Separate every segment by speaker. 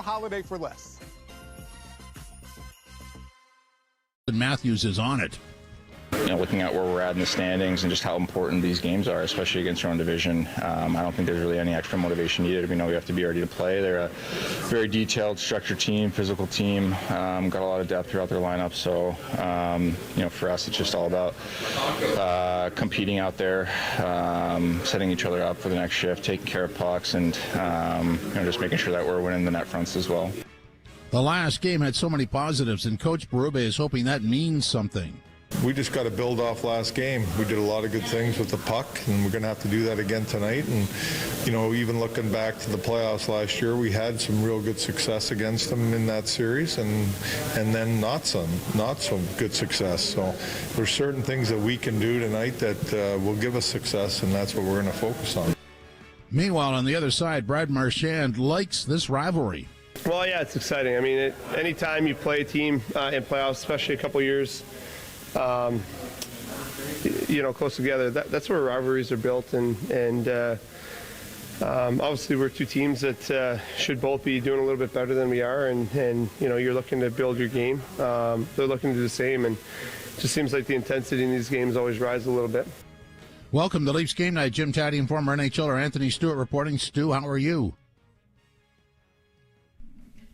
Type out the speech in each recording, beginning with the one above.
Speaker 1: holiday for less.
Speaker 2: Matthews is on it.
Speaker 3: Looking at where we're at in the standings and just how important these games are, especially against your own division, I don't think there's really any extra motivation needed. We know we have to be ready to play. They're a very detailed, structured team, physical team, got a lot of depth throughout their lineup. So, for us, it's just all about competing out there, setting each other up for the next shift, taking care of pucks, and just making sure that we're winning the net fronts as well.
Speaker 2: The last game had so many positives, and Coach Berube is hoping that means something.
Speaker 4: We just got to build off last game. We did a lot of good things with the puck, and we're going to have to do that again tonight. And, even looking back to the playoffs last year, we had some real good success against them in that series, and then not some good success. So there's certain things that we can do tonight that will give us success, and that's what we're going to focus on.
Speaker 2: Meanwhile, on the other side, Brad Marchand likes this rivalry.
Speaker 5: Well, yeah, it's exciting. I mean, anytime you play a team in playoffs, especially a couple years, close together, that's where rivalries are built, and obviously we're two teams that should both be doing a little bit better than we are, and you're looking to build your game. They're looking to do the same, and it just seems like the intensity in these games always rises a little bit.
Speaker 2: Welcome to Leafs Game Night. Jim Taddy and former NHLer Anthony Stewart reporting. Stu, how are you?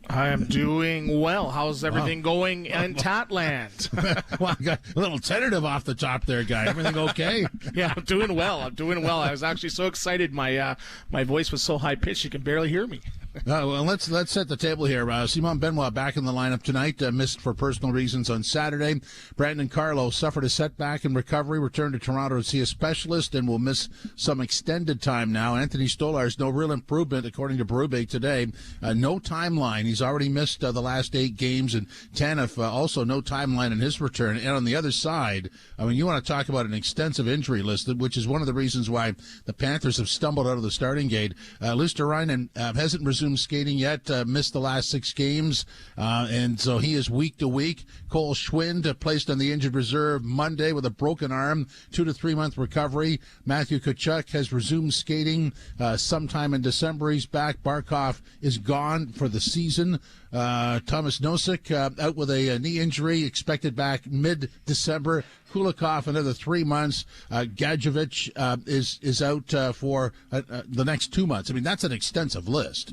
Speaker 6: I am doing well. How's everything going in Tatland?
Speaker 2: Well, I got a little tentative off the top there, guy. Everything okay?
Speaker 6: Yeah, I'm doing well. I was actually so excited. My voice was so high-pitched you can barely hear me.
Speaker 2: Well, let's set the table here. Simon Benoit back in the lineup tonight, missed for personal reasons on Saturday. Brandon Carlo suffered a setback in recovery, returned to Toronto to see a specialist, and will miss some extended time now. Anthony Stolarz, no real improvement, according to Berube today. No timeline. He's already missed the last 8 games, and Tanev also no timeline in his return. And on the other side, I mean, you want to talk about an extensive injury list, which is one of the reasons why the Panthers have stumbled out of the starting gate. Luosterainen hasn't resumed skating yet, missed the last 6 games, and so he is week to week. Cole Schwind placed on the injured reserve Monday with a broken arm, 2 to 3 month recovery. Matthew Tkachuk has resumed skating sometime in December. He's back. Barkov is gone for the season. Thomas Nosek out with a knee injury, expected back mid-December. Kulikov another 3 months. Gadjevich is out for the next 2 months. I mean, that's an extensive list.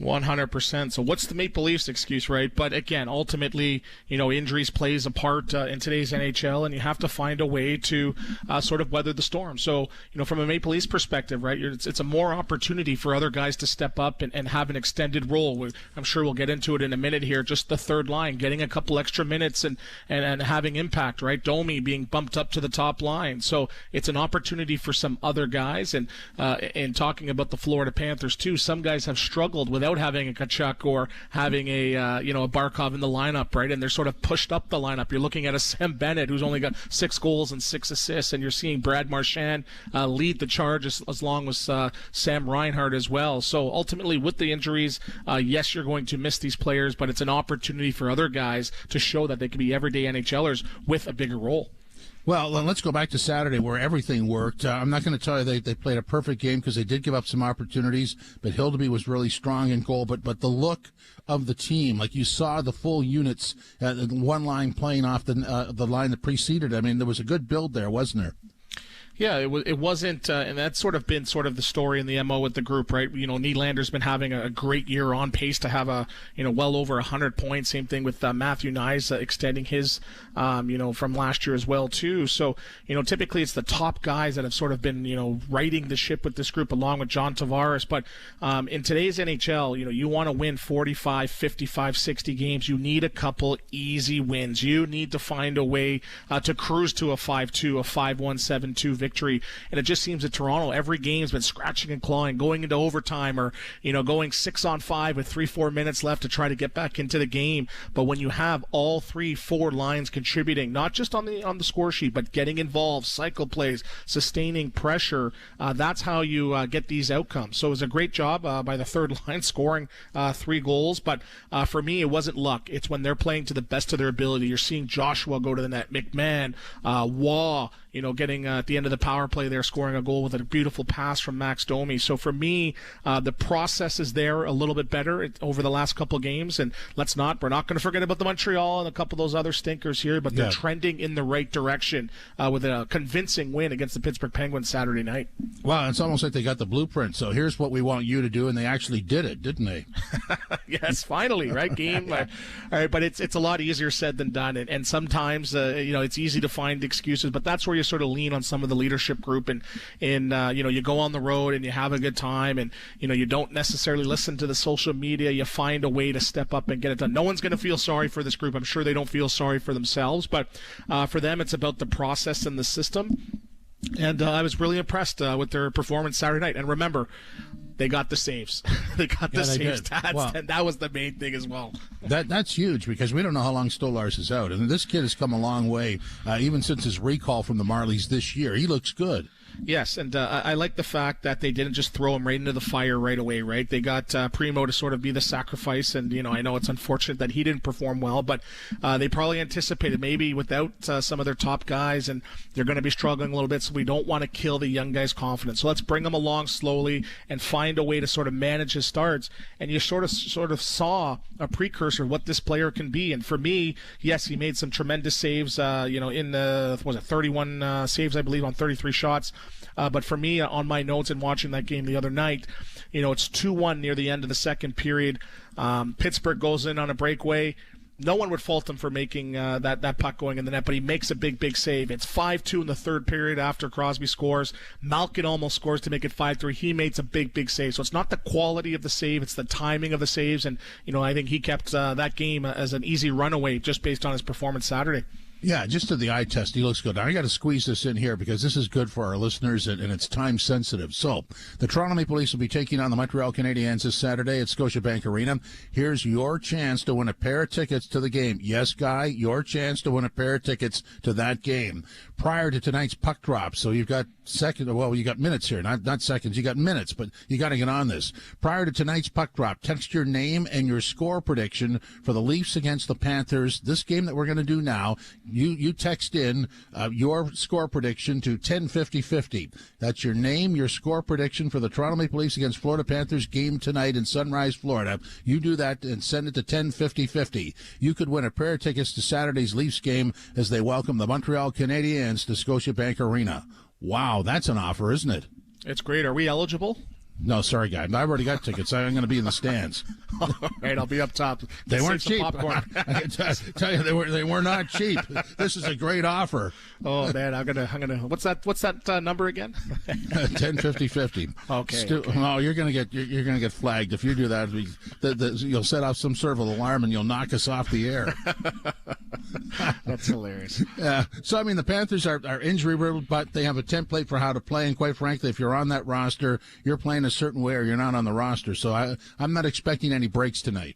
Speaker 6: 100%. So what's the Maple Leafs excuse, right? But again, ultimately, injuries plays a part in today's NHL, and you have to find a way to sort of weather the storm. So, from a Maple Leafs perspective, right, it's a more opportunity for other guys to step up and have an extended role. I'm sure we'll get into it in a minute here. Just the third line, getting a couple extra minutes and having impact, right? Domi being bumped up to the top line. So it's an opportunity for some other guys. And talking about the Florida Panthers too, some guys have struggled without having a Tkachuk or having a Barkov in the lineup, right? And they're sort of pushed up the lineup. You're looking at a Sam Bennett who's only got 6 goals and 6 assists, and you're seeing Brad Marchand lead the charge as long as Sam Reinhart as well. So ultimately, with the injuries, yes, you're going to miss these players, but it's an opportunity for other guys to show that they can be everyday NHLers with a bigger role.
Speaker 2: Well, let's go back to Saturday where everything worked. I'm not going to tell you they played a perfect game because they did give up some opportunities, but Hildeby was really strong in goal. But the look of the team, like you saw the full units, one line playing off the line that preceded. I mean, there was a good build there, wasn't there?
Speaker 6: Yeah, it wasn't, and that's sort of been the story in the MO with the group, right? Nylander's been having a great year, on pace to have well over 100 points. Same thing with Matthew Nyes extending his, from last year as well too. So, typically it's the top guys that have sort of been, riding the ship with this group along with John Tavares. But in today's NHL, you want to win 45, 55, 60 games. You need a couple easy wins. You need to find a way to cruise to a 5-2, a 5-1, 7-2 victory. And it just seems that Toronto, every game's been scratching and clawing, going into overtime or, going 6-on-5 with 3-4 minutes left to try to get back into the game. But when you have all 3-4 lines contributing, not just on the score sheet, but getting involved, cycle plays, sustaining pressure, that's how you get these outcomes. So it was a great job by the third line, scoring 3 goals. But for me, it wasn't luck. It's when they're playing to the best of their ability. You're seeing Joshua go to the net, McMahon, Waugh, getting at the end of the power play there, scoring a goal with a beautiful pass from Max Domi. So for me, the process is there a little bit better over the last couple of games. And we're not going to forget about the Montreal and a couple of those other stinkers here, but they're trending in the right direction with a convincing win against the Pittsburgh Penguins Saturday night.
Speaker 2: Wow, it's almost like they got the blueprint. So here's what we want you to do, and they actually did it, didn't they?
Speaker 6: Yes, finally, right? Game. All right, but it's a lot easier said than done, and sometimes it's easy to find excuses, but that's where you sort of lean on some of the leadership group, and you go on the road and you have a good time, and you don't necessarily listen to the social media. You find a way to step up and get it done. No one's going to feel sorry for this group. I'm sure they don't feel sorry for themselves, but for them, it's about the process and the system. And I was really impressed with their performance Saturday night. And remember, they got the saves. They got the save stats, and that was the main thing as well.
Speaker 2: That's huge, because we don't know how long Stolarz is out. And this kid has come a long way, even since his recall from the Marlies this year. He looks good.
Speaker 6: Yes, and I like the fact that they didn't just throw him right into the fire right away, right? They got Primo to sort of be the sacrifice, and, I know it's unfortunate that he didn't perform well, but they probably anticipated maybe without some of their top guys, and they're going to be struggling a little bit, so we don't want to kill the young guy's confidence. So let's bring him along slowly and find a way to sort of manage his starts, and you sort of saw a precursor of what this player can be. And for me, yes, he made some tremendous saves, in the, 31 saves, I believe, on 33 shots. But for me, on my notes and watching that game the other night, it's 2-1 near the end of the second period. Pittsburgh goes in on a breakaway. No one would fault him for making that puck going in the net, but he makes a big save. It's 5-2 in the third period after Crosby scores. Malkin almost scores to make it 5-3. He makes a big save. So it's not the quality of the save, it's the timing of the saves. And, I think he kept that game as an easy runaway just based on his performance Saturday.
Speaker 2: Yeah, just to the eye test, he looks good. Now, I got to squeeze this in here because this is good for our listeners, and it's time sensitive. So, the Toronto Maple Leafs will be taking on the Montreal Canadiens this Saturday at Scotiabank Arena. Here's your chance to win a pair of tickets to the game. Yes, Guy, your chance to win a pair of tickets to that game prior to tonight's puck drop. So you got you got minutes here, not seconds. You got minutes, but you got to get on this. Prior to tonight's puck drop, text your name and your score prediction for the Leafs against the Panthers. This game that we're going to do now. You text in your score prediction to 105050. That's your name, your score prediction for the Toronto Maple Leafs against Florida Panthers game tonight in Sunrise, Florida. You do that and send it to 105050. You could win a pair of tickets to Saturday's Leafs game as they welcome the Montreal Canadiens to Scotiabank Arena. Wow, that's an offer, isn't it?
Speaker 6: It's great. Are we eligible?
Speaker 2: No, sorry, guy. I've already got tickets. I'm going to be in the stands.
Speaker 6: All right, I'll be up top.
Speaker 2: They weren't cheap. I can tell you, they were not cheap. This is a great offer.
Speaker 6: Oh man, I'm gonna. What's that number again?
Speaker 2: 105050.
Speaker 6: Okay.
Speaker 2: You're gonna get flagged if you do that. You'll set off some sort of alarm and you'll knock us off the air.
Speaker 6: That's hilarious.
Speaker 2: Yeah. So I mean, the Panthers are injury riddled, but they have a template for how to play. And quite frankly, if you're on that roster, you're playing a certain way, or you're not on the roster. So I'm not expecting any breaks tonight.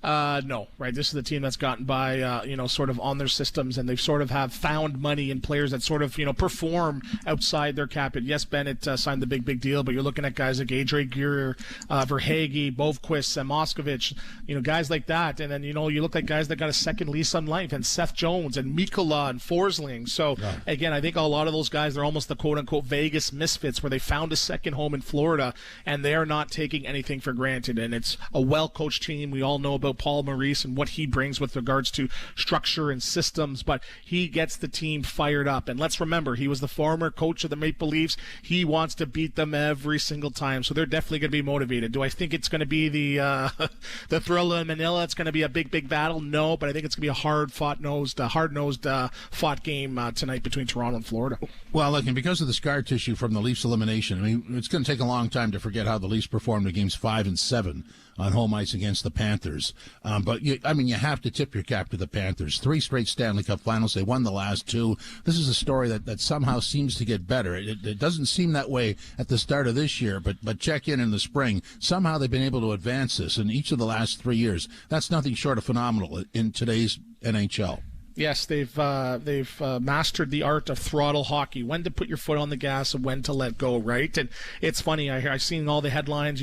Speaker 6: No, right. This is the team that's gotten by, sort of on their systems, and they've sort of have found money in players that sort of, perform outside their cap. And yes, Bennett signed the big deal, but you're looking at guys like Adrian Guerrero, Verhaeghe, Bovquist, Moskovich, guys like that. And then, you look like guys that got a second lease on life, and Seth Jones and Mikkola and Forsling. So again, I think a lot of those guys, they're almost the quote unquote Vegas misfits where they found a second home in Florida, and they're not taking anything for granted. And it's a well-coached team. We all know about Paul Maurice and what he brings with regards to structure and systems, but he gets the team fired up. And let's remember, he was the former coach of the Maple Leafs. He wants to beat them every single time, so they're definitely going to be motivated. Do I think it's going to be the thrill in Manila? It's going to be a big battle? No, but I think it's going to be a hard-nosed fought game tonight between Toronto and Florida.
Speaker 2: Well, look, and because of the scar tissue from the Leafs elimination, I mean, it's going to take a long time to forget how the Leafs performed in games 5 and 7 on home ice against the Panthers. But you have to tip your cap to the Panthers. 3 straight Stanley Cup finals. They won the last 2. This is a story that somehow seems to get better. It doesn't seem that way at the start of this year, but check in the spring. Somehow they've been able to advance this in each of the last 3 years. That's nothing short of phenomenal in today's NHL.
Speaker 6: Yes, they've mastered the art of throttle hockey. When to put your foot on the gas and when to let go, right? And it's funny. I've seen all the headlines.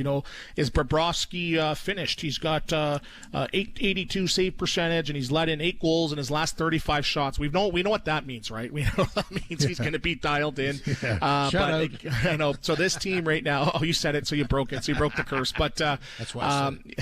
Speaker 6: Is Bobrovsky finished? He's got 882 save percentage, and he's let in 8 goals in his last 35 shots. We know what that means, right? We know what that means. He's going to be dialed in. So this team right now. Oh, you said it, so you broke it. So you broke the curse. But
Speaker 2: that's why I said it.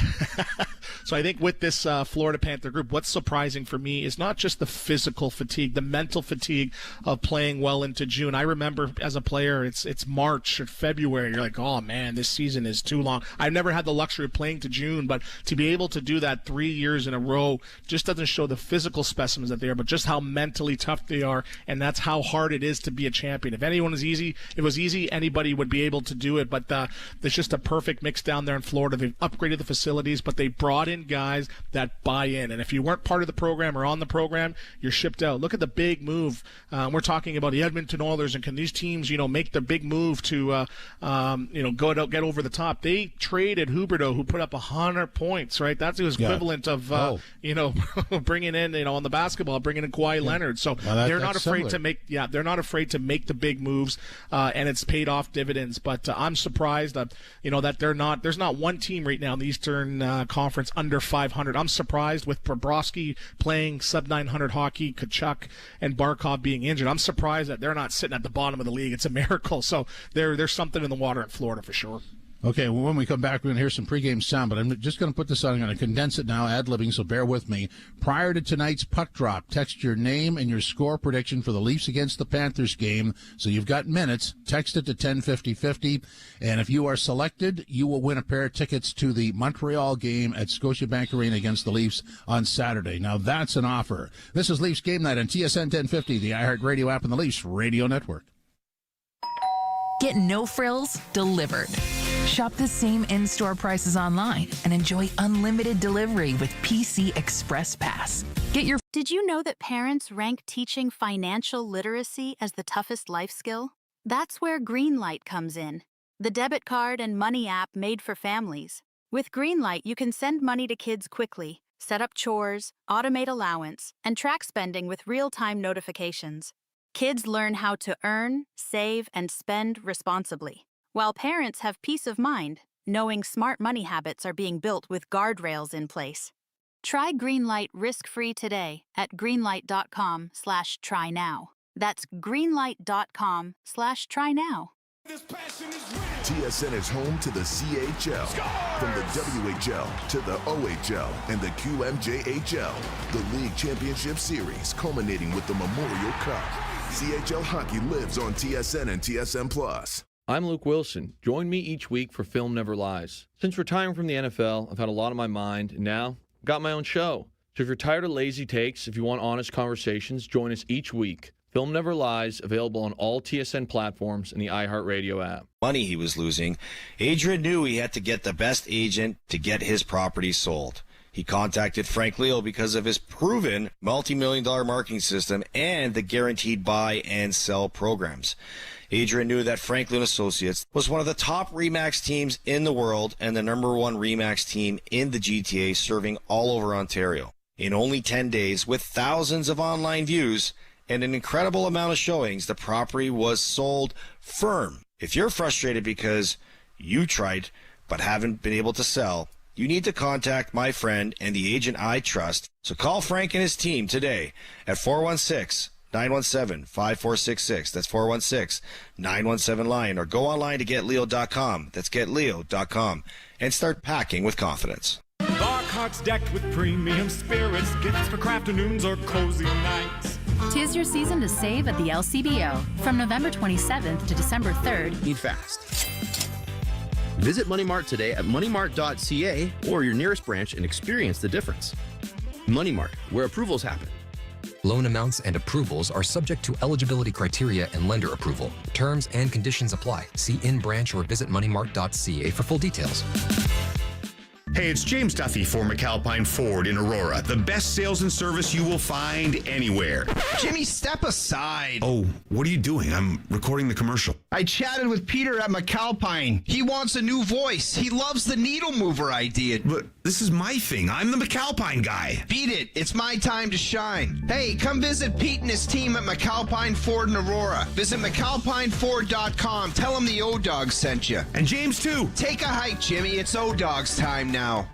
Speaker 6: So I think with this Florida Panther group, what's surprising for me is not just the physical fatigue, the mental fatigue of playing well into June. I remember as a player, it's March or February. You're like, oh man, this season is too long. I've never had the luxury of playing to June, but to be able to do that 3 years in a row just doesn't show the physical specimens that they are, but just how mentally tough they are, and that's how hard it is to be a champion. If it was easy, anybody would be able to do it, but there's just a perfect mix down there in Florida. They've upgraded the facilities, but they brought in guys that buy in, and if you weren't part of the program or on the program, you're shipped out. Look at the big move. We're talking about the Edmonton Oilers, and can these teams, make the big move to, get over the top? They traded Huberdeau, who put up 100 points, right? That's the equivalent of, bringing in, on the basketball, bringing in Kawhi Leonard. So they're not afraid to make, they're not afraid to make the big moves, and it's paid off dividends. But I'm surprised that, that there's not one team right now in the Eastern Conference under 500. I'm surprised with Bobrovsky playing sub-900 hockey, Tkachuk and Barkov being injured. I'm surprised that they're not sitting at the bottom of the league. It's a miracle. So there's something in the water in Florida for sure.
Speaker 2: Okay, well, when we come back, we're going to hear some pregame sound, but I'm just going to put this on. I'm going to condense it now, ad-libbing, so bear with me. Prior to tonight's puck drop, text your name and your score prediction for the Leafs against the Panthers game. So you've got minutes. Text it to 105050, and if you are selected, you will win a pair of tickets to the Montreal game at Scotiabank Arena against the Leafs on Saturday. Now, that's an offer. This is Leafs Game Night on TSN 1050, the iHeartRadio app, and the Leafs Radio Network.
Speaker 1: Get no frills delivered. Shop the same in-store prices online and enjoy unlimited delivery with PC Express Pass.
Speaker 7: Did you know that parents rank teaching financial literacy as the toughest life skill? That's where Greenlight comes in, the debit card and money app made for families. With Greenlight, you can send money to kids quickly, set up chores, automate allowance, and track spending with real-time notifications. Kids learn how to earn, save, and spend responsibly, while parents have peace of mind knowing smart money habits are being built with guardrails in place. Try Greenlight risk-free today at greenlight.com/try now. That's greenlight.com/try now.
Speaker 8: TSN is home to the CHL. From the WHL to the OHL and the QMJHL. The League Championship Series culminating with the Memorial Cup. CHL hockey lives on TSN and TSN+.
Speaker 9: I'm Luke Wilson. Join me each week for Film Never Lies. Since retiring from the NFL, I've had a lot on my mind, and now I've got my own show. So if you're tired of lazy takes, if you want honest conversations, join us each week. Film Never Lies, available on all TSN platforms and the iHeartRadio app.
Speaker 10: Money he was losing, Adrian knew he had to get the best agent to get his property sold. He contacted Frank Leo because of his proven multi-million-dollar marketing system and the guaranteed buy and sell programs. Adrian knew that Franklin Associates was one of the top RE/MAX teams in the world and the #1 RE/MAX team in the GTA, serving all over Ontario. In only 10 days, with thousands of online views and an incredible amount of showings, the property was sold firm. If you're frustrated because you tried but haven't been able to sell, you need to contact my friend and the agent I trust. So call Frank and his team today at 416-917-5466. That's 416-917-LION. Or go online to getleo.com. That's getleo.com. And start packing with confidence.
Speaker 11: Bar carts decked with premium spirits, gifts for craft afternoons or cozy nights.
Speaker 12: 'Tis your season to save at the LCBO. From November 27th to December 3rd.
Speaker 13: Eat fast. Visit Money Mart today at moneymart.ca or your nearest branch and experience the difference. Money Mart, where approvals happen.
Speaker 14: Loan amounts and approvals are subject to eligibility criteria and lender approval. Terms and conditions apply. See in-branch or visit moneymart.ca for full details.
Speaker 15: Hey, it's James Duffy for McAlpine Ford in Aurora. The best sales and service you will find anywhere.
Speaker 16: Jimmy, step aside.
Speaker 15: Oh, what are you doing? I'm recording the commercial.
Speaker 16: I chatted with Peter at McAlpine. He wants a new voice. He loves the needle mover idea.
Speaker 15: But This is my thing. I'm the McAlpine guy.
Speaker 16: Beat it. It's my time to shine. Hey, come visit Pete and his team at McAlpine Ford in Aurora. Visit McAlpineFord.com. Tell them the O-Dogs sent you.
Speaker 15: And James, too.
Speaker 16: Take a hike, Jimmy. It's O-Dogs time now.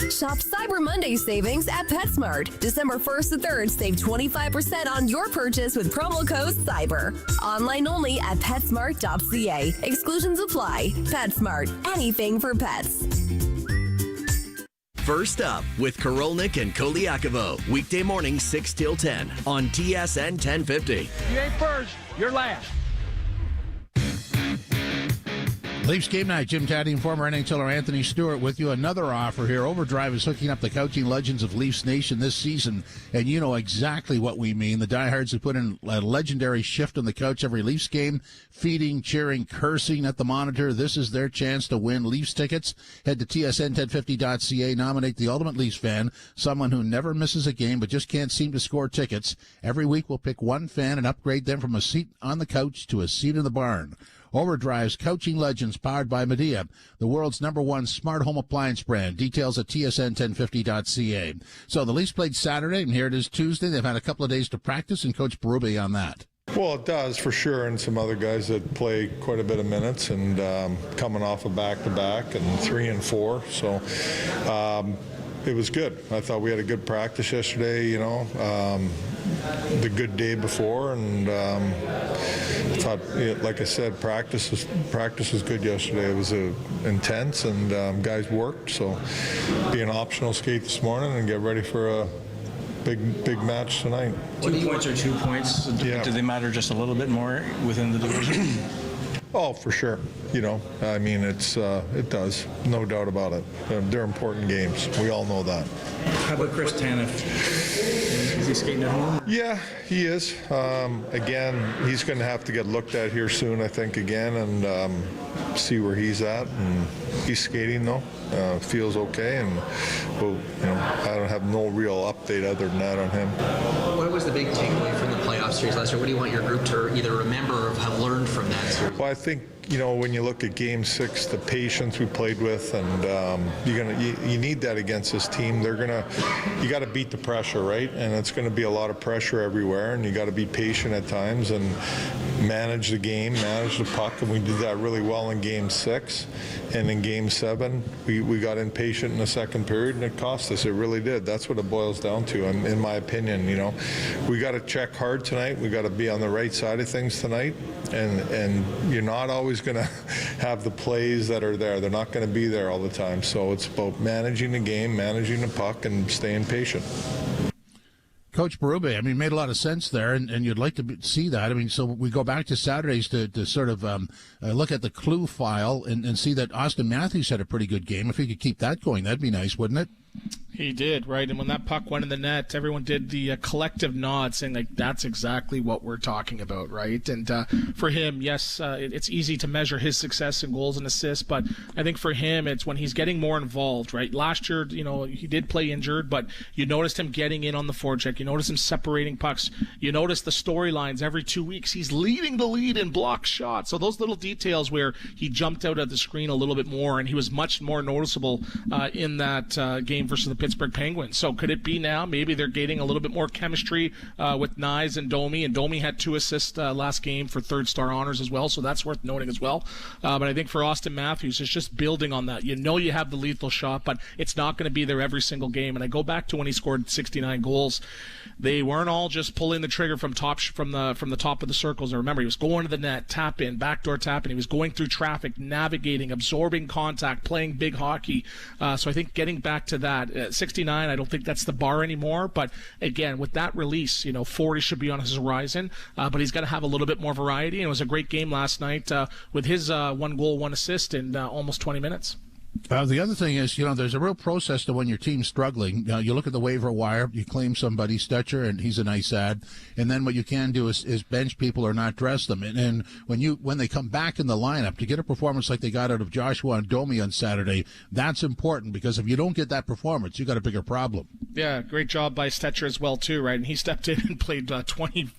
Speaker 17: Shop Cyber Monday savings at PetSmart. December 1st to 3rd, save 25% on your purchase with promo code CYBER. Online only at PetSmart.ca. Exclusions apply. PetSmart. Anything for pets.
Speaker 18: First up with Korolnik and Koliakovo. Weekday morning 6 till 10 on TSN 1050.
Speaker 19: You ain't first, you're last.
Speaker 2: Leafs game night. Jim Taddy and former NHLer Anthony Stewart with you. Another offer here. Overdrive is hooking up the coaching legends of Leafs Nation this season, and you know exactly what we mean. The diehards who put in a legendary shift on the couch every Leafs game, feeding, cheering, cursing at the monitor. This is their chance to win Leafs tickets. Head to tsn1050.ca. Nominate the ultimate Leafs fan, someone who never misses a game but just can't seem to score tickets. Every week we'll pick one fan and upgrade them from a seat on the couch to a seat in the barn. Overdrive's coaching legends, powered by Medea, the world's #1 smart home appliance brand. Details at tsn1050.ca. So the Leafs played Saturday, and here it is Tuesday. They've had a couple of days to practice, and Coach Berube on that.
Speaker 4: Well, it does for sure, and some other guys that play quite a bit of minutes and coming off a back-to-back and 3 and 4. So it was good. I thought we had a good practice yesterday, the good day before, and thought, like I said, practice was good yesterday. It was intense, and guys worked. So be an optional skate this morning and get ready for a big match tonight.
Speaker 20: 2 points are 2 points.
Speaker 4: Yeah.
Speaker 20: Do they matter just a little bit more within the division?
Speaker 4: Oh, for sure. It does. No doubt about it. They're important games. We all know that.
Speaker 20: How about Chris Tanev? Is he skating at home?
Speaker 4: Yeah, he is. Again, he's going to have to get looked at here soon, I think, again, and see where he's at. And he's skating, though. Feels okay, and I don't have no real update other than that on him.
Speaker 13: What was the big takeaway from the playoff series last year? What do you want your group to either remember or have learned from that series?
Speaker 4: Well, I think, when you look at Game 6, the patience we played with, and you need that against this team. You got to beat the pressure, right? And it's going to be a lot of pressure everywhere, and you got to be patient at times and manage the game, manage the puck, and we did that really well in Game 6. And in Game 7, we got impatient in the second period, and it cost us. It really did. That's what it boils down to, in my opinion. We got to check hard tonight. We got to be on the right side of things tonight, and you're not always going to have the plays that are there. They're not going to be there all the time. So it's about managing the game, managing the puck, and staying patient.
Speaker 2: Coach Berube, made a lot of sense there, and you'd like to see that. So we go back to Saturdays to sort of look at the clue file and see that Austin Matthews had a pretty good game. If he could keep that going, that'd be nice, wouldn't it?
Speaker 6: He did, right? And when that puck went in the net, everyone did the collective nod saying, that's exactly what we're talking about, right? And for him, yes, it's easy to measure his success in goals and assists, but I think for him, it's when he's getting more involved, right? Last year, he did play injured, but you noticed him getting in on the forecheck. You noticed him separating pucks. You noticed the storylines every 2 weeks. He's leading the lead in block shots. So those little details where he jumped out at the screen a little bit more, and he was much more noticeable in that game versus the Pittsburgh Penguins. So could it be now maybe they're getting a little bit more chemistry with Nyes and Domi, and Domi had 2 assists last game for third star honors as well, so that's worth noting as well. But I think for Austin Matthews, it's just building on that. You have the lethal shot, but it's not going to be there every single game. And I go back to when he scored 69 goals. They weren't all just pulling the trigger from the top of the circles. I remember he was going to the net, tap in, backdoor tap in. He was going through traffic, navigating, absorbing contact, playing big hockey. So I think getting back to that, 69, I don't think that's the bar anymore. But again, with that release, 40 should be on his horizon. But he's got to have a little bit more variety. And it was a great game last night with his 1 goal, 1 assist in almost 20 minutes.
Speaker 2: The other thing is, there's a real process to when your team's struggling. You look at the waiver wire, you claim somebody, Stetcher, and he's a nice ad. And then what you can do is bench people or not dress them. And when they come back in the lineup, to get a performance like they got out of Joshua and Domi on Saturday, that's important, because if you don't get that performance, you got a bigger problem.
Speaker 6: Yeah, great job by Stetcher as well too, right? And he stepped in and played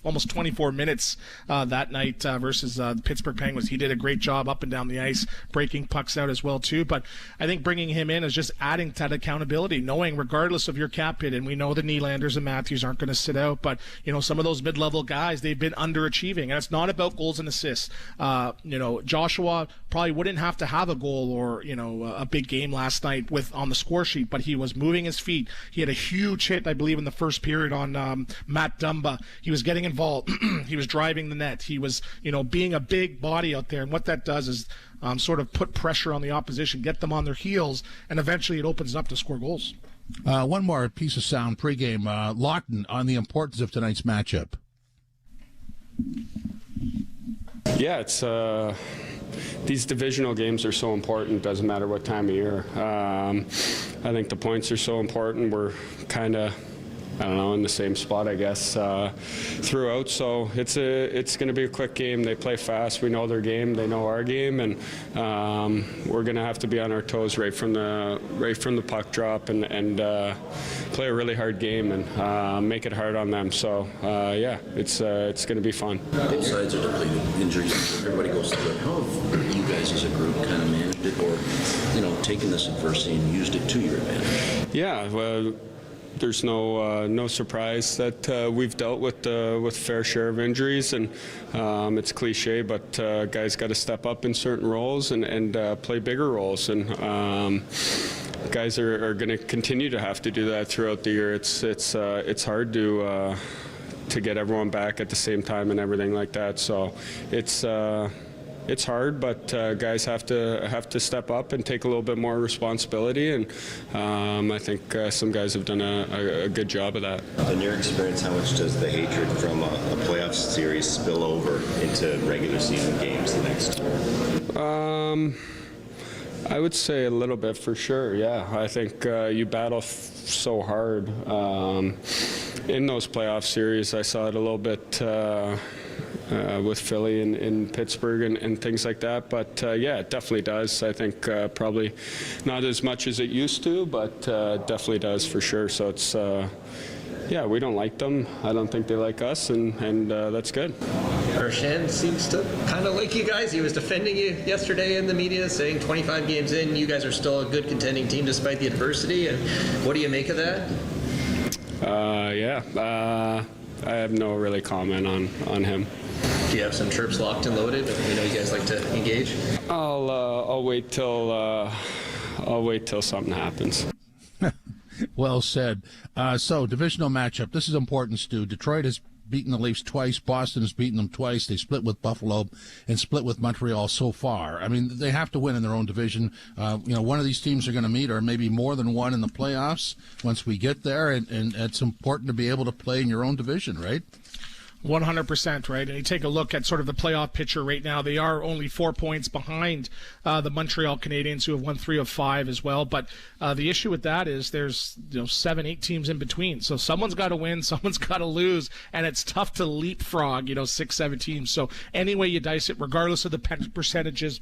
Speaker 6: almost 24 minutes that night versus the Pittsburgh Penguins. He did a great job up and down the ice, breaking pucks out as well too. But I think bringing him in is just adding to that accountability, knowing regardless of your cap hit, and we know the Nylanders and Matthews aren't going to sit out, but some of those mid-level guys, they've been underachieving, and it's not about goals and assists. Joshua probably wouldn't have to have a goal or a big game last night on the score sheet, but he was moving his feet. He had a huge hit, I believe, in the first period on Matt Dumba. He was getting involved. He was driving the net. He was, being a big body out there. And what that does is sort of put pressure on the opposition, get them on their heels, and eventually it opens up to score goals.
Speaker 2: One more piece of sound pregame. Lawton on the importance of tonight's matchup.
Speaker 21: Yeah, it's these divisional games are so important. Doesn't matter what time of year. I think the points are so important. We're kind of, in the same spot, I guess, throughout. So it's going to be a quick game. They play fast. We know their game. They know our game, and we're going to have to be on our toes right from the puck drop and play a really hard game and make it hard on them. So it's going to be fun.
Speaker 13: Both sides are depleted. Injuries. Everybody goes through it. How have you guys as a group kind of managed it, or taken this adversity and used it to your advantage?
Speaker 21: Yeah. Well, there's no surprise that we've dealt with fair share of injuries, and it's cliche, but guys got to step up in certain roles and play bigger roles, and guys are going to continue to have to do that throughout the year. It's hard to get everyone back at the same time and everything like that. So it's hard, but guys have to step up and take a little bit more responsibility, and I think some guys have done a good job of that.
Speaker 10: In your experience, how much does the hatred from a playoff series spill over into regular season games the next year?
Speaker 21: I would say a little bit for sure, yeah. I think you battle so hard in those playoff series. I saw it a little bit with Philly and Pittsburgh and things like that. But yeah, it definitely does. I think probably not as much as it used to, but definitely does for sure. So it's, yeah, we don't like them. I don't think they like us, and that's good.
Speaker 22: Marchand seems to kind of like you guys. He was defending you yesterday in the media, saying 25 games in, you guys are still a good contending team despite the adversity. And what do you make of that?
Speaker 21: I have no really comment on him.
Speaker 22: Do you have some chirps locked and loaded? We know you guys like to engage.
Speaker 21: I'll wait till something happens.
Speaker 2: Well said. So, divisional matchup. This is important, Stu. Detroit has beaten the Leafs twice. Boston has beaten them twice. They split with Buffalo and split with Montreal so far. I mean, they have to win in their own division. One of these teams are going to meet, or maybe more than one in the playoffs once we get there, and it's important to be able to play in your own division, right?
Speaker 6: 100%, right? And you take a look at sort of the playoff picture right now. They are only 4 points behind the Montreal Canadiens, who have won 3 of 5 as well. But the issue with that is there's 7-8 teams in between. So someone's got to win, someone's got to lose, and it's tough to leapfrog 6-7 teams. So any way you dice it, regardless of the percentages,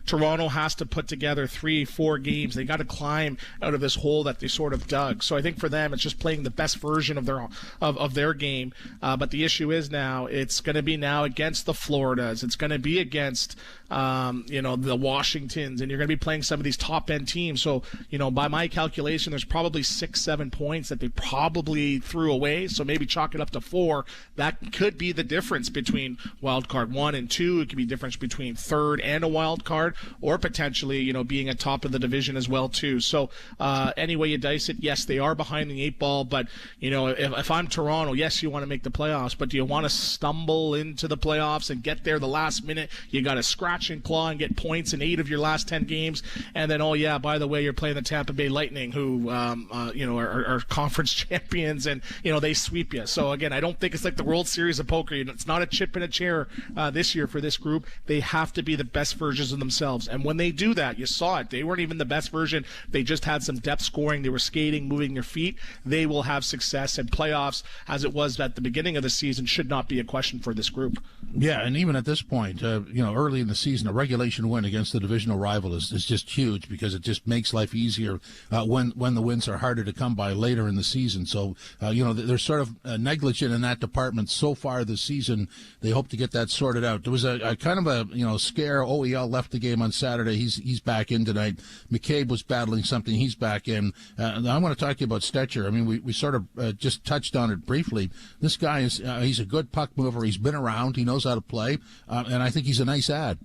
Speaker 6: Toronto has to put together 3-4 games. They got to climb out of this hole that they sort of dug. So I think for them, it's just playing the best version of their game. But the issue is now it's going to be now against the Floridas. It's going to be against the Washingtons, and you're going to be playing some of these top end teams. So by my calculation, there's probably 6-7 points that they probably threw away. So maybe chalk it up to 4. That could be the difference between wild card 1 and 2. It could be difference between third and a wild card, or potentially being at top of the division as well too. So any way you dice it, yes, they are behind the 8 ball, but if I'm Toronto, yes, you want to make the playoffs, but do you want to stumble into the playoffs and get there the last minute? You got to scratch and claw and get points in 8 of your last 10 games, and then by the way, you're playing the Tampa Bay Lightning, who are conference champions, and they sweep you. So again, I don't think it's like the World Series of poker. It's not a chip in a chair this year for this group. They have to be the best version versions of themselves. And when they do that, you saw it. They weren't even the best version. They just had some depth scoring. They were skating, moving their feet. They will have success. And playoffs, as it was at the beginning of the season, should not be a question for this group.
Speaker 2: Yeah, and even at this point, early in the season, a regulation win against the divisional rival is just huge because it just makes life easier when the wins are harder to come by later in the season. So, they're sort of negligent in that department so far this season. They hope to get that sorted out. There was a kind of a scare. OEL left the game on Saturday. He's back in tonight. McCabe was battling something. He's back in. I want to talk to you about Stetcher. I mean, we sort of just touched on it briefly. This guy he's a good puck mover. He's been around. He knows how to play, and I think he's a nice ad.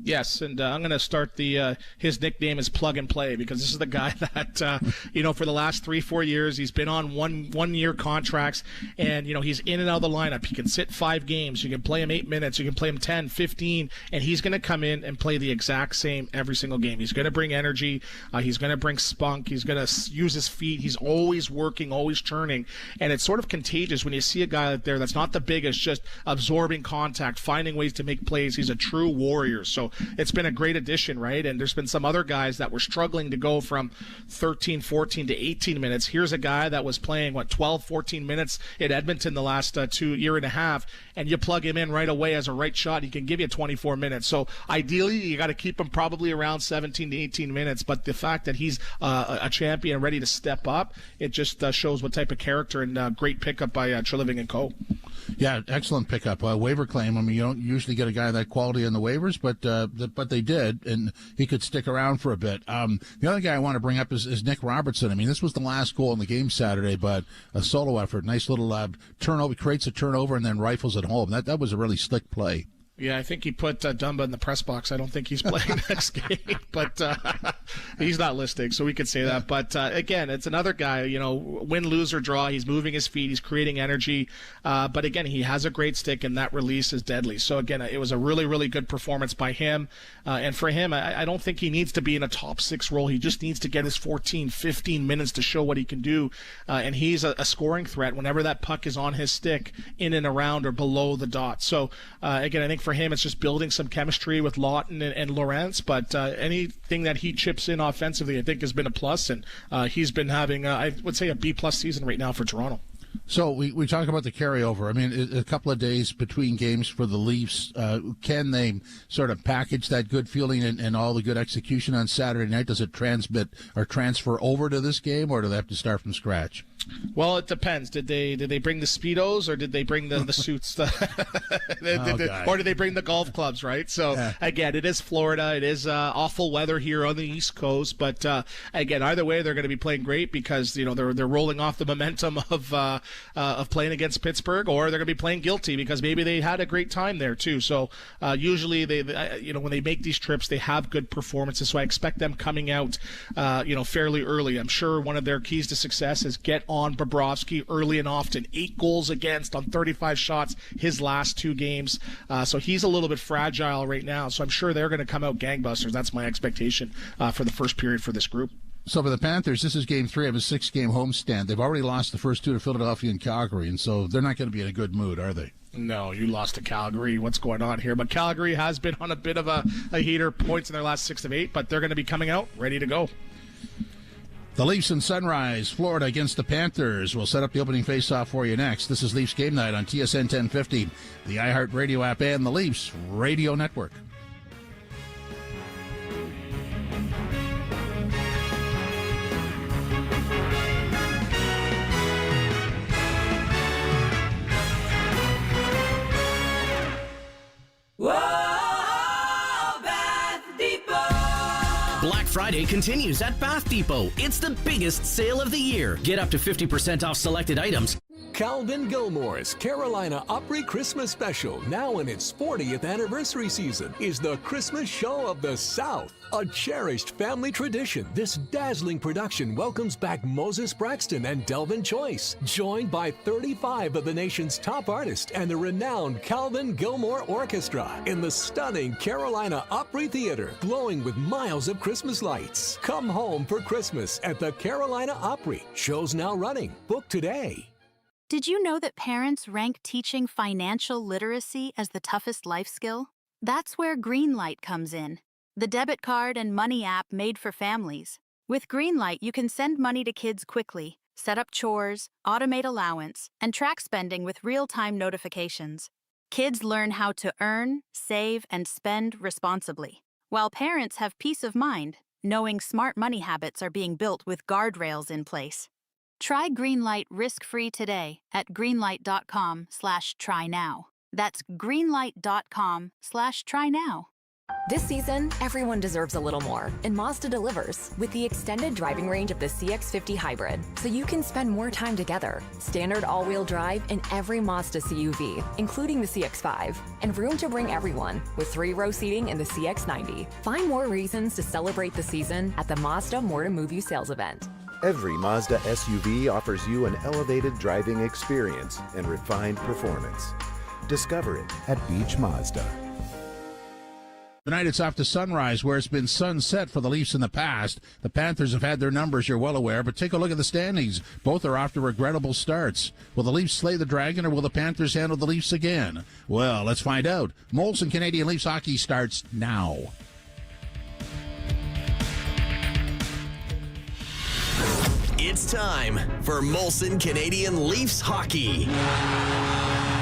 Speaker 6: Yes, and I'm going to start his nickname is Plug and Play because this is the guy that, for the last 3-4 years, he's been on one-year contracts, and, he's in and out of the lineup. He can sit 5 games. You can play him 8 minutes. You can play him 10, 15, and he's going to come in and play the exact same every single game. He's going to bring energy. He's going to bring spunk. He's going to use his feet. He's always working, always churning, and it's sort of contagious when you see a guy out there that's not the biggest, just absorbing contact, finding ways to make plays. He's a true warrior. So it's been a great addition, right? And there's been some other guys that were struggling to go from 13, 14 to 18 minutes. Here's a guy that was playing, 12, 14 minutes in Edmonton the last year and a half, and you plug him in right away as a right shot, he can give you 24 minutes. So ideally, you got to keep him probably around 17 to 18 minutes, but the fact that he's a champion ready to step up, it just shows what type of character and great pickup by Treliving and Co.
Speaker 2: Yeah, excellent pickup. Waiver claim. I mean, you don't usually get a guy that quality on the waivers, but they did, and he could stick around for a bit. The other guy I want to bring up is Nick Robertson. I mean, this was the last goal in the game Saturday, but a solo effort. Nice little turnover, creates a turnover, and then rifles it home. That was a really slick play.
Speaker 6: Yeah, I think he put Dumba in the press box. I don't think he's playing next game, but he's not listing, so we could say that. But again, it's another guy, win, lose, or draw. He's moving his feet. He's creating energy. But again, he has a great stick, and that release is deadly. So again, it was a really, really good performance by him. And for him, I don't think he needs to be in a top 6 role. He just needs to get his 14, 15 minutes to show what he can do. And he's a scoring threat whenever that puck is on his stick, in and around or below the dot. So again, I think for him, it's just building some chemistry with Lawton and Lawrence, but anything that he chips in offensively, I think, has been a plus, and he's been having, I would say, a B-plus season right now for Toronto.
Speaker 2: So we talk about the carryover. I mean, a couple of days between games for the Leafs. Can they sort of package that good feeling and all the good execution on Saturday night? Does it transmit or transfer over to this game, or do they have to start from scratch?
Speaker 6: Well, it depends. Did they bring the Speedos, or did they bring the suits? Or did they bring the golf clubs, right? So, Again, it is Florida. It is awful weather here on the East Coast. But, again, either way, they're going to be playing great because, they're rolling off the momentum of playing against Pittsburgh, or they're going to be playing guilty because maybe they had a great time there, too. So, usually, when they make these trips, they have good performances. So I expect them coming out, fairly early. I'm sure one of their keys to success is get on Bobrovsky early and often. 8 goals against on 35 shots his last 2 games. So he's a little bit fragile right now. So I'm sure they're going to come out gangbusters. That's my expectation for the first period for this group.
Speaker 2: So for the Panthers, this is game 3 of a 6-game homestand. They've already lost the first 2 to Philadelphia and Calgary, and so they're not going to be in a good mood, are they?
Speaker 6: No, you lost to Calgary. What's going on here? But Calgary has been on a bit of a heater, points in their last 6 of 8, but they're going to be coming out ready to go.
Speaker 2: The Leafs and Sunrise, Florida against the Panthers. We'll set up the opening faceoff for you next. This is Leafs Game Night on TSN 1050, the iHeartRadio app, and the Leafs Radio Network.
Speaker 18: Black Friday continues at Bath Depot. It's the biggest sale of the year. Get up to 50% off selected items.
Speaker 3: Calvin Gilmore's Carolina Opry Christmas Special, now in its 40th anniversary season, is the Christmas show of the South. A cherished family tradition, this dazzling production welcomes back Moses Braxton and Delvin Choice, joined by 35 of the nation's top artists and the renowned Calvin Gilmore Orchestra in the stunning Carolina Opry Theater, glowing with miles of Christmas lights. Come home for Christmas at the Carolina Opry. Shows now running. Book today.
Speaker 7: Did you know that parents rank teaching financial literacy as the toughest life skill? That's where Greenlight comes in. the debit card and money app made for families. With Greenlight, you can send money to kids quickly, set up chores, automate allowance, and track spending with real-time notifications. Kids learn how to earn, save, and spend responsibly, while parents have peace of mind, knowing smart money habits are being built with guardrails in place. Try Greenlight risk-free today at greenlight.com/try now. That's greenlight.com/try now.
Speaker 1: This season, everyone deserves a little more, and Mazda delivers with the extended driving range of the CX-50 Hybrid, so you can spend more time together. Standard all-wheel drive in every Mazda CUV, including the CX-5, and room to bring everyone with 3-row seating in the CX-90. Find more reasons to celebrate the season at the Mazda More to Move You sales event.
Speaker 5: Every Mazda SUV offers you an elevated driving experience and refined performance. Discover it at Beach Mazda.
Speaker 2: Tonight it's off to Sunrise, where it's been sunset for the Leafs in the past. The Panthers have had their numbers, you're well aware, but take a look at the standings. Both are off to regrettable starts. Will the Leafs slay the Dragon, or will the Panthers handle the Leafs again? Well, let's find out. Molson Canadian Leafs hockey starts now.
Speaker 18: It's time for Molson Canadian Leafs hockey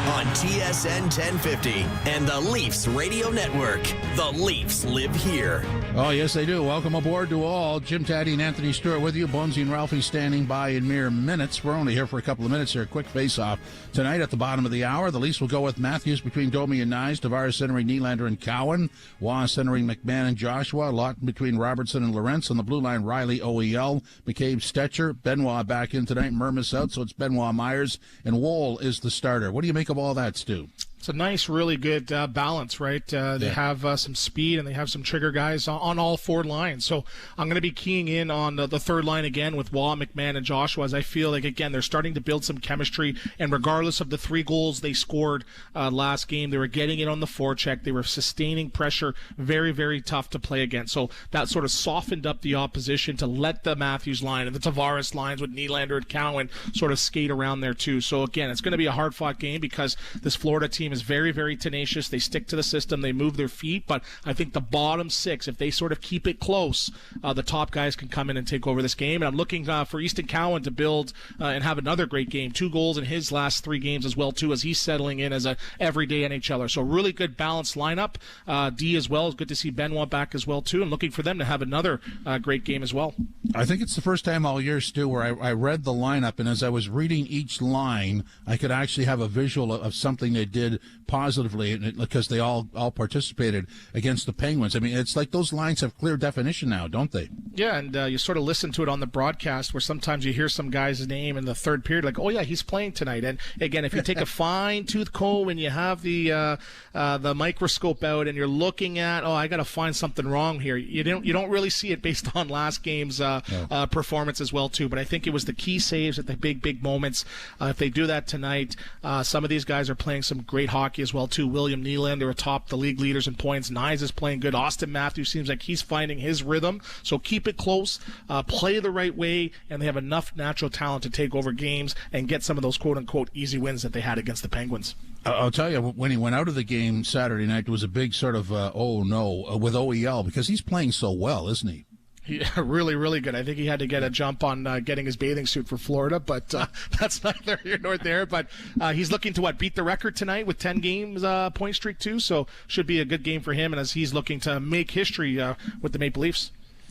Speaker 18: on TSN 1050 and the Leafs Radio Network. The Leafs live here.
Speaker 2: Oh, yes, they do. Welcome aboard to all. Jim Taddy and Anthony Stewart with you. Bonesy and Ralphie standing by in mere minutes. We're only here for a couple of minutes here. Quick face-off. Tonight at the bottom of the hour, the Leafs will go with Matthews between Domi and Nyes, Tavares centering Nylander and Cowan, Waugh centering McMahon and Joshua, Lawton between Robertson and Lorentz, on the blue line, Riley, OEL, McCabe, Stetcher, Benoit back in tonight, Mermis out, so it's Benoit, Myers, and Woll is the starter. What do you make of all that, Stu?
Speaker 6: It's a nice, really good balance, right? They have some speed and they have some trigger guys on all four lines. So I'm going to be keying in on the third line again with Waugh, McMahon, and Joshua, as I feel like, again, they're starting to build some chemistry. And regardless of the 3 goals they scored last game, they were getting it on the forecheck. They were sustaining pressure. Very, very tough to play against. So that sort of softened up the opposition to let the Matthews line and the Tavares lines with Nylander and Cowan sort of skate around there too. So again, it's going to be a hard-fought game because this Florida team is very, very tenacious. They stick to the system. They move their feet. But I think the bottom 6, if they sort of keep it close, the top guys can come in and take over this game. And I'm looking for Easton Cowan to build and have another great game. 2 goals in his last 3 games as well, too, as he's settling in as a everyday NHLer. So really good balanced lineup. D as well. It's good to see Benoit back as well, too. And looking for them to have another great game as well.
Speaker 2: I think it's the first time all year, Stu, where I read the lineup, and as I was reading each line, I could actually have a visual of something they did positively, because they all participated against the Penguins. I mean, it's like those lines have clear definition now, don't they?
Speaker 6: Yeah, and you sort of listen to it on the broadcast where sometimes you hear some guy's name in the third period, like, oh yeah, he's playing tonight. And again, if you take a fine-tooth comb and you have the microscope out and you're looking at, oh, I got to find something wrong here, you don't really see it based on last game's performance as well too. But I think it was the key saves at the big moments. If they do that tonight, some of these guys are playing some great hockey as well too. William Nylander atop the league leaders in points. Nyes is playing good. Austin Matthews seems like he's finding his rhythm. So keep it close, play the right way, and they have enough natural talent to take over games and get some of those quote-unquote easy wins that they had against the Penguins.
Speaker 2: I'll tell you, when he went out of the game Saturday night, there was a big sort of, with OEL, because he's playing so well, isn't he?
Speaker 6: Yeah, really, really good. I think he had to get a jump on getting his bathing suit for Florida, but that's neither here nor there. But he's looking to, beat the record tonight with 10 games point streak too, so should be a good game for him, and as he's looking to make history with the Maple Leafs.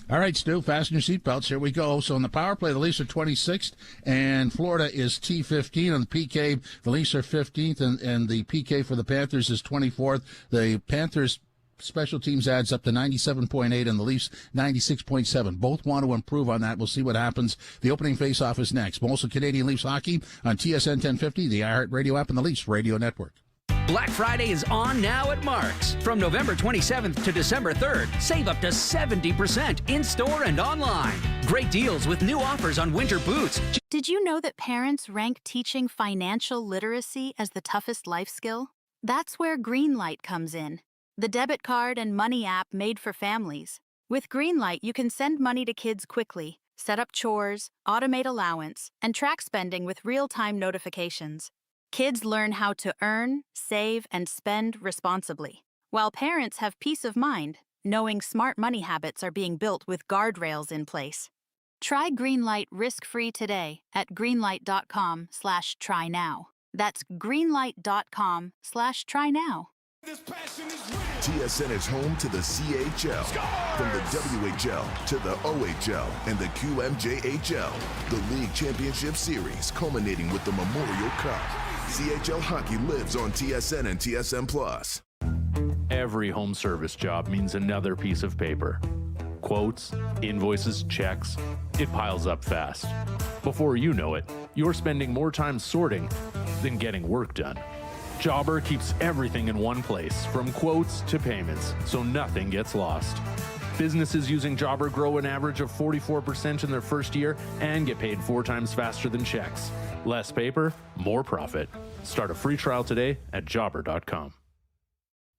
Speaker 2: All right, Stu, fasten your seatbelts. Here we go. So in the power play, the Leafs are 26th, and Florida is T15. On the PK, the Leafs are 15th, and the PK for the Panthers is 24th. The Panthers special teams adds up to 97.8 and the Leafs 96.7. Both want to improve on that. We'll see what happens. The opening face-off is next. Molson Canadian Leafs hockey on TSN 1050, the iHeartRadio app, and the Leafs Radio Network.
Speaker 23: Black Friday is on now at Mark's. From November 27th to December 3rd, save up to 70% in-store and online. Great deals with new offers on winter boots.
Speaker 7: Did you know that parents rank teaching financial literacy as the toughest life skill? That's where Greenlight comes in, the debit card and money app made for families. With Greenlight, you can send money to kids quickly, set up chores, automate allowance, and track spending with real-time notifications. Kids learn how to earn, save, and spend responsibly, while parents have peace of mind, knowing smart money habits are being built with guardrails in place. Try Greenlight risk-free today at greenlight.com/try now. That's greenlight.com/try now.
Speaker 8: TSN is home to the CHL. From the WHL to the OHL and the QMJHL. The League Championship Series culminating with the Memorial Cup. CHL hockey lives on TSN and TSN+.
Speaker 9: Every home service job means another piece of paper. Quotes, invoices, checks. It piles up fast. Before you know it, you're spending more time sorting than getting work done. Jobber keeps everything in one place, from quotes to payments, so nothing gets lost. Businesses using Jobber grow an average of 44% in their first year and get paid 4 times faster than checks. Less paper, more profit. Start a free trial today at jobber.com.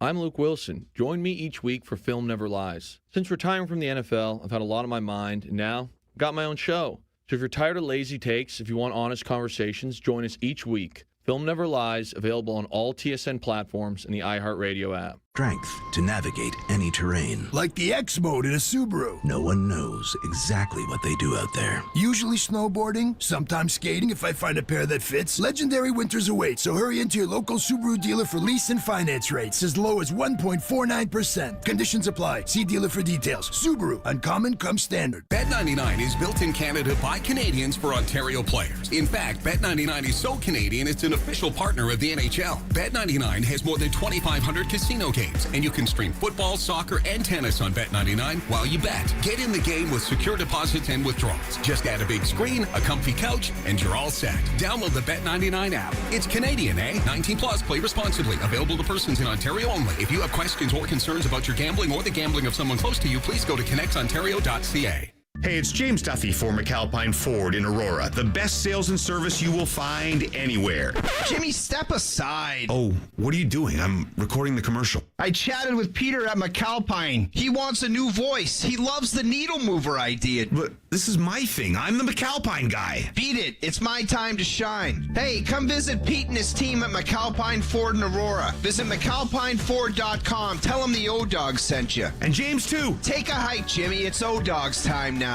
Speaker 11: I'm Luke Wilson. Join me each week for Film Never Lies. Since retiring from the NFL, I've had a lot on my mind, and now I've got my own show. So if you're tired of lazy takes, if you want honest conversations, join us each week. Film Never Lies, available on all TSN platforms and the iHeartRadio app.
Speaker 24: Strength to navigate any terrain.
Speaker 25: Like the X mode in a Subaru.
Speaker 24: No one knows exactly what they do out there.
Speaker 25: Usually snowboarding, sometimes skating if I find a pair that fits. Legendary winters await, so hurry into your local Subaru dealer for lease and finance rates as low as 1.49%. Conditions apply. See dealer for details. Subaru, uncommon comes standard.
Speaker 26: Bet99 is built in Canada by Canadians for Ontario players. In fact, Bet99 is so Canadian it's an official partner of the NHL. Bet99 has more than 2,500 casino games, and you can stream football, soccer, and tennis on Bet99 while you bet. Get in the game with secure deposits and withdrawals. Just add a big screen, a comfy couch, and you're all set. Download the Bet99 app. It's Canadian, eh? 19 plus. Play responsibly. Available to persons in Ontario only. If you have questions or concerns about your gambling or the gambling of someone close to you, please go to connectontario.ca.
Speaker 15: Hey, it's James Duffy for McAlpine Ford in Aurora. The best sales and service you will find anywhere.
Speaker 16: Jimmy, step aside.
Speaker 15: Oh, what are you doing? I'm recording the commercial.
Speaker 16: I chatted with Peter at McAlpine. He wants a new voice. He loves the needle mover idea.
Speaker 15: But this is my thing. I'm the McAlpine guy.
Speaker 16: Beat it. It's my time to shine. Hey, come visit Pete and his team at McAlpine Ford in Aurora. Visit McAlpineFord.com. Tell them the O-Dog sent you.
Speaker 15: And James, too.
Speaker 16: Take a hike, Jimmy. It's O-Dog's time now.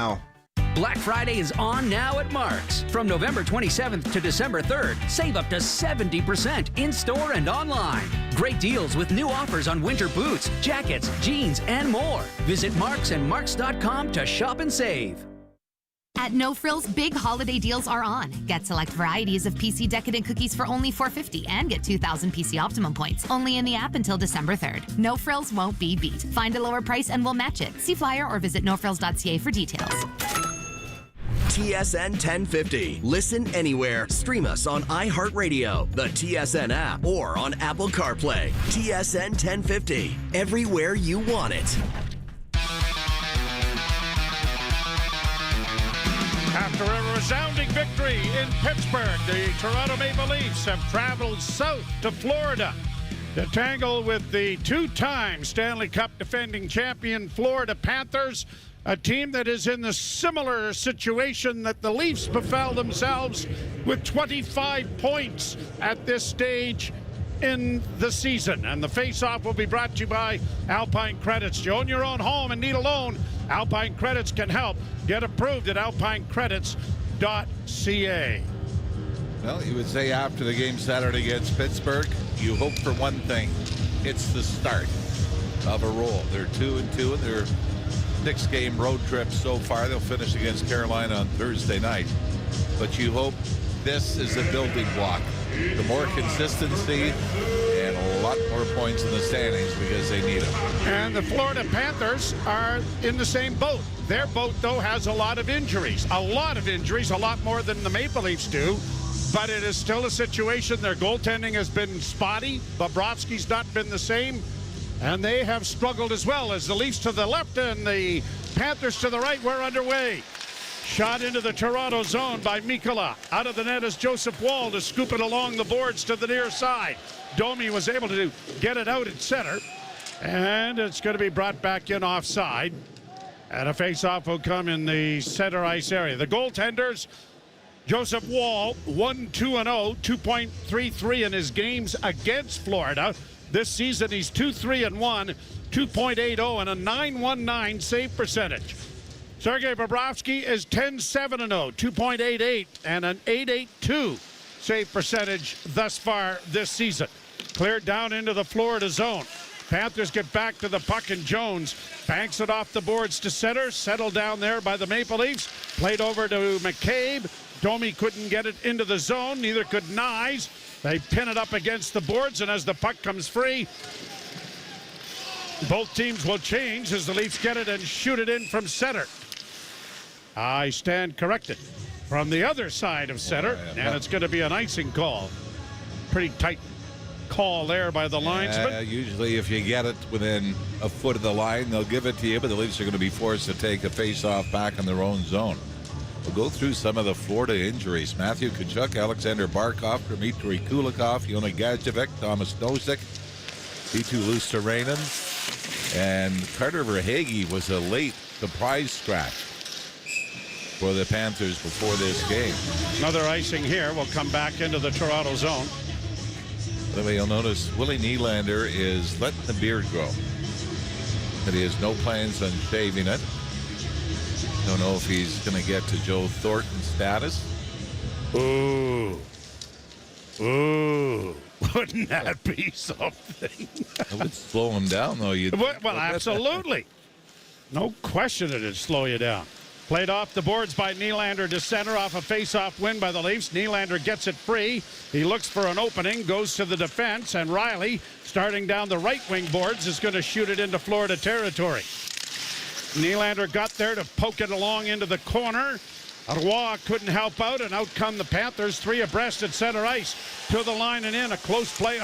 Speaker 23: Black Friday is on now at Mark's. From November 27th to December 3rd, save up to 70% in-store and online. Great deals with new offers on winter boots, jackets, jeans, and more. Visit Mark's and Marks.com to shop and save.
Speaker 27: At No Frills, big holiday deals are on. Get select varieties of PC Decadent cookies for only $4.50 and get 2,000 PC Optimum points. Only in the app until December 3rd. No Frills won't be beat. Find a lower price and we'll match it. See flyer or visit nofrills.ca for details.
Speaker 18: TSN 1050. Listen anywhere. Stream us on iHeartRadio, the TSN app, or on Apple CarPlay. TSN 1050. Everywhere you want it.
Speaker 19: After a resounding victory in Pittsburgh, the Toronto Maple Leafs have traveled south to Florida to tangle with the two-time Stanley Cup defending champion Florida Panthers, a team that is in the similar situation that the Leafs befell themselves with 25 points at this stage in the season. And the face-off will be brought to you by Alpine Credits. You own your own home and need a loan, Alpine Credits can help. Get approved at alpinecredits.ca.
Speaker 28: Well, you would say after the game Saturday against Pittsburgh, you hope for one thing. It's the start of a roll. They're 2-2 in their 6-game road trip so far. They'll finish against Carolina on Thursday night. But you hope this is a building block. The more consistency and a lot more points in the standings because they need them.
Speaker 19: And the Florida Panthers are in the same boat. Their boat, though, has a lot of injuries. A lot more than the Maple Leafs do. But it is still a situation. Their goaltending has been spotty. Bobrovsky's not been the same. And they have struggled as well as the Leafs to the left and the Panthers to the right were underway. Shot into the Toronto zone by Mikkola. Out of the net is Joseph Woll to scoop it along the boards to the near side. Domi was able to get it out at center. And it's going to be brought back in offside. And a face-off will come in the center ice area. The goaltenders, Joseph Woll, 1-2-0, 2.33 in his games against Florida. This season, he's 2-3-1 .280 and a .919 save percentage. Sergei Bobrovsky is 10-7-0, .288 and an .882 save percentage thus far this season. Cleared down into the Florida zone. Panthers get back to the puck, and Jones banks it off the boards to center. Settled down there by the Maple Leafs. Played over to McCabe. Domi couldn't get it into the zone. Neither could Nyes. They pin it up against the boards, and as the puck comes free, both teams will change as the Leafs get it and shoot it in from center. I stand corrected. From the other side of center, and it's going to be an icing call. Pretty tight call there by the linesman.
Speaker 28: Usually if you get it within a foot of the line, they'll give it to you, but the Leafs are going to be forced to take a face-off back in their own zone. We'll go through some of the Florida injuries. Matthew Tkachuk, Alexander Barkov, Dmitry Kulikov, Yona Gadjevich, Thomas Nosek, Vitu Luostarinen, and Carter Verhaeghe was a late surprise scratch for the Panthers before this game.
Speaker 19: Another icing here. Will come back into the Toronto zone.
Speaker 28: By the way, you'll notice Willie Nylander is letting the beard grow. But he has no plans on shaving it. Don't know if he's going to get to Joe Thornton status.
Speaker 19: Ooh. Wouldn't that be something?
Speaker 28: It would slow him down, though.
Speaker 19: Well, absolutely. No question it'd slow you down. Played off the boards by Nylander to center off a face-off win by the Leafs. Nylander gets it free. He looks for an opening, goes to the defense, and Riley, starting down the right wing boards, is going to shoot it into Florida territory. Nylander got there to poke it along into the corner. Roy couldn't help out, and out come the Panthers, three abreast at center ice. To the line and in, a close play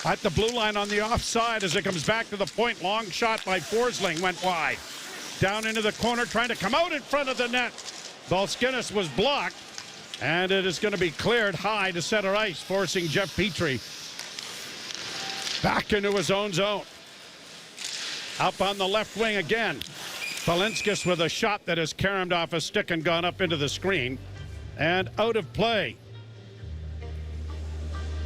Speaker 19: at the blue line on the offside as it comes back to the point. Long shot by Forsling went wide. Down into the corner, trying to come out in front of the net. Valskinis was blocked, and it is going to be cleared high to center ice, forcing Jeff Petrie back into his own zone. Up on the left wing again. Valinskis with a shot that has caromed off a stick and gone up into the screen, and out of play.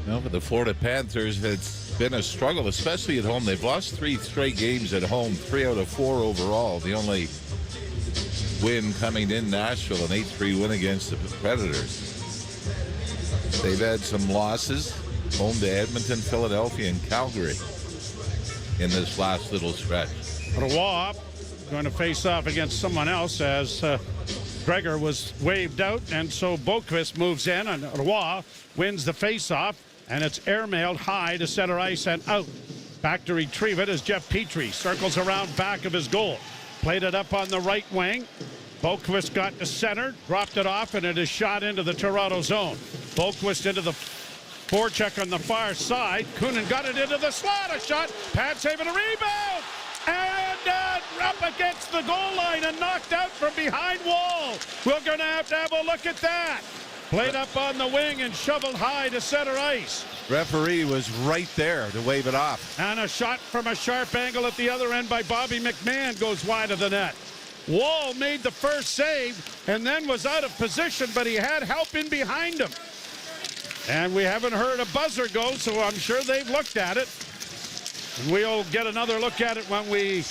Speaker 28: No, for the Florida Panthers, it's been a struggle, especially at home. They've lost 3 straight games at home, 3 out of 4 overall. The only win coming in Nashville, an 8-3 win against the Predators. They've had some losses, home to Edmonton, Philadelphia, and Calgary in this last little stretch.
Speaker 19: Roy going to face off against someone else as Gregor was waved out, and so Boqvist moves in, and Roy wins the face-off. And it's airmailed high to center ice and out. Back to retrieve it as Jeff Petrie circles around back of his goal. Played it up on the right wing. Boqvist got to center, dropped it off, and it is shot into the Toronto zone. Boqvist into the forecheck on the far side. Kunin got it into the slot. A shot. Pat saving a rebound. And up against the goal line and knocked out from behind wall. We're going to have a look at that. Played up on the wing and shoveled high to center ice.
Speaker 28: Referee was right there to wave it off.
Speaker 19: And a shot from a sharp angle at the other end by Bobby McMahon goes wide of the net. Wall made the first save and then was out of position, but he had help in behind him. And we haven't heard a buzzer go, so I'm sure they've looked at it. And we'll get another look at it when we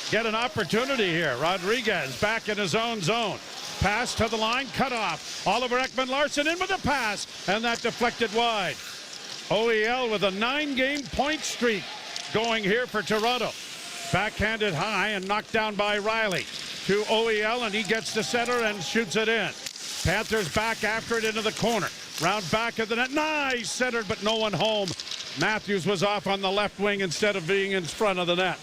Speaker 19: get an opportunity here. Rodriguez back in his own zone. Pass to the line, cut off. Oliver Ekman-Larsson in with a pass, and that deflected wide. OEL with a 9-game point streak going here for Toronto. Backhanded high and knocked down by Riley. To OEL, and he gets to center and shoots it in. Panthers back after it into the corner. Round back of the net. Nice centered, but no one home. Matthews was off on the left wing instead of being in front of the net.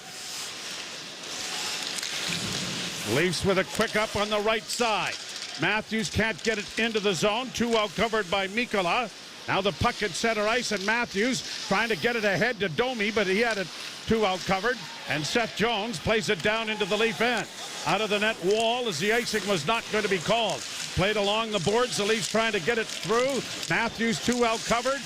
Speaker 19: Leafs with a quick up on the right side. Matthews can't get it into the zone. 2 out covered by Mikkola. Now the puck at center ice, and Matthews trying to get it ahead to Domi, but he had it 2 out covered. And Seth Jones plays it down into the Leaf end. Out of the net wall as the icing was not going to be called. Played along the boards. The Leafs trying to get it through. Matthews 2 out covered.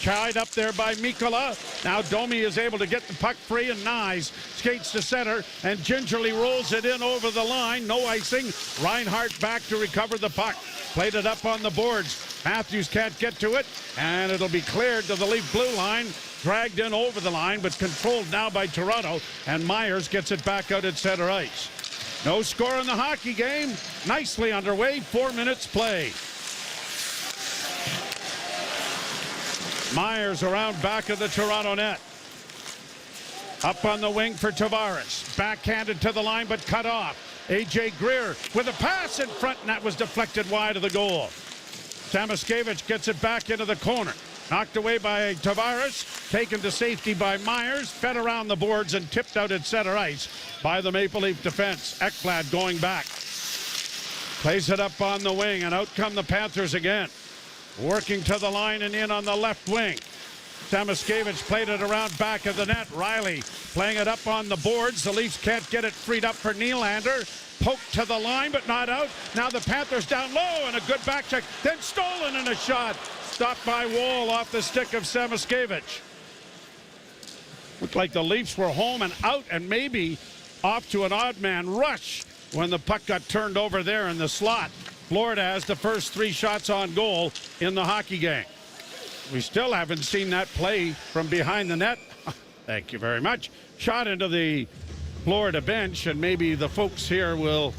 Speaker 19: tied up there by Mikkola. Now Domi is able to get the puck free, and Nyes skates to center and gingerly rolls it in over the line. No icing. Reinhart back to recover the puck. Played it up on the boards. Matthews can't get to it, and it'll be cleared to the Leaf blue line. Dragged in over the line, but controlled now by Toronto, and Myers gets it back out at center ice. No score in the hockey game. Nicely underway. 4 minutes play. Myers around back of the Toronto net. Up on the wing for Tavares. Backhanded to the line, but cut off. A.J. Greer with a pass in front, and that was deflected wide of the goal. Samoskevich gets it back into the corner. Knocked away by Tavares, taken to safety by Myers, fed around the boards and tipped out at center ice by the Maple Leaf defense. Ekblad going back. Plays it up on the wing, and out come the Panthers again. Working to the line and in on the left wing. Samoskevich played it around back of the net. Riley playing it up on the boards. The Leafs can't get it freed up for Nylander. Poked to the line, but not out. Now the Panthers down low, and a good back check. Then stolen in a shot. Stopped by Wall off the stick of Samoskevich. Looked like the Leafs were home and out, and maybe off to an odd man rush when the puck got turned over there in the slot. Florida has the first 3 shots on goal in the hockey game. We still haven't seen that play from behind the net. Thank you very much. Shot into the Florida bench, and maybe the folks here will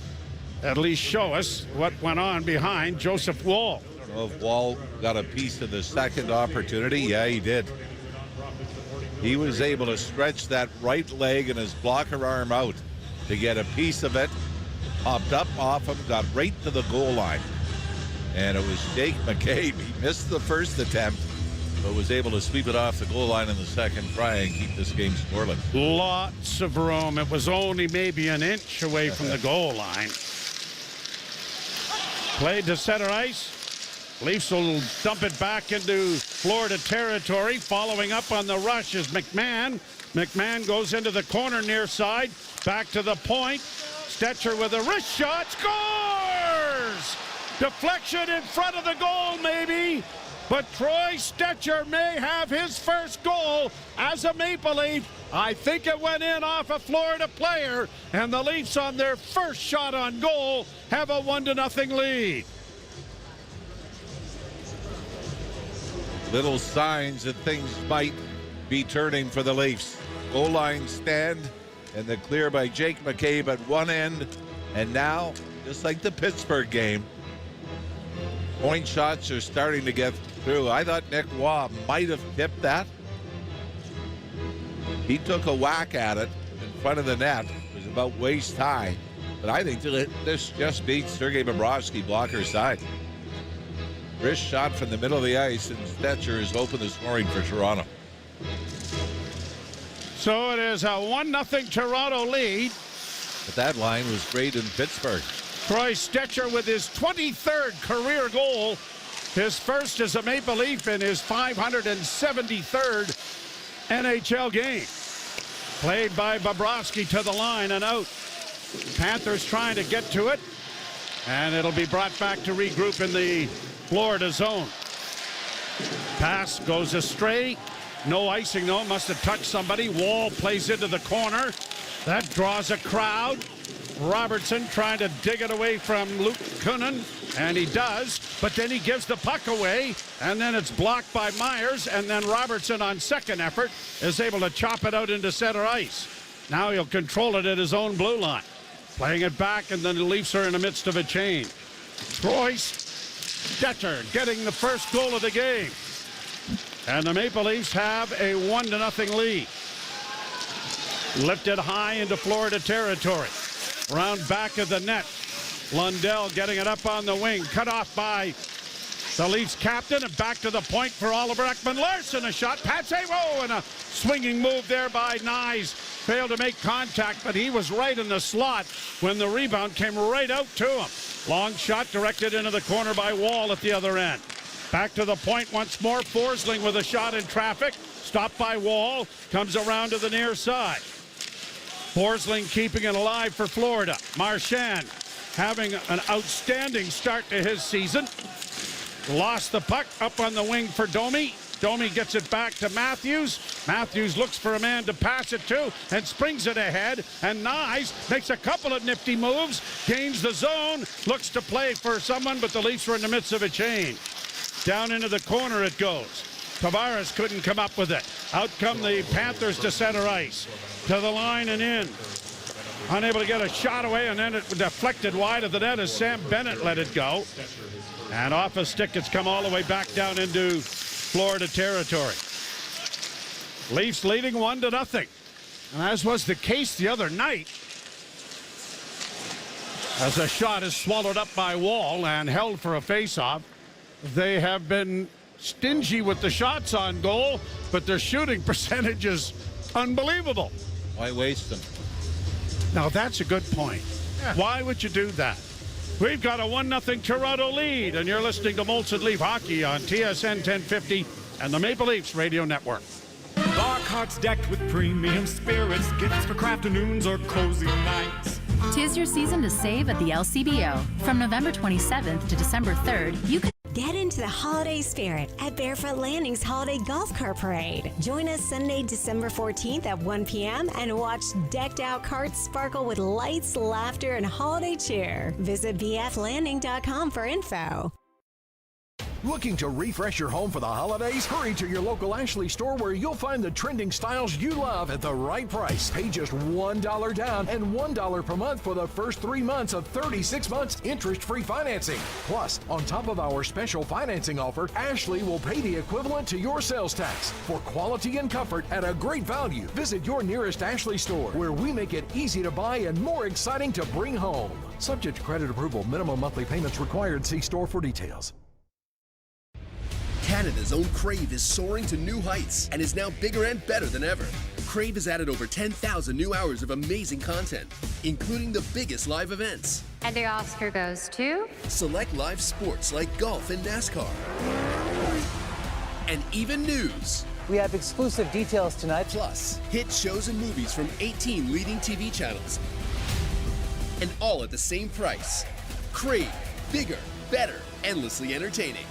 Speaker 19: at least show us what went on behind Joseph Woll.
Speaker 28: I don't know if Wall got a piece of the second opportunity. Yeah, he did. He was able to stretch that right leg and his blocker arm out to get a piece of it. Popped up off him, got right to the goal line. And it was Jake McCabe. He missed the first attempt, but was able to sweep it off the goal line in the second try and keep this game scoreless.
Speaker 19: Lots of room. It was only maybe an inch away from the goal line. Played to center ice. Leafs will dump it back into Florida territory. Following up on the rush is McMahon. McMahon goes into the corner near side. Back to the point. Stetcher with a wrist shot. Scores! Deflection in front of the goal, maybe. But Troy Stetcher may have his first goal as a Maple Leaf. I think it went in off a Florida player, and the Leafs on their first shot on goal have a 1-0 lead.
Speaker 28: Little signs that things might be turning for the Leafs. Goal line stand and the clear by Jake McCabe at one end. And now, just like the Pittsburgh game, point shots are starting to get through. I thought Nick Waugh might have tipped that. He took a whack at it in front of the net. It was about waist high. But I think this just beats Sergei Bobrovsky blocker side. Wrist shot from the middle of the ice, and Stetcher is open the scoring for Toronto.
Speaker 19: So it is a 1-0 Toronto lead.
Speaker 28: But that line was great in Pittsburgh.
Speaker 19: Troy Stetcher with his 23rd career goal. His first as a Maple Leaf in his 573rd NHL game. Played by Bobrovsky to the line and out. Panthers trying to get to it. And it'll be brought back to regroup in the Florida zone. Pass goes astray. No icing though. Must have touched somebody. Wall plays into the corner. That draws a crowd. Robertson trying to dig it away from Luke Kunin, and he does, but then he gives the puck away, and then it's blocked by Myers, and then Robertson on second effort is able to chop it out into center ice. Now he'll control it at his own blue line. Playing it back, and then the Leafs are in the midst of a change. Troy Stetcher getting the first goal of the game. And the Maple Leafs have a 1-0 lead. Lifted high into Florida territory. Round back of the net. Lundell getting it up on the wing. Cut off by the Leafs captain, and back to the point for Oliver Ekman-Larsson. A shot. Patsy-Whoa, and a swinging move there by Nyes. Failed to make contact, but he was right in the slot when the rebound came right out to him. Long shot directed into the corner by Wall at the other end. Back to the point once more. Forsling with a shot in traffic. Stopped by Wall. Comes around to the near side. Forsling keeping it alive for Florida. Marchand having an outstanding start to his season. Lost the puck up on the wing for Domi. Domi gets it back to Matthews. Matthews looks for a man to pass it to and springs it ahead. And Nyes makes a couple of nifty moves, gains the zone, looks to play for someone, but the Leafs were in the midst of a change. Down into the corner it goes. Tavares couldn't come up with it. Out come the Panthers to center ice. To the line and in. Unable to get a shot away, and then it deflected wide of the net as Sam Bennett let it go. And off a stick, it's come all the way back down into Florida territory. Leafs leading 1-0. And as was the case the other night, as a shot is swallowed up by Wall and held for a face-off, they have been stingy with the shots on goal, but their shooting percentage is unbelievable.
Speaker 28: Why waste them?
Speaker 19: Now, that's a good point. Yeah. Why would you do that? We've got a 1-0 Toronto lead, and you're listening to Molson Leaf Hockey on TSN 1050 and the Maple Leafs Radio Network.
Speaker 4: Bar carts decked with premium spirits, gifts for afternoons or cozy nights.
Speaker 7: 'Tis your season to save at the LCBO. From November 27th to December 3rd, you can
Speaker 10: get into the holiday spirit at Barefoot Landing's Holiday Golf Cart Parade. Join us Sunday, December 14th at 1 p.m. and watch decked out carts sparkle with lights, laughter, and holiday cheer. Visit bflanding.com for info.
Speaker 12: Looking to refresh your home for the holidays? Hurry to your local Ashley store where you'll find the trending styles you love at the right price. Pay just $1 down and $1 per month for the first 3 months of 36 months interest-free financing. Plus, on top of our special financing offer, Ashley will pay the equivalent to your sales tax for quality and comfort at a great value. Visit your nearest Ashley store where we make it easy to buy and more exciting to bring home. Subject to credit approval. Minimum monthly payments required. See store for details.
Speaker 13: Canada's own Crave is soaring to new heights and is now bigger and better than ever. Crave has added over 10,000 new hours of amazing content, including the biggest live events.
Speaker 14: And the Oscar goes to?
Speaker 13: Select live sports like golf and NASCAR. And even news.
Speaker 17: We have exclusive details tonight.
Speaker 13: Plus, hit shows and movies from 18 leading TV channels. And all at the same price. Crave. Bigger, better, endlessly entertaining.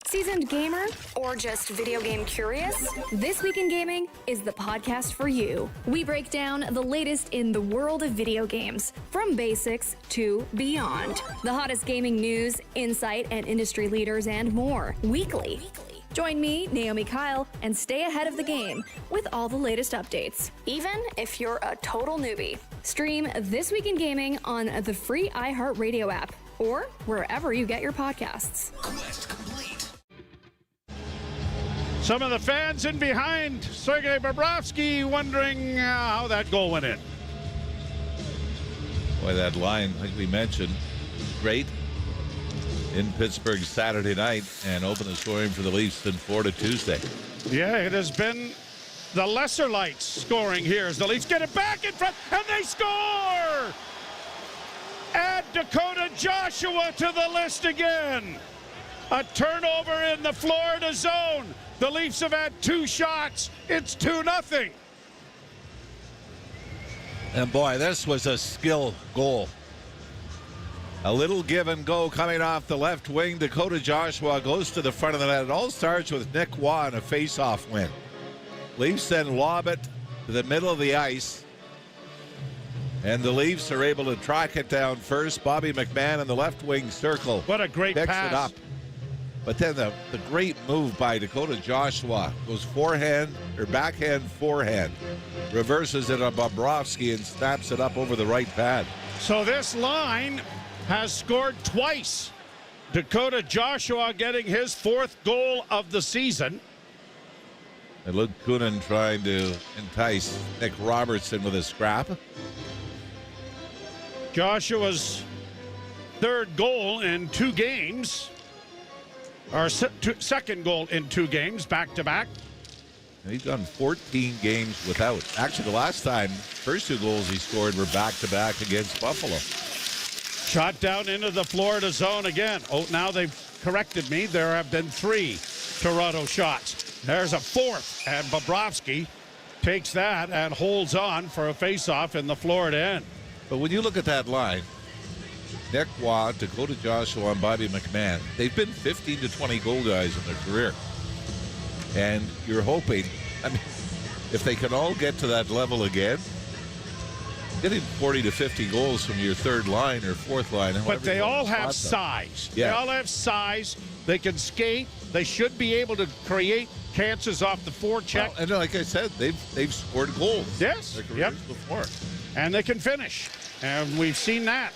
Speaker 20: Seasoned gamer or just video game curious? This Week in Gaming is the podcast for you. We break down the latest in the world of video games, from basics to beyond. The hottest gaming news, insight, and industry leaders and more, weekly. Join me, Naomi Kyle, and stay ahead of the game with all the latest updates, even if you're a total newbie. Stream This Week in Gaming on the free iHeartRadio app or wherever you get your podcasts.
Speaker 13: Quest complete.
Speaker 19: Some of the fans in behind Sergei Bobrovsky wondering how that goal went in.
Speaker 28: Boy, that line, like we mentioned, great in Pittsburgh Saturday night and opened the scoring for the Leafs in Florida Tuesday.
Speaker 19: Yeah, it has been the lesser lights scoring here as the Leafs get it back in front, and they score! Add Dakota Joshua to the list again. A turnover in the Florida zone. The Leafs have had 2 shots. It's 2-0.
Speaker 28: And boy, this was a skill goal. A little give and go coming off the left wing. Dakota Joshua goes to the front of the net. It all starts with Nick Waugh and a face-off win. Leafs then lob it to the middle of the ice. And the Leafs are able to track it down first. Bobby McMahon in the left wing circle.
Speaker 19: What a great
Speaker 28: picks
Speaker 19: pass.
Speaker 28: It up. But then the great move by Dakota Joshua goes backhand, forehand. Reverses it on Bobrovsky and snaps it up over the right pad.
Speaker 19: So this line has scored twice. Dakota Joshua getting his 4th goal of the season.
Speaker 28: And Luke Kunin trying to entice Nick Robertson with a scrap.
Speaker 19: Joshua's 3rd goal in 2 games. Our second goal in 2 games, back-to-back.
Speaker 28: He's done 14 games without. Actually, the last time, first 2 goals he scored were back-to-back against Buffalo.
Speaker 19: Shot down into the Florida zone again. Oh, now they've corrected me. There have been 3 Toronto shots. There's a 4th, and Bobrovsky takes that and holds on for a face-off in the Florida end.
Speaker 28: But when you look at that line, Nick Waugh, Dakota Joshua, and Bobby McMahon, they've been 15 to 20 goal guys in their career. And you're hoping, I mean, if they can all get to that level again, getting 40 to 50 goals from your third line or fourth line.
Speaker 19: But they all have size.
Speaker 28: Yeah.
Speaker 19: They all have size. They can skate. They should be able to create chances off the forecheck.
Speaker 28: Well, and like I said, they've scored goals.
Speaker 19: Yes. Yep.
Speaker 28: Before.
Speaker 19: And they can finish. And we've seen that.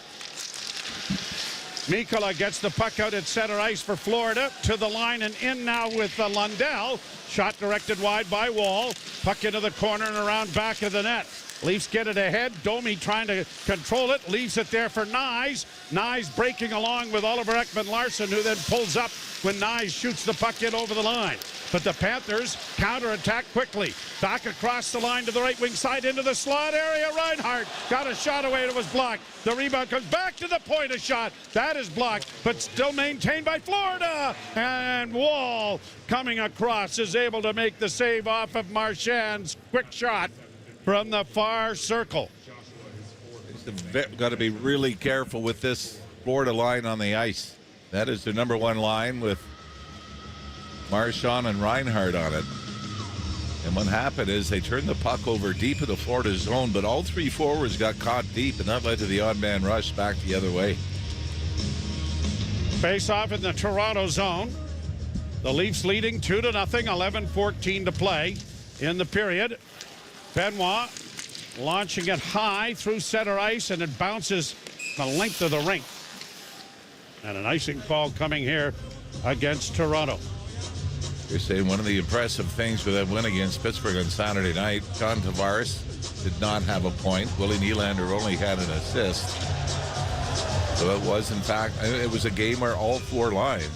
Speaker 19: Mikkola gets the puck out at center ice for Florida. To the line and in now with Lundell. Shot directed wide by Wall. Puck into the corner and around back of the net. Leafs get it ahead. Domi trying to control it. Leaves it there for Nyes. Nyes breaking along with Oliver Ekman-Larsson, who then pulls up when Nyes shoots the puck in over the line. But the Panthers counterattack quickly. Back across the line to the right wing side into the slot area. Reinhart got a shot away. It was blocked. The rebound comes back to the point. A shot. That is blocked, but still maintained by Florida. And Wall coming across is able to make the save off of Marchand's quick shot from the far circle.
Speaker 28: Got to be really careful with this Florida line on the ice. That is their number one line with Marchand and Reinhart on it. And what happened is they turned the puck over deep in the Florida zone, but all three forwards got caught deep, and that led to the odd man rush back the other way.
Speaker 19: Face off in the Toronto zone. The Leafs leading 2-0, 11-14 to play in the period. Benoit launching it high through center ice, and it bounces the length of the rink. And an icing call coming here against Toronto.
Speaker 28: You're saying one of the impressive things with that win against Pittsburgh on Saturday night, John Tavares did not have a point. Willie Nylander only had an assist. So it was, in fact, it was a game where all four lines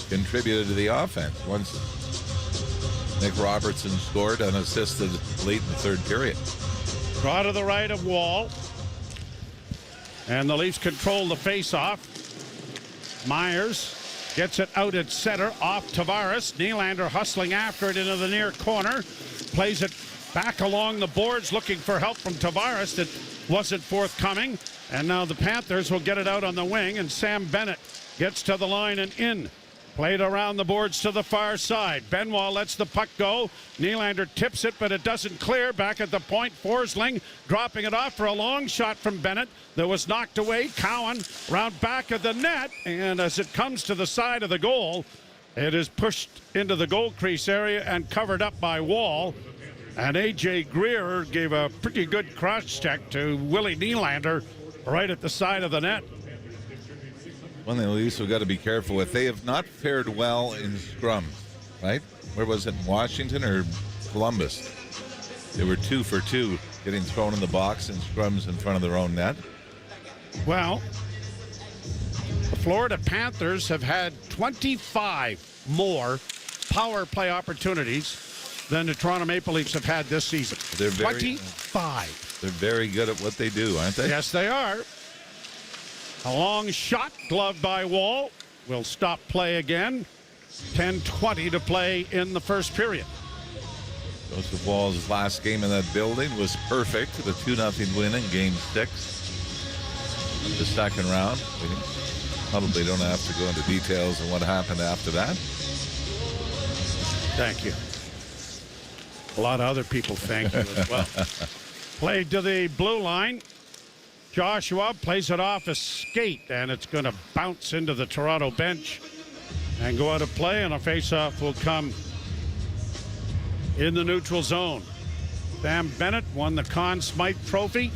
Speaker 28: contributed to the offense. Once Nick Robertson scored unassisted late in the third period.
Speaker 19: Draw to the right of Wall. And the Leafs control the faceoff. Myers gets it out at center, off Tavares. Nylander hustling after it into the near corner. Plays it back along the boards, looking for help from Tavares that wasn't forthcoming. And now the Panthers will get it out on the wing, and Sam Bennett gets to the line and in. Played around the boards to the far side. Benoit lets the puck go. Nylander tips it, but it doesn't clear. Back at the point, Forsling dropping it off for a long shot from Bennett that was knocked away. Cowan round back of the net, and as it comes to the side of the goal, it is pushed into the goal crease area and covered up by Wall. And A.J. Greer gave a pretty good cross-check to Willie Nylander right at the side of the net.
Speaker 28: One thing the Leafs have got to be careful with, they have not fared well in scrums, right? Where was it, Washington or Columbus? They were 2 for 2 getting thrown in the box in scrums in front of their own net.
Speaker 19: Well, the Florida Panthers have had 25 more power play opportunities than the Toronto Maple Leafs have had this season. 25.
Speaker 28: They're very good at what they do, aren't they?
Speaker 19: Yes, they are. A long shot, gloved by Wall. Will stop play again. 10:20 to play in the first period.
Speaker 28: Joseph Wall's last game in that building was perfect. The 2-0 win in Game 6 of the second round. We probably don't have to go into details on what happened after that.
Speaker 19: Thank you. A lot of other people thank you as well. Played to the blue line. Joshua plays it off a skate, and it's going to bounce into the Toronto bench and go out of play, and a faceoff will come in the neutral zone. Sam Bennett won the Conn Smythe Trophy,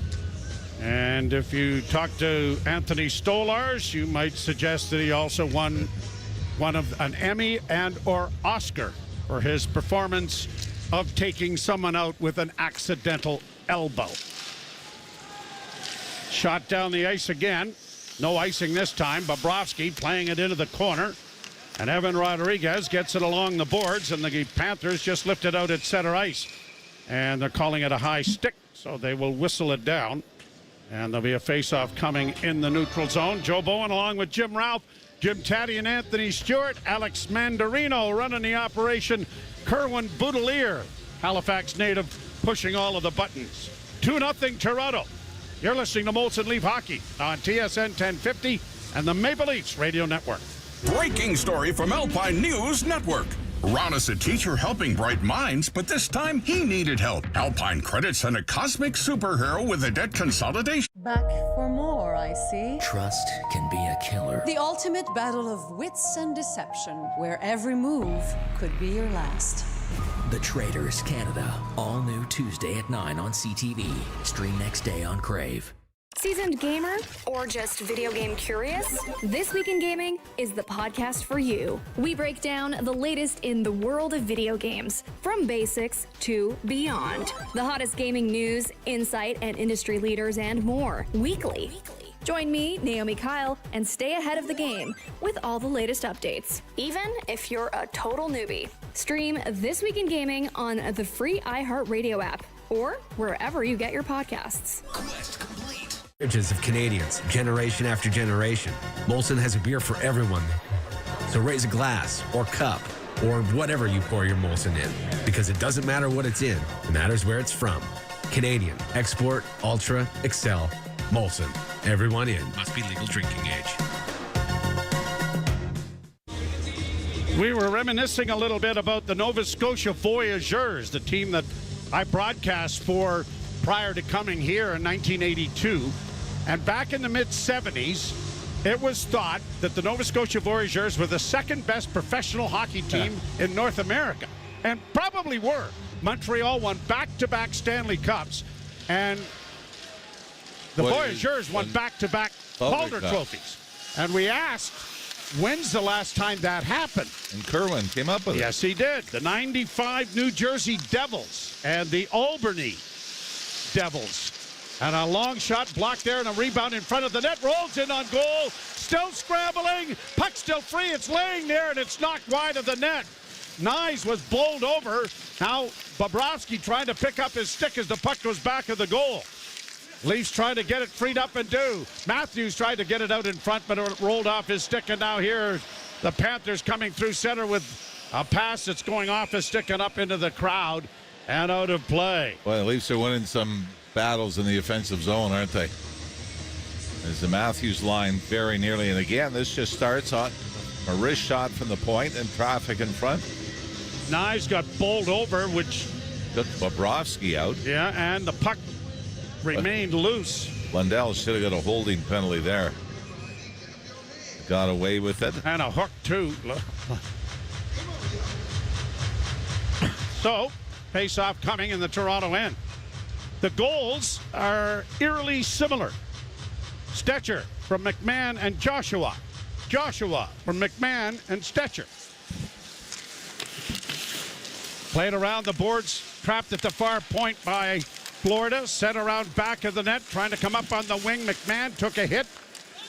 Speaker 19: and if you talk to Anthony Stolars, you might suggest that he also won an Emmy and or Oscar for his performance of taking someone out with an accidental elbow. Shot down the ice again. No icing this time. Bobrovsky playing it into the corner. And Evan Rodriguez gets it along the boards, and the Panthers just lift it out at center ice. And they're calling it a high stick, so they will whistle it down. And there'll be a face-off coming in the neutral zone. Joe Bowen along with Jim Ralph, Jim Taddy and Anthony Stewart. Alex Mandarino running the operation. Kerwin Boudelier, Halifax native, pushing all of the buttons. 2-0 Toronto. You're listening to Molson Leaf Hockey on TSN 1050 and the Maple Leafs Radio Network.
Speaker 1: Breaking story from Alpine News Network. Ron is a teacher helping bright minds, but this time he needed help. Alpine Credit sent a cosmic superhero with a debt consolidation.
Speaker 2: Back for more, I see.
Speaker 3: Trust can be a killer.
Speaker 2: The ultimate battle of wits and deception, where every move could be your last.
Speaker 3: The Traitors Canada, all new Tuesday at 9 on CTV. Stream next day on Crave.
Speaker 20: Seasoned gamer or just video game curious? This Week in Gaming is the podcast for you. We break down the latest in the world of video games, from basics to beyond. The hottest gaming news, insight, and industry leaders and more, weekly. Join me, Naomi Kyle, and stay ahead of the game with all the latest updates, even if you're a total newbie. Stream This Week in Gaming on the free iHeartRadio app or wherever you get your podcasts.
Speaker 3: Quest complete.
Speaker 5: Of Canadians, generation after generation. Molson has a beer for everyone. So raise a glass or cup or whatever you pour your Molson in, because it doesn't matter what it's in, it matters where it's from. Canadian, export, ultra, excel, Molson. Everyone in. Must be legal drinking age.
Speaker 19: We were reminiscing a little bit about the Nova Scotia Voyageurs, the team that I broadcast for prior to coming here in 1982. And back in the mid-'70s, it was thought that the Nova Scotia Voyageurs were the second best professional hockey team in North America. And probably were. Montreal won back-to-back Stanley Cups. And the Voyageurs won back-to-back Calder trophies. And we asked, when's the last time that happened?
Speaker 28: And Kerwin came up with it.
Speaker 19: Yes, he did. The 95 New Jersey Devils and the Albany Devils. And a long shot blocked there and a rebound in front of the net. Rolls in on goal. Still scrambling. Puck still free. It's laying there and it's knocked wide of the net. Nyes was bowled over. Now Bobrovsky trying to pick up his stick as the puck goes back of the goal. Leafs trying to get it freed up and do. Matthews tried to get it out in front, but it rolled off his stick. And now here the Panthers coming through center with a pass that's going off his stick and up into the crowd and out of play.
Speaker 28: Well, the Leafs are winning some battles in the offensive zone, aren't they? There's the Matthews line very nearly. And again, this just starts on a wrist shot from the point and traffic in front.
Speaker 19: Nyes got bowled over, which
Speaker 28: took Bobrovsky out.
Speaker 19: Yeah, and the puck remained loose.
Speaker 28: Lundell should have got a holding penalty there. Got away with it.
Speaker 19: And a hook, too. So, face-off coming in the Toronto end. The goals are eerily similar. Stetcher from McMahon and Joshua. Joshua from McMahon and Stetcher. Played around the boards, trapped at the far point by Florida. Set around back of the net, trying to come up on the wing. McMahon took a hit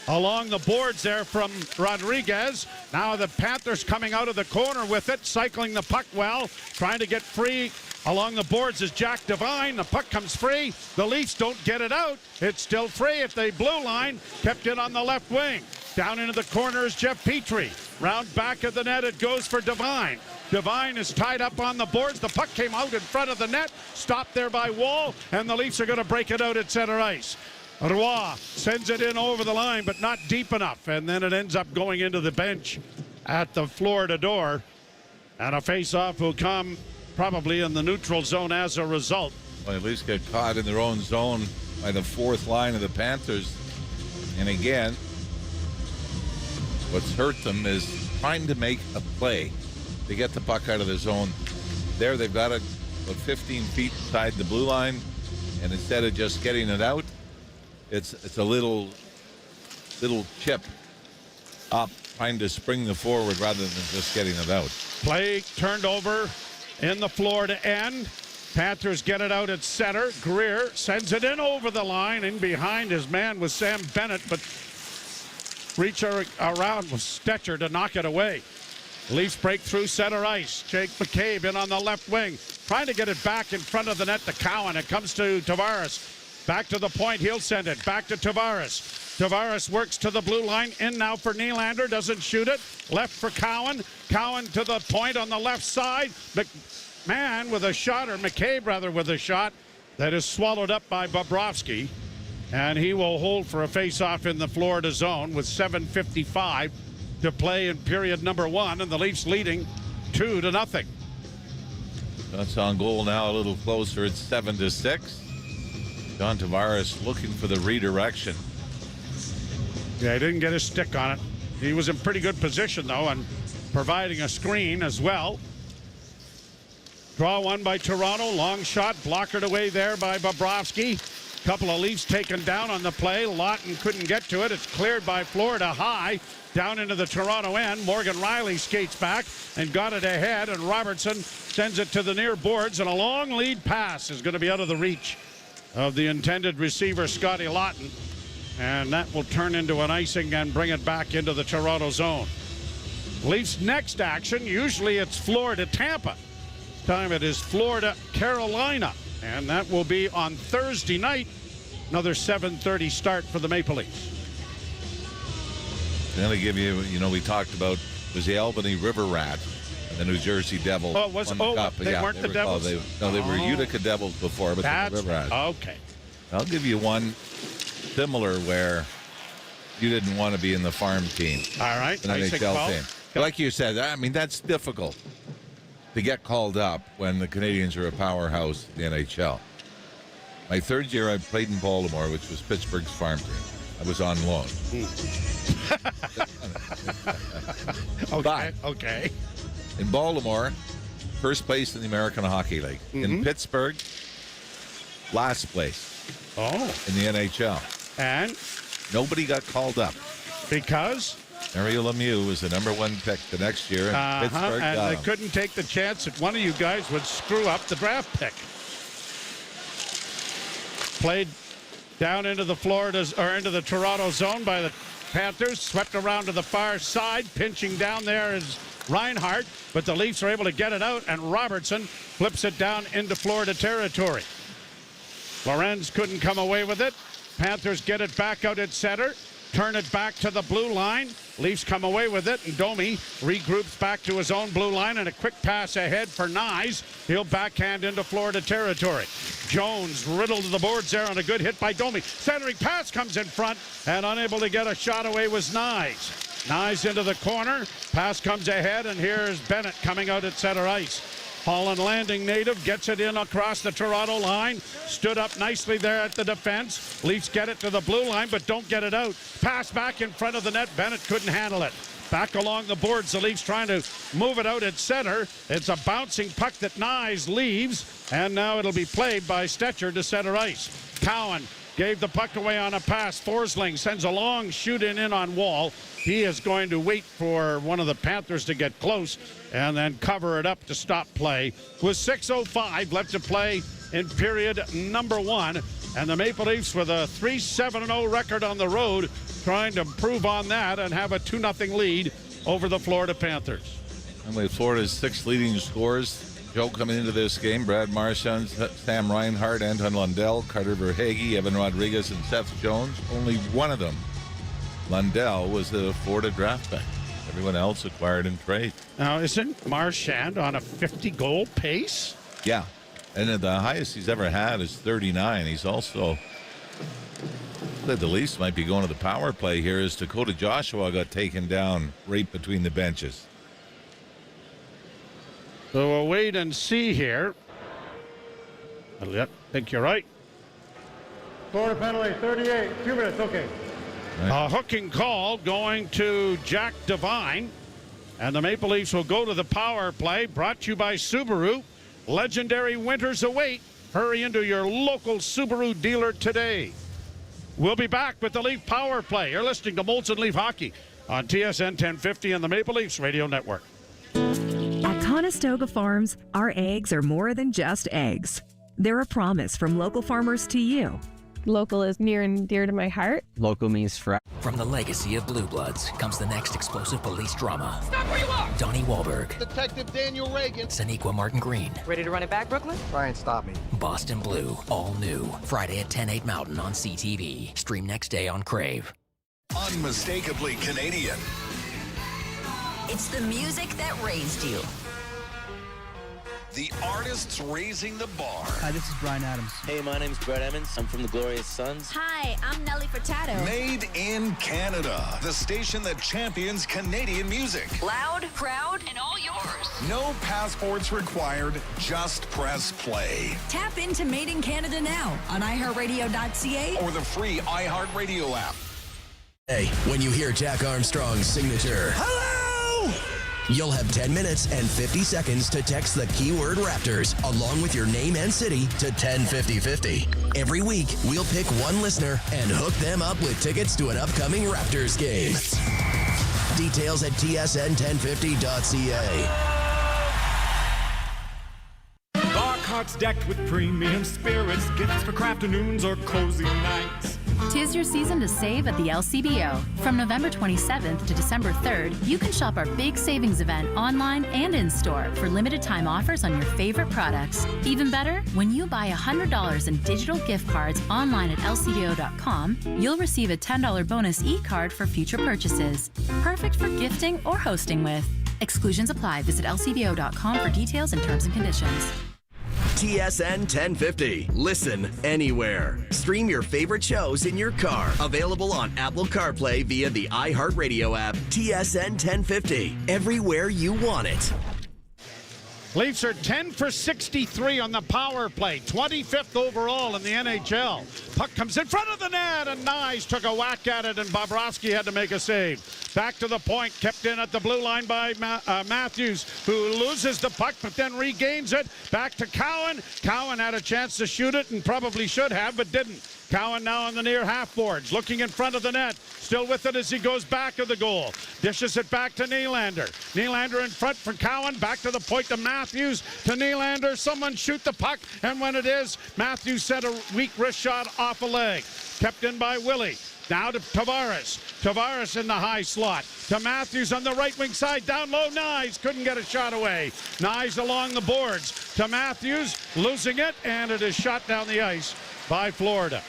Speaker 19: along the boards there from Rodriguez. Now the Panthers coming out of the corner with it, cycling the puck well, trying to get free along the boards is Jack Devine. The puck comes free. The Leafs don't get it out. It's still free at the blue line. Kept in on the left wing. Down into the corner is Jeff Petrie. Round back of the net, it goes for Devine. Devine is tied up on the boards. The puck came out in front of the net. Stopped there by Wall, and the Leafs are going to break it out at center ice. Roy sends it in over the line, but not deep enough. And then it ends up going into the bench at the Florida door. And a face-off will come probably in the neutral zone as a result.
Speaker 28: Well, at least get caught in their own zone by the fourth line of the Panthers. And again, what's hurt them is trying to make a play to get the puck out of the zone. There they've got it about 15 feet inside the blue line, and instead of just getting it out, it's a little chip up, trying to spring the forward rather than just getting it out.
Speaker 19: Play turned over in the Florida end. Panthers get it out at center. Greer sends it in over the line. In behind his man was Sam Bennett, but reach around with Stetcher to knock it away. Leafs break through center ice. Jake McCabe in on the left wing, trying to get it back in front of the net to Cowan. It comes to Tavares. Back to the point, he'll send it. Back to Tavares. Tavares works to the blue line. In now for Nylander, doesn't shoot it. Left for Cowan. Cowan to the point on the left side. McMahon with a shot, or McCabe rather, with a shot that is swallowed up by Bobrovsky. And he will hold for a face-off in the Florida zone with 7:55 to play in period number one, and the Leafs leading 2-0.
Speaker 28: Shots on goal now a little closer. It's 7-6. John Tavares looking for the redirection.
Speaker 19: Yeah, he didn't get his stick on it. He was in pretty good position, though, and providing a screen as well. Draw one by Toronto. Long shot. Blockered away there by Bobrovsky. Couple of Leafs taken down on the play. Lawton couldn't get to it. It's cleared by Florida high. Down into the Toronto end. Morgan Riley skates back and got it ahead. And Robertson sends it to the near boards. And a long lead pass is going to be out of the reach of the intended receiver, Scotty Lawton. And that will turn into an icing and bring it back into the Toronto zone. Leafs next action, usually it's Florida-Tampa. This time it is Florida-Carolina. And that will be on Thursday night. Another 7:30 start for the Maple Leafs.
Speaker 28: I'm going to give you, we talked about, was the Albany River Rat and the New Jersey Devils.
Speaker 19: Oh, they weren't the Devils?
Speaker 28: They were Utica Devils before, but they were River Rats.
Speaker 19: Okay.
Speaker 28: I'll give you one similar where you didn't want to be in the farm team.
Speaker 19: All right.
Speaker 28: An NHL team. Like you said, I mean, that's difficult to get called up when the Canadians are a powerhouse in the NHL. My third year, I played in Baltimore, which was Pittsburgh's farm team. I was on loan.
Speaker 19: Okay.
Speaker 28: In Baltimore, first place in the American Hockey League. In Pittsburgh, last place. In the NHL.
Speaker 19: And?
Speaker 28: Nobody got called up.
Speaker 19: Because?
Speaker 28: Mario Lemieux was the #1 pick the next year, and Pittsburgh
Speaker 19: and
Speaker 28: got
Speaker 19: they
Speaker 28: him.
Speaker 19: couldn't take the chance that one of you guys would screw up the draft pick. Played down into the into the Toronto zone by the Panthers, swept around to the far side, pinching down there is Reinhart, but the Leafs are able to get it out, and Robertson flips it down into Florida territory. Lorenz couldn't come away with it. Panthers get it back out at center, turn it back to the blue line. Leafs come away with it, and Domi regroups back to his own blue line, and a quick pass ahead for Nyes. He'll backhand into Florida territory. Jones riddled to the boards there on a good hit by Domi. Centering pass comes in front, and unable to get a shot away was Nyes. Nyes into the corner. Pass comes ahead, and here's Bennett coming out at center ice. Holland Landing native gets it in across the Toronto line. Stood up nicely there at the defense. Leafs get it to the blue line, but don't get it out. Pass back in front of the net. Bennett couldn't handle it. Back along the boards, the Leafs trying to move it out at center. It's a bouncing puck that Nyes leaves, and now it'll be played by Stetcher to center ice. Cowan gave the puck away on a pass. Forsling sends a long shoot in on Wall. He is going to wait for one of the Panthers to get close and then cover it up to stop play. With 6:05 left to play in period number 1. And the Maple Leafs with a 3-7-0 record on the road, trying to improve on that and have a 2-0 lead over the Florida Panthers.
Speaker 28: And with Florida's 6 leading scorers, Joe coming into this game, Brad Marchand, Sam Reinhart, Anton Lundell, Carter Verhaeghe, Evan Rodriguez, and Seth Jones. Only one of them, Lundell, was a Florida draft pick. Everyone else acquired in trade.
Speaker 19: Now, isn't Marchand on a 50-goal pace?
Speaker 28: Yeah. And the highest he's ever had is 39. He's also, the Leafs might be going to the power play here as Dakota Joshua got taken down right between the benches.
Speaker 19: So we'll wait and see here. I think you're right.
Speaker 6: Florida penalty, 38, 2 minutes, okay.
Speaker 19: A hooking call going to Jack Devine. And the Maple Leafs will go to the power play, brought to you by Subaru. Legendary winters await. Hurry into your local Subaru dealer today. We'll be back with the Leaf Power Play. You're listening to Molson Leaf Hockey on TSN 1050 and the Maple Leafs Radio Network.
Speaker 8: At Conestoga Farms, our eggs are more than just eggs. They're a promise from local farmers to you.
Speaker 9: Local is near and dear to my heart.
Speaker 3: Local means fresh. From the legacy of Blue Bloods comes the next explosive police drama.
Speaker 11: Stop where you are!
Speaker 3: Donnie Wahlberg.
Speaker 11: Detective Daniel Reagan.
Speaker 3: Sonequa Martin Green.
Speaker 11: Ready to run it back, Brooklyn?
Speaker 21: Try and stop me.
Speaker 3: Boston Blue. All new. Friday at 10/8 Mountain on CTV. Stream next day on Crave.
Speaker 22: Unmistakably Canadian.
Speaker 24: It's the music that raised you.
Speaker 22: The artists raising the bar.
Speaker 25: Hi, this is Brian Adams.
Speaker 29: Hey, my name's Brett Emmons. I'm from the Glorious Sons.
Speaker 24: Hi, I'm Nelly Furtado.
Speaker 22: Made in Canada. The station that champions Canadian music.
Speaker 24: Loud, proud, and all yours.
Speaker 22: No passports required. Just press play.
Speaker 24: Tap into Made in Canada now on iHeartRadio.ca
Speaker 22: Or the free iHeartRadio app.
Speaker 4: Hey, when you hear Jack Armstrong's signature, hello! You'll have 10 minutes and 50 seconds to text the keyword Raptors along with your name and city to 105050. Every week, we'll pick one listener and hook them up with tickets to an upcoming Raptors game. Details at tsn1050.ca.
Speaker 15: Bar carts decked with premium spirits, gifts for crafternoons or cozy nights.
Speaker 7: 'Tis your season to save at the LCBO. From November 27th to December 3rd, you can shop our big savings event online and in-store for limited time offers on your favorite products. Even better, when you buy $100 in digital gift cards online at lcbo.com, you'll receive a $10 bonus e-card for future purchases. Perfect for gifting or hosting with. Exclusions apply. Visit lcbo.com for details and terms and conditions.
Speaker 4: TSN 1050. Listen anywhere. Stream your favorite shows in your car. Available on Apple CarPlay via the iHeartRadio app. TSN 1050. Everywhere you want it.
Speaker 19: Leafs are 10 for 63 on the power play, 25th overall in the NHL. Puck comes in front of the net, and Nyes took a whack at it, and Bobrovsky had to make a save. Back to the point, kept in at the blue line by Matthews, who loses the puck but then regains it. Back to Cowan. Cowan had a chance to shoot it and probably should have, but didn't. Cowan now on the near half boards, looking in front of the net. Still with it as he goes back of the goal. Dishes it back to Nylander. Nylander in front for Cowan. Back to the point to Matthews. To Nylander. Someone shoot the puck. And when it is, Matthews set a weak wrist shot off a leg. Kept in by Willie. Now to Tavares. Tavares in the high slot. To Matthews on the right wing side. Down low, Nyes. Couldn't get a shot away. Nyes along the boards. To Matthews. Losing it. And it is shot down the ice by Florida.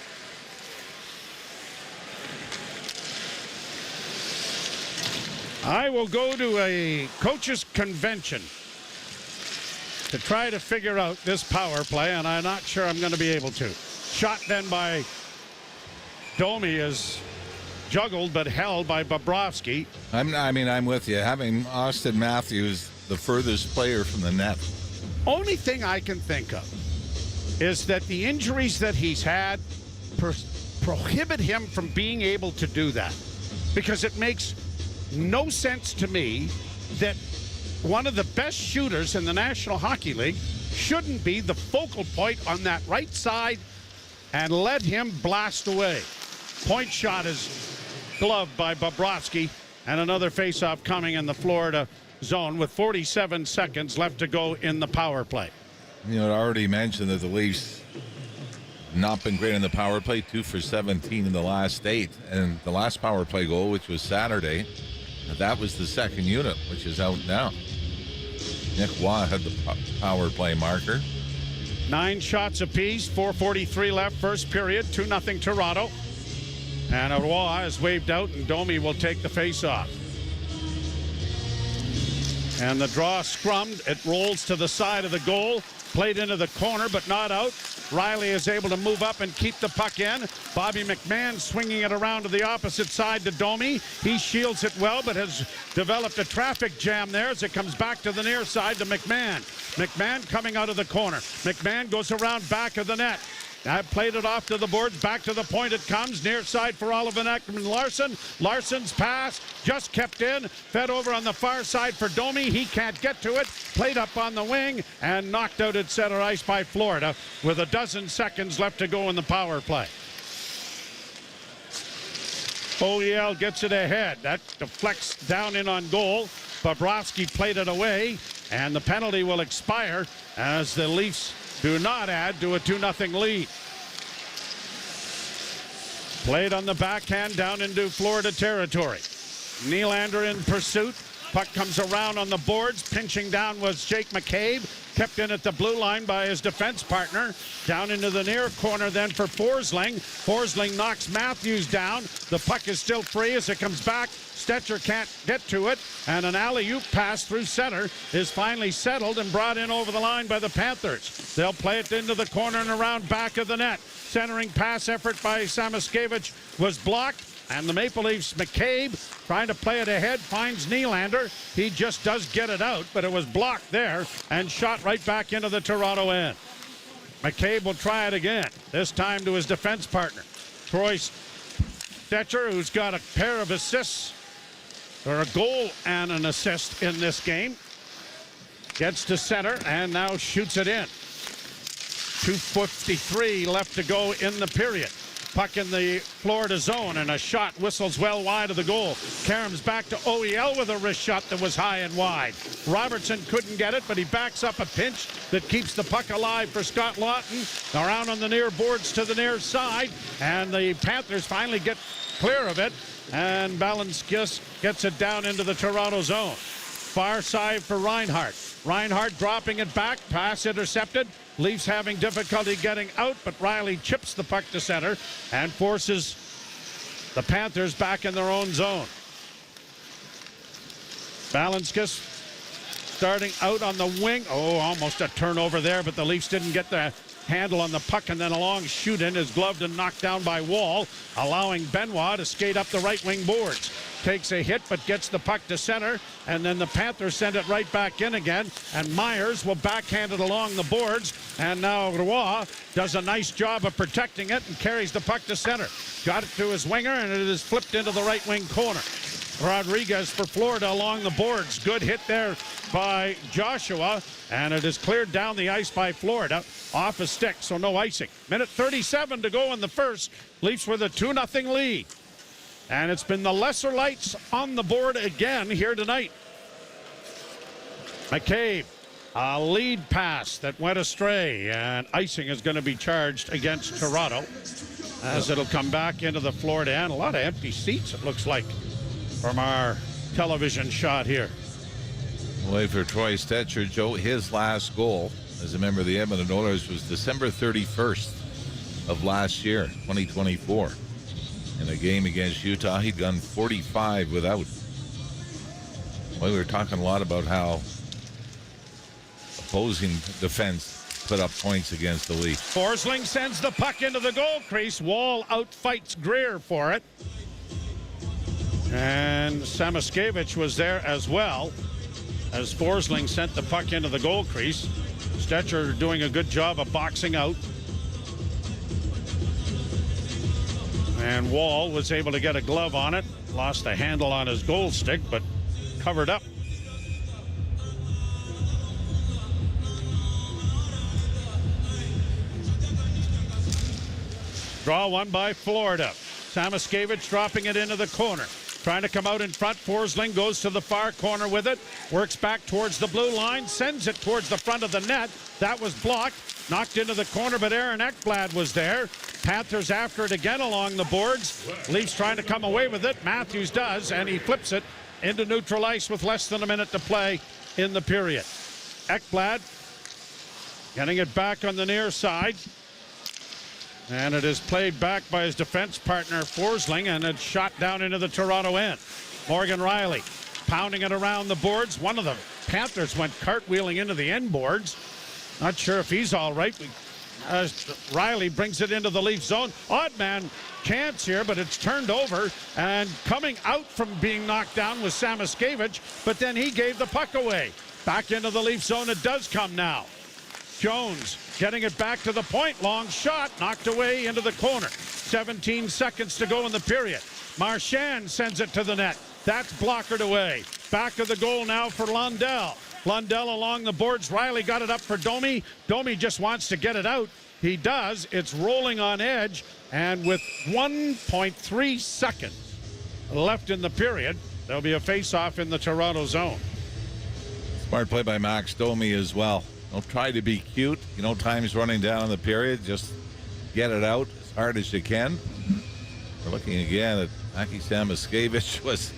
Speaker 19: I will go to a coaches convention to try to figure out this power play, and I'm not sure I'm going to be able to. Shot then by Domi is juggled but held by Bobrovsky.
Speaker 28: I'm with you. Having Austin Matthews the furthest player from the net.
Speaker 19: Only thing I can think of is that the injuries that he's had prohibit him from being able to do that, because it makes no sense to me that one of the best shooters in the National Hockey League shouldn't be the focal point on that right side and let him blast away. Point shot is gloved by Bobrovsky, and another faceoff coming in the Florida zone with 47 seconds left to go in the power play.
Speaker 28: You know, I already mentioned that the Leafs not been great in the power play, 2 for 17 in the last 8, and the last power play goal, which was Saturday, that was the second unit, which is out now. Nick Waugh had the power play marker.
Speaker 19: 9 shots apiece, 4:43 left, first period, 2-0 Toronto. And Waugh is waved out, and Domi will take the face-off. And the draw scrummed. It rolls to the side of the goal. Played into the corner, but not out. Riley is able to move up and keep the puck in. Bobby McMahon swinging it around to the opposite side to Domi. He shields it well, but has developed a traffic jam there as it comes back to the near side to McMahon. McMahon coming out of the corner. McMahon goes around back of the net. Played it off to the boards, back to the point it comes, near side for Oliver Ekman-Larsson. Larson's pass just kept in, fed over on the far side for Domi. He can't get to it, played up on the wing, and knocked out at center ice by Florida with 12 seconds left to go in the power play. OEL gets it ahead. That deflects down in on goal. Bobrovsky played it away, and the penalty will expire as the Leafs do not add to a 2-0 lead. Played on the backhand down into Florida territory. Nylander in pursuit. Puck comes around on the boards. Pinching down was Jake McCabe. Kept in at the blue line by his defense partner. Down into the near corner then for Forsling. Forsling knocks Matthews down. The puck is still free as it comes back. Stetcher can't get to it, and an alley-oop pass through center is finally settled and brought in over the line by the Panthers. They'll play it into the corner and around back of the net. Centering pass effort by Samoskevich was blocked. And the Maple Leafs, McCabe, trying to play it ahead, finds Nylander. He just does get it out, but it was blocked there and shot right back into the Toronto end. McCabe will try it again, this time to his defense partner, Troy Stecher, who's got a pair of assists, or a goal and an assist in this game. Gets to center and now shoots it in. 2:53 left to go in the period. Puck in the Florida zone, and a shot whistles well wide of the goal. Karam's back to OEL with a wrist shot that was high and wide. Robertson couldn't get it, but he backs up a pinch that keeps the puck alive for Scott Lawton. Around on the near boards to the near side, and the Panthers finally get clear of it, and Balanskis gets it down into the Toronto zone. Far side for Reinhart. Reinhart dropping it back, pass intercepted. Leafs having difficulty getting out, but Riley chips the puck to center and forces the Panthers back in their own zone. Balanskis starting out on the wing. Oh, almost a turnover there, but the Leafs didn't get the handle on the puck, and then a long shoot in is gloved and knocked down by Wall, allowing Benoit to skate up the right wing boards. Takes a hit but gets the puck to center, and then the Panthers send it right back in again, and Myers will backhand it along the boards, and now Roy does a nice job of protecting it and carries the puck to center. Got it to his winger, and it is flipped into the right wing corner. Rodriguez for Florida along the boards. Good hit there by Joshua, and it is cleared down the ice by Florida off a stick, so no icing. Minute 37 to go in the first. Leafs with a 2-0 lead. And it's been the lesser lights on the board again here tonight. McCabe, a lead pass that went astray, and icing is going to be charged against Toronto as it'll come back into the Florida end. A lot of empty seats, it looks like, from our television shot here.
Speaker 28: Wait for Troy Stecher, Joe. His last goal as a member of the Edmonton Oilers was December 31st of last year, 2024. In a game against Utah, he'd gone 45 without. Well, we were talking a lot about how opposing defense put up points against the Leafs.
Speaker 19: Forsling sends the puck into the goal crease. Wall outfights Greer for it. And Samoskevich was there as well as Forsling sent the puck into the goal crease. Stecher doing a good job of boxing out. And Wall was able to get a glove on it. Lost the handle on his goal stick, but covered up. Draw one by Florida. Samoskevich dropping it into the corner. Trying to come out in front. Forsling goes to the far corner with it. Works back towards the blue line. Sends it towards the front of the net. That was blocked. Knocked into the corner, but Aaron Ekblad was there. Panthers after it again along the boards. Leafs trying to come away with it. Matthews does, and he flips it into neutral ice with less than a minute to play in the period. Ekblad getting it back on the near side. And it is played back by his defense partner, Forsling, and it's shot down into the Toronto end. Morgan Riley pounding it around the boards. One of the Panthers went cartwheeling into the end boards. Not sure if he's all right. Riley brings it into the Leaf zone. Odd man chance here, but it's turned over. And coming out from being knocked down was Samoskevich, but then he gave the puck away. Back into the Leaf zone it does come now. Jones getting it back to the point. Long shot, knocked away into the corner. 17 seconds to go in the period. Marchand sends it to the net. That's blockered away. Back of the goal now for Lundell. Lundell along the boards. Riley got it up for Domi. Domi just wants to get it out. He does. It's rolling on edge. And with 1.3 seconds left in the period, there'll be a face-off in the Toronto zone.
Speaker 28: Smart play by Max Domi as well. Don't try to be cute. You know, time's running down in the period. Just get it out as hard as you can. We're looking again at Aki Samoskevich was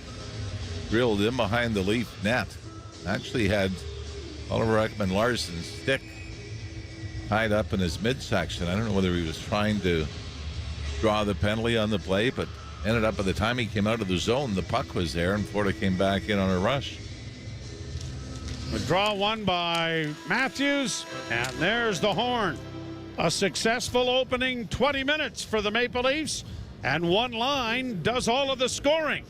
Speaker 28: drilled in behind the Leaf net. Actually had Oliver Ekman-Larsson's stick tied up in his midsection. I don't know whether he was trying to draw the penalty on the play, but ended up by the time he came out of the zone, the puck was there, and Florida came back in on a rush.
Speaker 19: A draw one by Matthews, and there's the horn. A successful opening 20 minutes for the Maple Leafs, And one line does all of the scoring.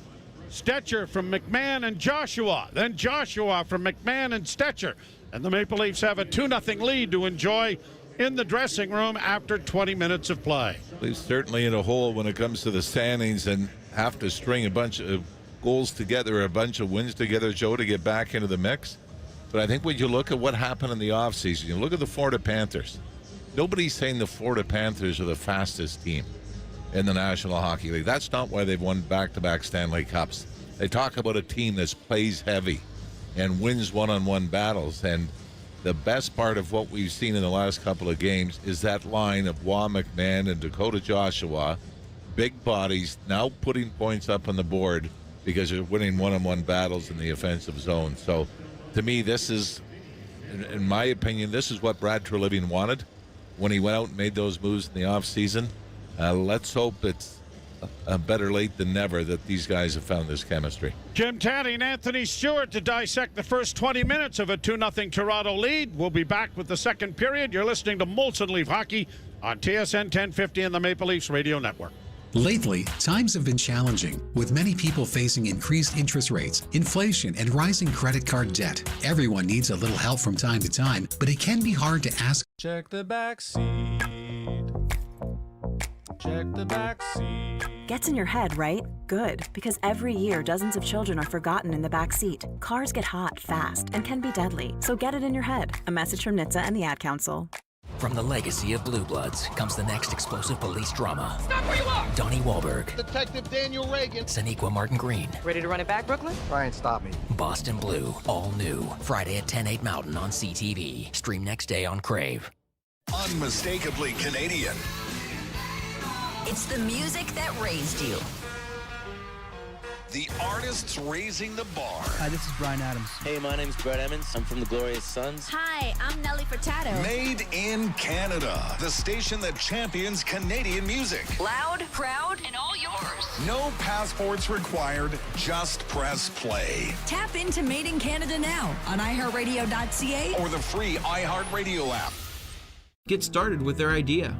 Speaker 19: Stetcher from McMahon and Joshua. Then Joshua from McMahon and Stetcher. And the Maple Leafs have a 2-0 lead to enjoy in the dressing room after 20 minutes of play.
Speaker 28: Leafs certainly in a hole when it comes to the standings and have to string a bunch of goals together, a bunch of wins together, Joe, to get back into the mix. But I think when you look at what happened in the offseason, you look at the Florida Panthers. Nobody's saying the Florida Panthers are the fastest team in the National Hockey League. That's not why they've won back-to-back Stanley Cups. They talk about a team that plays heavy and wins one-on-one battles. And the best part of what we've seen in the last couple of games is that line of Wah McMahon and Dakota Joshua, big bodies, now putting points up on the board because they're winning one-on-one battles in the offensive zone. So to me, this is, in my opinion, this is what Brad Treliving wanted when he went out and made those moves in the offseason. Let's hope it's better late than never that these guys have found this chemistry.
Speaker 19: Jim Taddy and Anthony Stewart to dissect the first 20 minutes of a 2-0 Toronto lead. We'll be back with the second period. You're listening to Molson Leaf Hockey on TSN 1050 and the Maple Leafs Radio Network.
Speaker 10: Lately, times have been challenging, with many people facing increased interest rates, inflation, and rising credit card debt. Everyone needs a little help from time to time, but it can be hard to ask.
Speaker 12: Check the back seat. Check the back seat.
Speaker 16: Gets in your head, right? Good, because every year dozens of children are forgotten in the back seat. Cars get hot fast and can be deadly, so get it in your head. A message from NHTSA and the Ad Council.
Speaker 3: From the legacy of Blue Bloods comes the next explosive police drama.
Speaker 11: Stop where you are!
Speaker 3: Donnie Wahlberg.
Speaker 11: Detective Daniel Reagan.
Speaker 3: Sonequa Martin Green.
Speaker 11: Ready to run it back, Brooklyn?
Speaker 17: Ryan, stop me.
Speaker 3: Boston Blue. All new. Friday at 10/8 Mountain on CTV. Stream next day on Crave.
Speaker 22: Unmistakably Canadian.
Speaker 24: It's the music that raised you.
Speaker 22: The artists raising the bar.
Speaker 17: Hi, this is Brian Adams.
Speaker 29: Hey, my name's Brett Emmons. I'm from the Glorious Sons.
Speaker 14: Hi, I'm Nelly Furtado.
Speaker 22: Made in Canada. The station that champions Canadian music.
Speaker 24: Loud, proud, and all yours.
Speaker 22: No passports required. Just press play.
Speaker 24: Tap into Made in Canada now on iHeartRadio.ca
Speaker 22: or the free iHeartRadio app.
Speaker 18: Get started with their idea.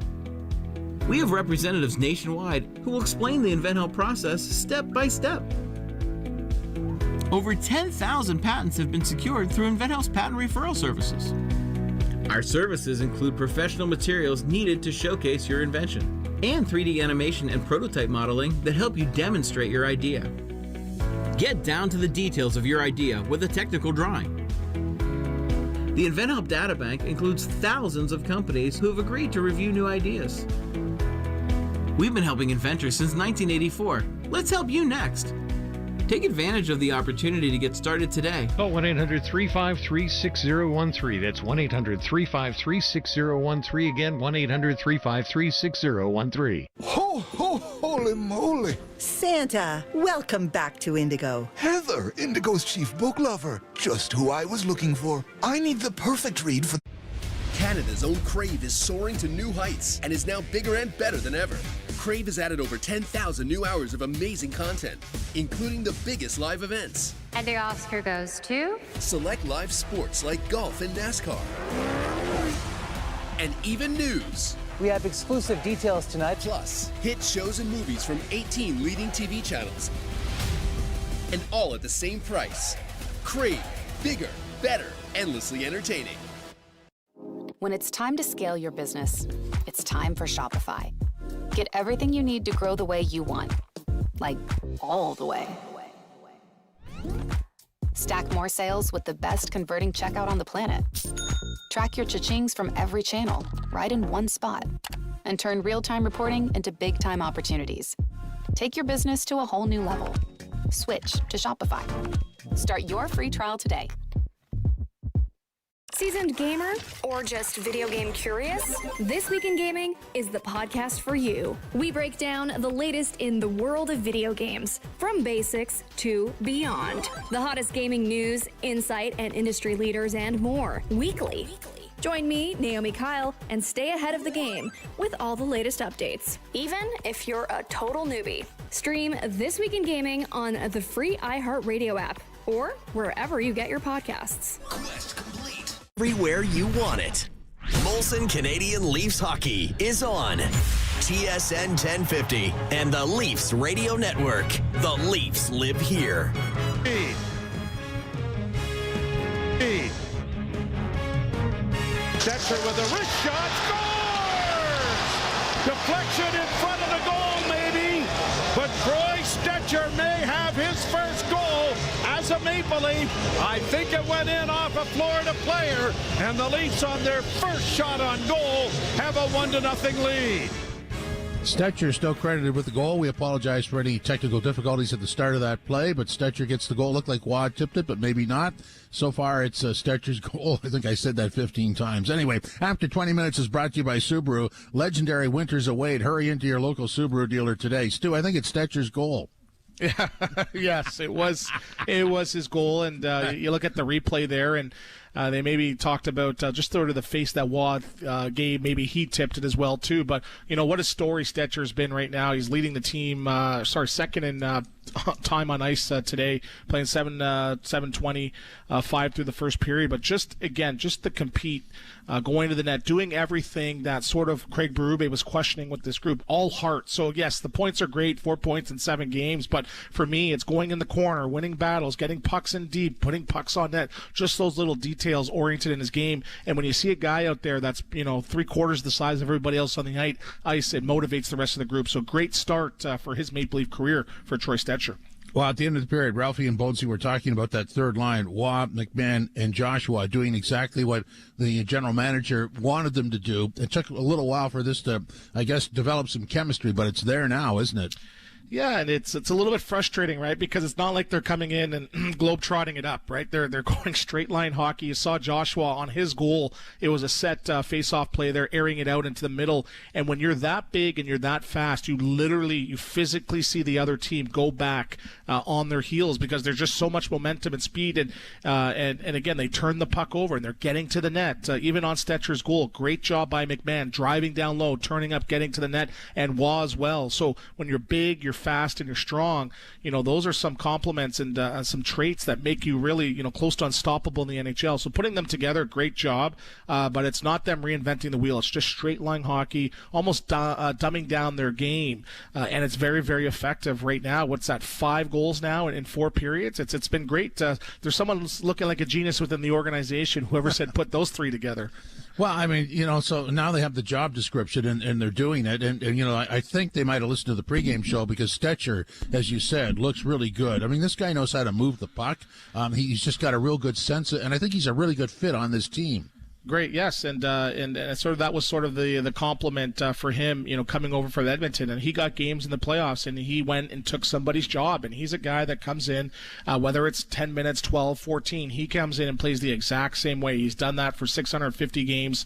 Speaker 18: We have representatives nationwide who will explain the InventHelp process step by step. Over 10,000 patents have been secured through InventHelp's patent referral services. Our services include professional materials needed to showcase your invention and 3D animation and prototype modeling that help you demonstrate your idea. Get down to the details of your idea with a technical drawing. The InventHelp Databank includes thousands of companies who have agreed to review new ideas. We've been helping inventors since 1984. Let's help you next. Take advantage of the opportunity to get started today.
Speaker 21: Call 1-800-353-6013. That's 1-800-353-6013. Again, 1-800-353-6013.
Speaker 23: Ho, ho, holy moly.
Speaker 25: Santa, welcome back to Indigo.
Speaker 23: Heather, Indigo's chief book lover. Just who I was looking for. I need the perfect read for...
Speaker 13: Canada's own Crave is soaring to new heights and is now bigger and better than ever. Crave has added over 10,000 new hours of amazing content, including the biggest live events.
Speaker 14: And the Oscar goes to?
Speaker 13: Select live sports like golf and NASCAR. And even news.
Speaker 17: We have exclusive details tonight.
Speaker 13: Plus, hit shows and movies from 18 leading TV channels. And all at the same price. Crave. Bigger, better, endlessly entertaining.
Speaker 26: When it's time to scale your business, it's time for Shopify. Get everything you need to grow the way you want. Like, all the way. Stack more sales with the best converting checkout on the planet. Track your cha-chings from every channel, right in one spot. And turn real-time reporting into big-time opportunities. Take your business to a whole new level. Switch to Shopify. Start your free trial today.
Speaker 20: Seasoned gamer or just video game curious? This Week in Gaming is the podcast for you. We break down the latest in the world of video games, from basics to beyond. The hottest gaming news, insight, and industry leaders and more, weekly. Join me, Naomi Kyle, and stay ahead of the game with all the latest updates, even if you're a total newbie. Stream This Week in Gaming on the free iHeartRadio app or wherever you get your podcasts.
Speaker 4: Quest complete. Everywhere you want it. Molson Canadian Leafs Hockey is on. TSN 1050, and the Leafs Radio Network. The Leafs live here.
Speaker 19: Stetcher with a wrist shot, scores! Deflection in front of the goal, maybe. But Troy Stetcher may have his first goal as a Maple Leaf. I think it went in off a Florida player, and the Leafs on their first shot on goal have a 1-0 lead.
Speaker 1: Stetcher still credited with the goal. We apologize for any technical difficulties at the start of that play, but Stetcher gets the goal. Looked like Waugh tipped it, but maybe not. So far, it's Stetcher's goal. I think I said that 15 times. Anyway, After 20 Minutes is brought to you by Subaru. Legendary winters await. Hurry into your local Subaru dealer today. Stu, I think it's Stetcher's goal.
Speaker 2: Yeah, yes, it was his goal, and you look at the replay there, and they maybe talked about just sort of the face that Waugh gave. Maybe he tipped it as well too. But what a story Stetcher's been right now. He's leading the team. Second in time on ice today, playing 7:20, 5 through the first period. But just to compete, going to the net, doing everything that sort of Craig Berube was questioning with this group, all heart. So yes, the points are great, 4 points in 7 games. But for me, it's going in the corner, winning battles, getting pucks in deep, putting pucks on net. Just those little details oriented in his game. And when you see a guy out there that's 3/4 the size of everybody else on the ice, it motivates the rest of the group. So great start for his Maple Leaf career for Troy Stetcher.
Speaker 1: Well, at the end of the period, Ralphie and Bonesy were talking about that third line, Waugh, McMahon, and Joshua doing exactly what the general manager wanted them to do. It took a little while for this to, I guess, develop some chemistry, but it's there now, isn't it?
Speaker 2: Yeah, and it's a little bit frustrating, right? Because it's not like they're coming in and globe-trotting it up, right? They're going straight line hockey. You saw Joshua on his goal. It was a set face-off play. They're airing it out into the middle. And when you're that big and you're that fast, you physically see the other team go back on their heels because there's just so much momentum and speed. And again, they turn the puck over and they're getting to the net. Even on Stetcher's goal, great job by McMahon, driving down low, turning up, getting to the net, and Waugh as well. So when you're big, you're fast, and you're strong, those are some compliments and some traits that make you really, close to unstoppable in the NHL. So putting them together, great job, but it's not them reinventing the wheel. It's just straight line hockey, almost dumbing down their game, and it's very, very effective right now. What's that, 5 goals now in 4 periods? It's been great. There's someone looking like a genius within the organization, whoever said put those 3 together.
Speaker 1: Well, I mean, so now they have the job description and they're doing it. And I think they might have listened to the pregame show because Stetcher, as you said, looks really good. I mean, this guy knows how to move the puck. He's just got a real good sense, and I think he's a really good fit on this team.
Speaker 2: Great, yes, and sort of that was sort of the compliment for him, coming over from Edmonton, and he got games in the playoffs, and he went and took somebody's job, and he's a guy that comes in, whether it's 10 minutes, 12, 14, he comes in and plays the exact same way. He's done that for 650 games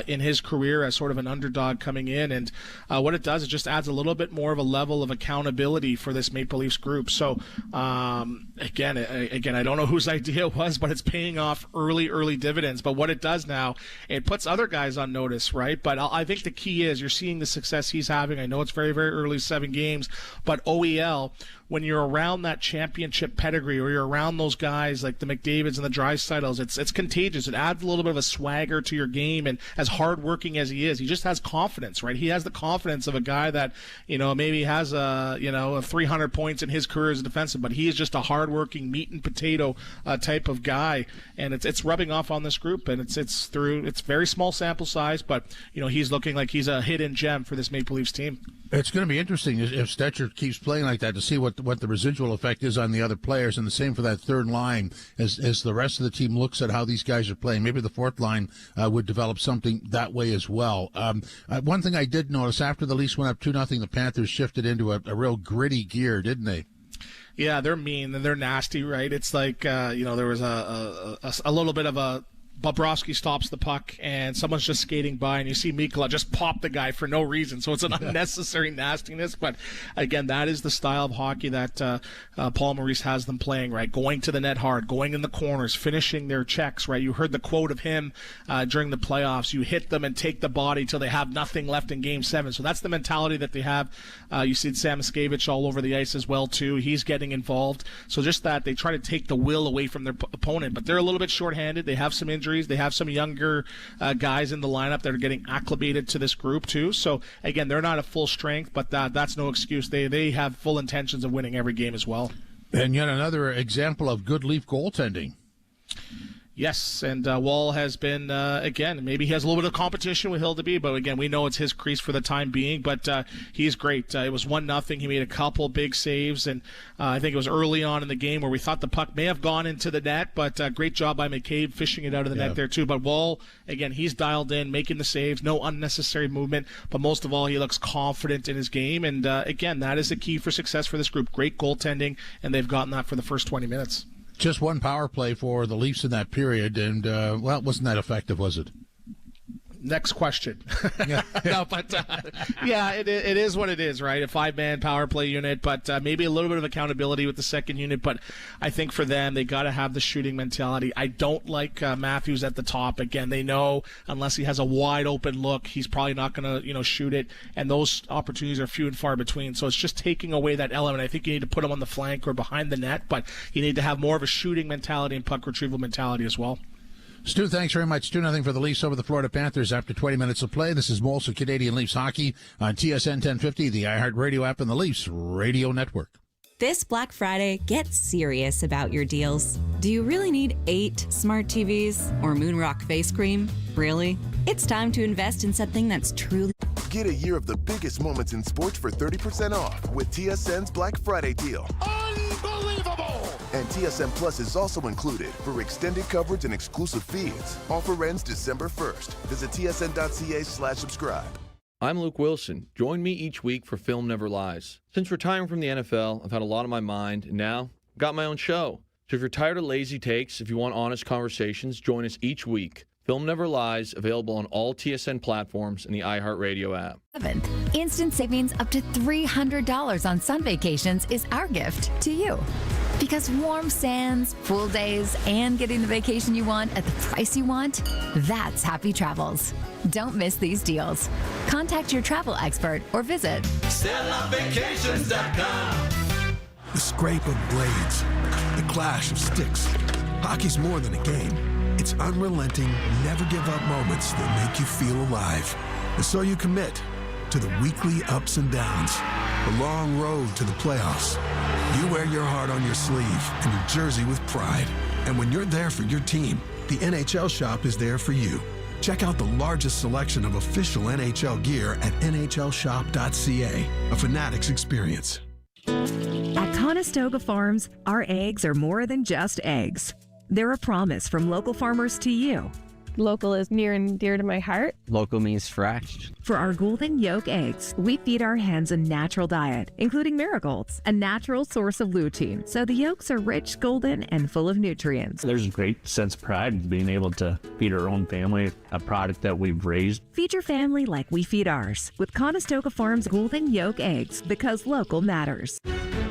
Speaker 2: in his career as sort of an underdog coming in, and what it does, it just adds a little bit more of a level of accountability for this Maple Leafs group. So again, I don't know whose idea it was, but it's paying off early dividends. But what it does now, it puts other guys on notice, right? But I think the key is you're seeing the success he's having. I know it's very, very early, 7 games, but OEL, when you're around that championship pedigree or you're around those guys like the McDavids and the Dreisaitl's, it's contagious. It adds a little bit of a swagger to your game, and as hardworking as he is, he just has confidence, right? He has the confidence of a guy that, maybe has 300 points in his career as a defenseman, but he is just a hardworking meat and potato type of guy, and it's rubbing off on this group, and it's very small sample size, but he's looking like he's a hidden gem for this Maple Leafs team.
Speaker 1: It's going to be interesting if Stetcher keeps playing like that to see what the residual effect is on the other players, and the same for that third line as the rest of the team looks at how these guys are playing. Maybe the fourth line would develop something that way as well. One thing I did notice, after the Leafs went up 2-0, the Panthers shifted into a real gritty gear, didn't they?
Speaker 2: Yeah, they're mean and they're nasty, right? It's like, there was a little bit of a Bobrovsky stops the puck and someone's just skating by and you see Mikkola just pop the guy for no reason. So it's an unnecessary nastiness. But again, that is the style of hockey that Paul Maurice has them playing, right? Going to the net hard, going in the corners, finishing their checks, right? You heard the quote of him during the playoffs. You hit them and take the body till they have nothing left in Game 7. So that's the mentality that they have. You see Sam Miskevich all over the ice as well, too. He's getting involved. So just that, they try to take the will away from their opponent. But they're a little bit shorthanded. They have some injuries injuries. They have some younger guys in the lineup that are getting acclimated to this group too. So again, they're not at full strength, but that's no excuse. They have full intentions of winning every game as well.
Speaker 1: And yet another example of good Leaf goaltending.
Speaker 2: Yes, and Wall has been, again, maybe he has a little bit of competition with Hildeby, but again, we know it's his crease for the time being, but he's great. It was 1-0. He made a couple big saves, and I think it was early on in the game where we thought the puck may have gone into the net, but great job by McCabe fishing it out of the net there too. But Wall, again, he's dialed in, making the saves, no unnecessary movement, but most of all, he looks confident in his game, and again, that is the key for success for this group. Great goaltending, and they've gotten that for the first 20 minutes.
Speaker 1: Just one power play for the Leafs in that period, and, well, it wasn't that effective, was it?
Speaker 2: Next question. No, but yeah, it is what it is, right? A 5-man power play unit, but maybe a little bit of accountability with the second unit. But I think for them, they got to have the shooting mentality. I don't like Matthews at the top. Again, they know unless he has a wide open look, he's probably not going to shoot it. And those opportunities are few and far between. So it's just taking away that element. I think you need to put him on the flank or behind the net, but you need to have more of a shooting mentality and puck retrieval mentality as well.
Speaker 1: Stu, thanks very much. 2-0 for the Leafs over the Florida Panthers after 20 minutes of play. This is Molson Canadian Leafs Hockey on TSN 1050, the iHeartRadio app, and the Leafs Radio Network.
Speaker 5: This Black Friday, get serious about your deals. Do you really need 8 smart TVs or Moonrock face cream? Really? It's time to invest in something that's truly...
Speaker 23: Get a year of the biggest moments in sports for 30% off with TSN's Black Friday deal.
Speaker 22: Unbelievable!
Speaker 23: And TSN Plus is also included for extended coverage and exclusive feeds. Offer ends December 1st. Visit tsn.ca/subscribe.
Speaker 6: I'm Luke Wilson. Join me each week for Film Never Lies. Since retiring from the NFL, I've had a lot on my mind, and now I've got my own show. So if you're tired of lazy takes, if you want honest conversations, join us each week. Film Never Lies, available on all TSN platforms and the iHeartRadio app.
Speaker 24: Instant savings up to $300 on sun vacations is our gift to you. Because warm sands, pool days, and getting the vacation you want at the price you want, that's happy travels. Don't miss these deals. Contact your travel expert or visit
Speaker 7: StelLaVacations.com.
Speaker 23: The scrape of blades, the clash of sticks. Hockey's more than a game. It's unrelenting, never give up moments that make you feel alive. And so you commit to the weekly ups and downs, the long road to the playoffs. You wear your heart on your sleeve and your jersey with pride. And when you're there for your team, the NHL Shop is there for you. Check out the largest selection of official NHL gear at nhlshop.ca, a Fanatics experience.
Speaker 8: At Conestoga Farms, our eggs are more than just eggs. They're a promise from local farmers to you.
Speaker 9: Local is near and dear to my heart.
Speaker 15: Local means fresh.
Speaker 8: For our golden yolk eggs, we feed our hens a natural diet, including marigolds, a natural source of lutein, so the yolks are rich, golden, and full of nutrients.
Speaker 15: There's a great sense of pride in being able to feed our own family a product that we've raised.
Speaker 8: Feed your family like we feed ours with Conestoga Farms golden yolk eggs, because local matters.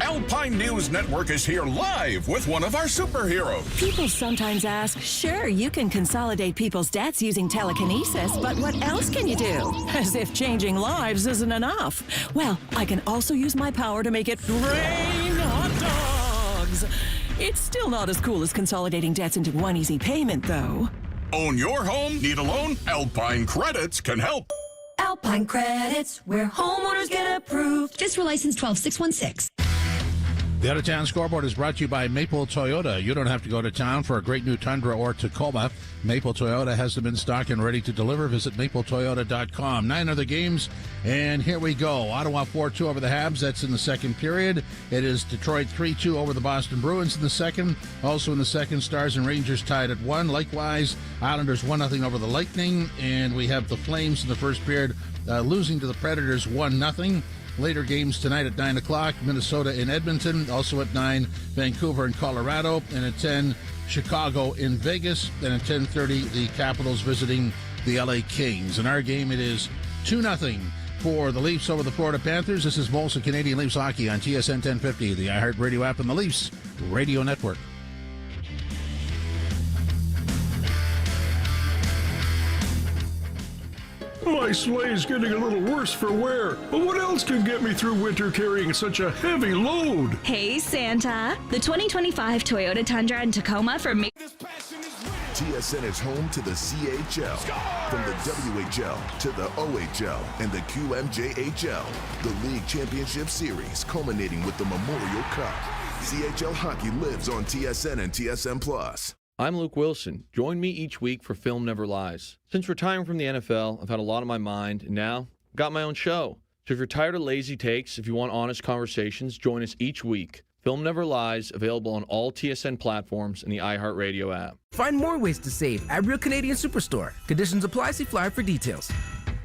Speaker 22: Alpine News Network is here live with one of our superheroes.
Speaker 21: People sometimes ask, sure, you can consolidate people's debts using telekinesis, but what else can you do? As if changing lives isn't enough. Well, I can also use my power to make it rain hot dogs. It's still not as cool as consolidating debts into one easy payment, though.
Speaker 22: Own your home? Need a loan? Alpine Credits can help.
Speaker 21: Alpine Credits, where homeowners get approved.
Speaker 24: Just for license 12616.
Speaker 1: The Out-of-Town Scoreboard is brought to you by Maple Toyota. You don't have to go to town for a great new Tundra or Tacoma. Maple Toyota has them in stock and ready to deliver. Visit mapletoyota.com. 9 other games, and here we go. Ottawa 4-2 over the Habs. That's in the second period. It is Detroit 3-2 over the Boston Bruins in the second. Also in the second, Stars and Rangers tied at 1. Likewise, Islanders 1-0 over the Lightning, and we have the Flames in the first period losing to the Predators 1-0. Later games tonight at 9 o'clock, Minnesota in Edmonton. Also at 9, Vancouver in Colorado. And at 10, Chicago in Vegas. And at 10:30, the Capitals visiting the LA Kings. In our game, it is 2-0 for the Leafs over the Florida Panthers. This is Molson Canadian Leafs Hockey on TSN 1050, the iHeartRadio app, and the Leafs Radio Network.
Speaker 27: My sleigh's getting a little worse for wear, but what else can get me through winter carrying such a heavy load?
Speaker 28: Hey, Santa. The 2025 Toyota Tundra and Tacoma for me.
Speaker 23: TSN is home to the CHL. From the WHL to the OHL and the QMJHL. The League Championship Series culminating with the Memorial Cup. CHL hockey lives on TSN and TSN+.
Speaker 6: I'm Luke Wilson. Join me each week for Film Never Lies. Since retiring from the NFL, I've had a lot on my mind, and now I've got my own show. So if you're tired of lazy takes, if you want honest conversations, join us each week. Film Never Lies, available on all TSN platforms and the iHeartRadio app.
Speaker 3: Find more ways to save at Real Canadian Superstore. Conditions apply. See flyer for details.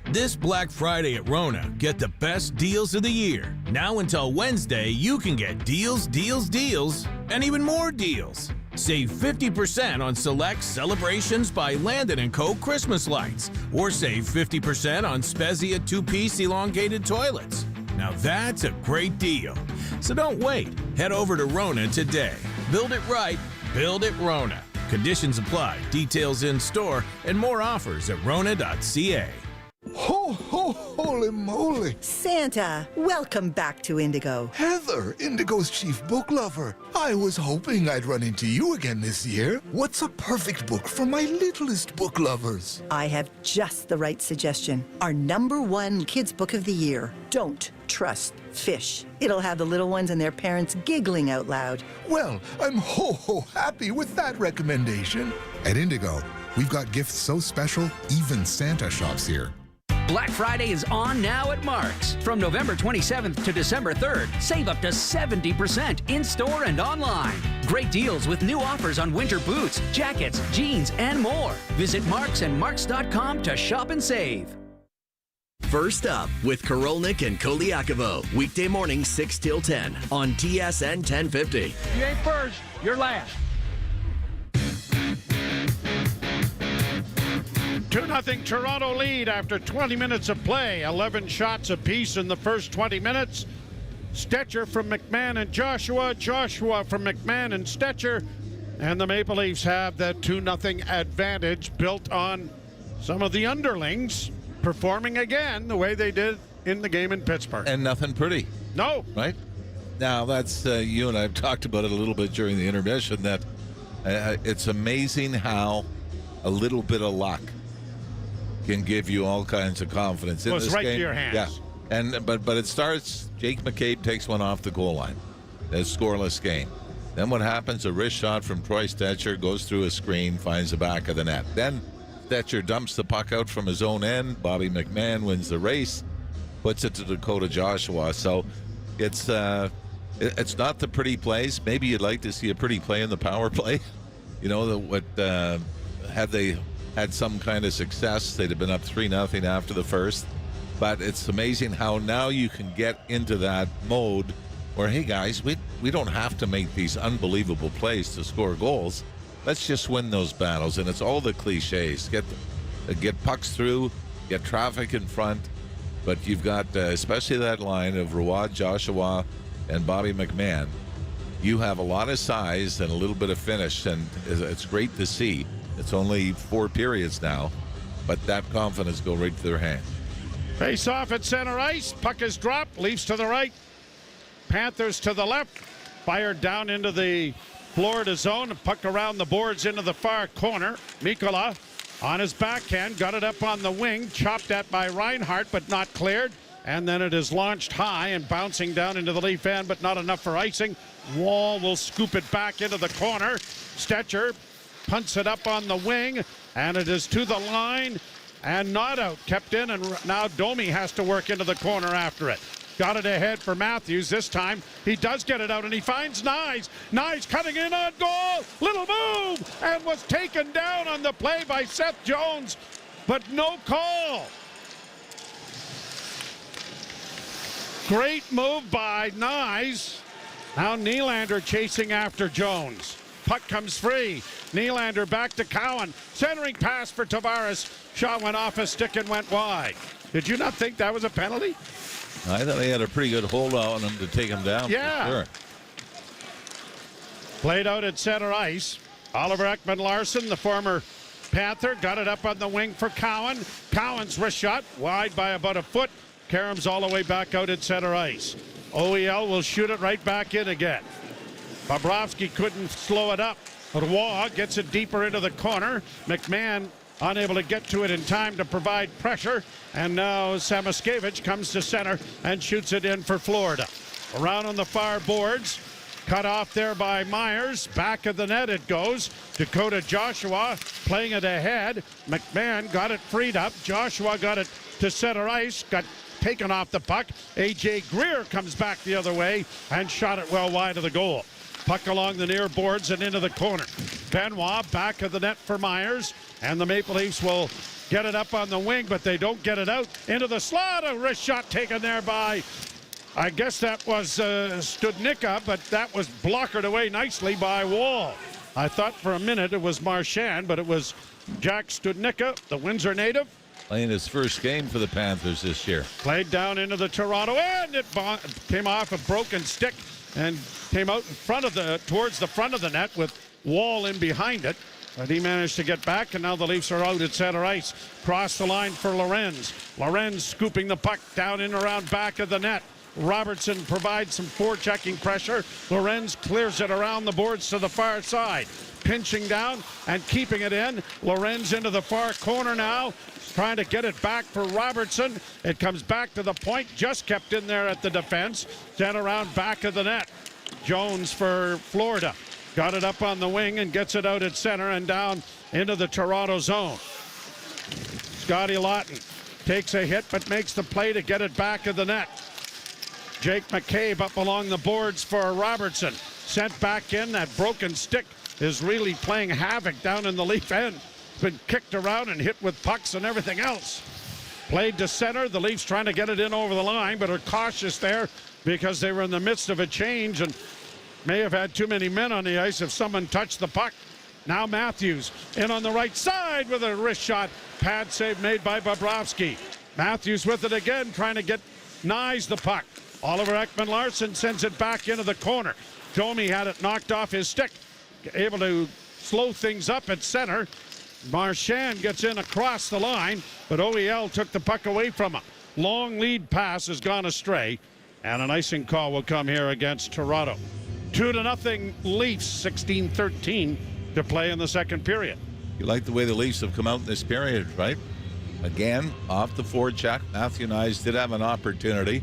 Speaker 7: This Black Friday at Rona, get the best deals of the year. Now until Wednesday, you can get deals, deals, deals, and even more deals. Save 50% on select Celebrations by Landon & Co. Christmas lights, or save 50% on Spezia 2-piece elongated toilets. Now that's a great deal. So don't wait. Head over to Rona today. Build it right. Build it Rona. Conditions apply. Details in store and more offers at rona.ca.
Speaker 25: Ho, ho, holy moly. Santa, welcome back to Indigo.
Speaker 23: Heather, Indigo's chief book lover. I was hoping I'd run into you again this year. What's a perfect book for my littlest book lovers?
Speaker 25: I have just the right suggestion. Our #1 kids book of the year, Don't Trust Fish. It'll have the little ones and their parents giggling out loud.
Speaker 23: Well, I'm ho happy with that recommendation.
Speaker 10: At Indigo, we've got gifts so special, even Santa shops here.
Speaker 11: Black Friday is on now at Mark's. From November 27th to December 3rd, save up to 70% in-store and online. Great deals with new offers on winter boots, jackets, jeans, and more. Visit Mark's and Marks.com to shop and save.
Speaker 4: First Up with Korolnik and Koliakovo. Weekday morning 6 till 10 on TSN 1050.
Speaker 19: You ain't first, you're last. 2-0 Toronto lead after 20 minutes of play. 11 shots apiece in the first 20 minutes. Stetcher from McMahon and Joshua. Joshua from McMahon and Stetcher. And the Maple Leafs have that 2-0 advantage built on some of the underlings performing again the way they did in the game in Pittsburgh.
Speaker 12: And nothing pretty.
Speaker 19: No.
Speaker 12: Right? Now, that's, you and I have talked about it a little bit during the intermission, that it's amazing how a little bit of luck can give you all kinds of confidence in
Speaker 19: it's
Speaker 12: this
Speaker 19: right
Speaker 12: game.
Speaker 19: To your hands.
Speaker 12: Yeah, and but it starts. Jake McCabe takes one off the goal line. It's a scoreless game. Then what happens? A wrist shot from Troy Stetcher goes through a screen, finds the back of the net. Then Stetcher dumps the puck out from his own end. Bobby McMahon wins the race, puts it to Dakota Joshua. So it's not the pretty plays. Maybe you'd like to see a pretty play in the power play. You know, had they had some kind of success, they'd have been up 3-0 after the first. But it's amazing how now you can get into that mode where, hey guys, we don't have to make these unbelievable plays to score goals. Let's just win those battles. And it's all the cliches. Get pucks through, get traffic in front. But you've got, especially that line of Rawad, Joshua, and Bobby McMahon. You have a lot of size and a little bit of finish, and it's great to see. It's only 4 periods now, but that confidence go right to their hand.
Speaker 19: Face off at center ice. Puck is dropped. Leafs to the right. Panthers to the left. Fired down into the Florida zone. Puck around the boards into the far corner. Mikkola on his backhand. Got it up on the wing. Chopped at by Reinhart, but not cleared. And then it is launched high and bouncing down into the Leaf end, but not enough for icing. Wall will scoop it back into the corner. Stetcher punts it up on the wing, and it is to the line and not out. Kept in, and now Domi has to work into the corner after it. Got it ahead for Matthews. This time he does get it out, and he finds Nyes. Nyes cutting in on goal. Little move, and was taken down on the play by Seth Jones, but no call. Great move by Nyes. Now Nylander chasing after Jones. Puck comes free. Nylander back to Cowan. Centering pass for Tavares. Shot went off a stick and went wide. Did you not think that was a penalty?
Speaker 12: I thought he had a pretty good hold on him to take him down.
Speaker 19: Yeah.
Speaker 12: For sure.
Speaker 19: Played out at center ice. Oliver Ekman-Larsson, the former Panther, got it up on the wing for Cowan. Cowan's wrist shot wide by about a foot. Karam's all the way back out at center ice. OEL will shoot it right back in again. Bobrovsky couldn't slow it up. Roy gets it deeper into the corner. McMahon unable to get to it in time to provide pressure. And now Samoskevich comes to center and shoots it in for Florida. Around on the far boards. Cut off there by Myers. Back of the net it goes. Dakota Joshua playing it ahead. McMahon got it freed up. Joshua got it to center ice. Got taken off the puck. A.J. Greer comes back the other way and shot it well wide of the goal. Puck along the near boards and into the corner. Benoit back of the net for Myers. And the Maple Leafs will get it up on the wing, but they don't get it out into the slot. A wrist shot taken there by, I guess that was Studnicka, but that was blockered away nicely by Wall. I thought for a minute it was Marchand, but it was Jack Studnicka, the Windsor native.
Speaker 12: Playing his first game for the Panthers this year.
Speaker 19: Played down into the Toronto end. It came off a broken stick and came out in front of towards the front of the net with Wall in behind it. But he managed to get back, and now the Leafs are out at center ice. Cross the line for Lorenz. Lorenz scooping the puck down in around back of the net. Robertson provides some forechecking pressure. Lorenz clears it around the boards to the far side. Pinching down and keeping it in. Lorenz into the far corner now. Trying to get it back for Robertson. It comes back to the point. Just kept in there at the defense. Then around back of the net. Jones for Florida. Got it up on the wing and gets it out at center and down into the Toronto zone. Scotty Lawton takes a hit but makes the play to get it back of the net. Jake McCabe up along the boards for Robertson. Sent back in. That broken stick is really playing havoc down in the Leaf end. Been kicked around and hit with pucks and everything else. Played to center. The Leafs trying to get it in over the line, but are cautious there because they were in the midst of a change and may have had too many men on the ice if someone touched the puck. Now Matthews in on the right side with a wrist shot. Pad save made by Bobrovsky. Matthews with it again, trying to get Nyes the puck. Oliver Ekman-Larsson sends it back into the corner. Domi had it knocked off his stick. Able to slow things up at center. Marchand gets in across the line, but OEL took the puck away from him. Long lead pass has gone astray, and an icing call will come here against Toronto. 2-0 Leafs, 16-13 to play in the second period.
Speaker 12: You like the way the Leafs have come out in this period, right? Again, off the forecheck. Matthew Nyes did have an opportunity.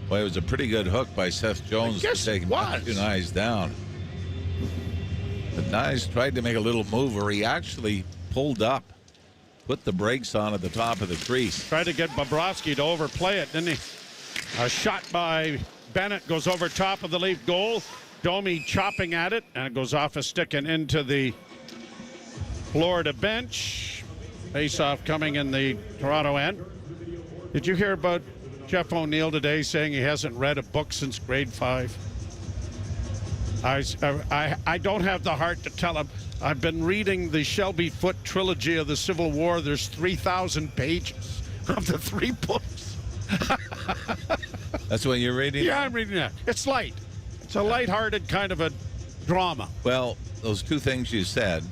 Speaker 12: Boy, it was a pretty good hook by Seth Jones to take Matthew Nyes down. But Nyes tried to make a little move where he actually pulled up, put the brakes on at the top of the crease.
Speaker 19: Tried to get Bobrovsky to overplay it, didn't he? A shot by Bennett goes over top of the Leaf goal. Domi chopping at it, and it goes off a stick and into the Florida bench. Face-off coming in the Toronto end. Did you hear about Jeff O'Neill today saying he hasn't read a book since grade 5? I don't have the heart to tell him. I've been reading the Shelby Foote trilogy of the Civil War. There's 3,000 pages of the 3 books.
Speaker 12: That's what you're reading?
Speaker 19: Yeah, I'm reading that. It's light. It's a lighthearted kind of a drama.
Speaker 12: Well, those 2 things you said,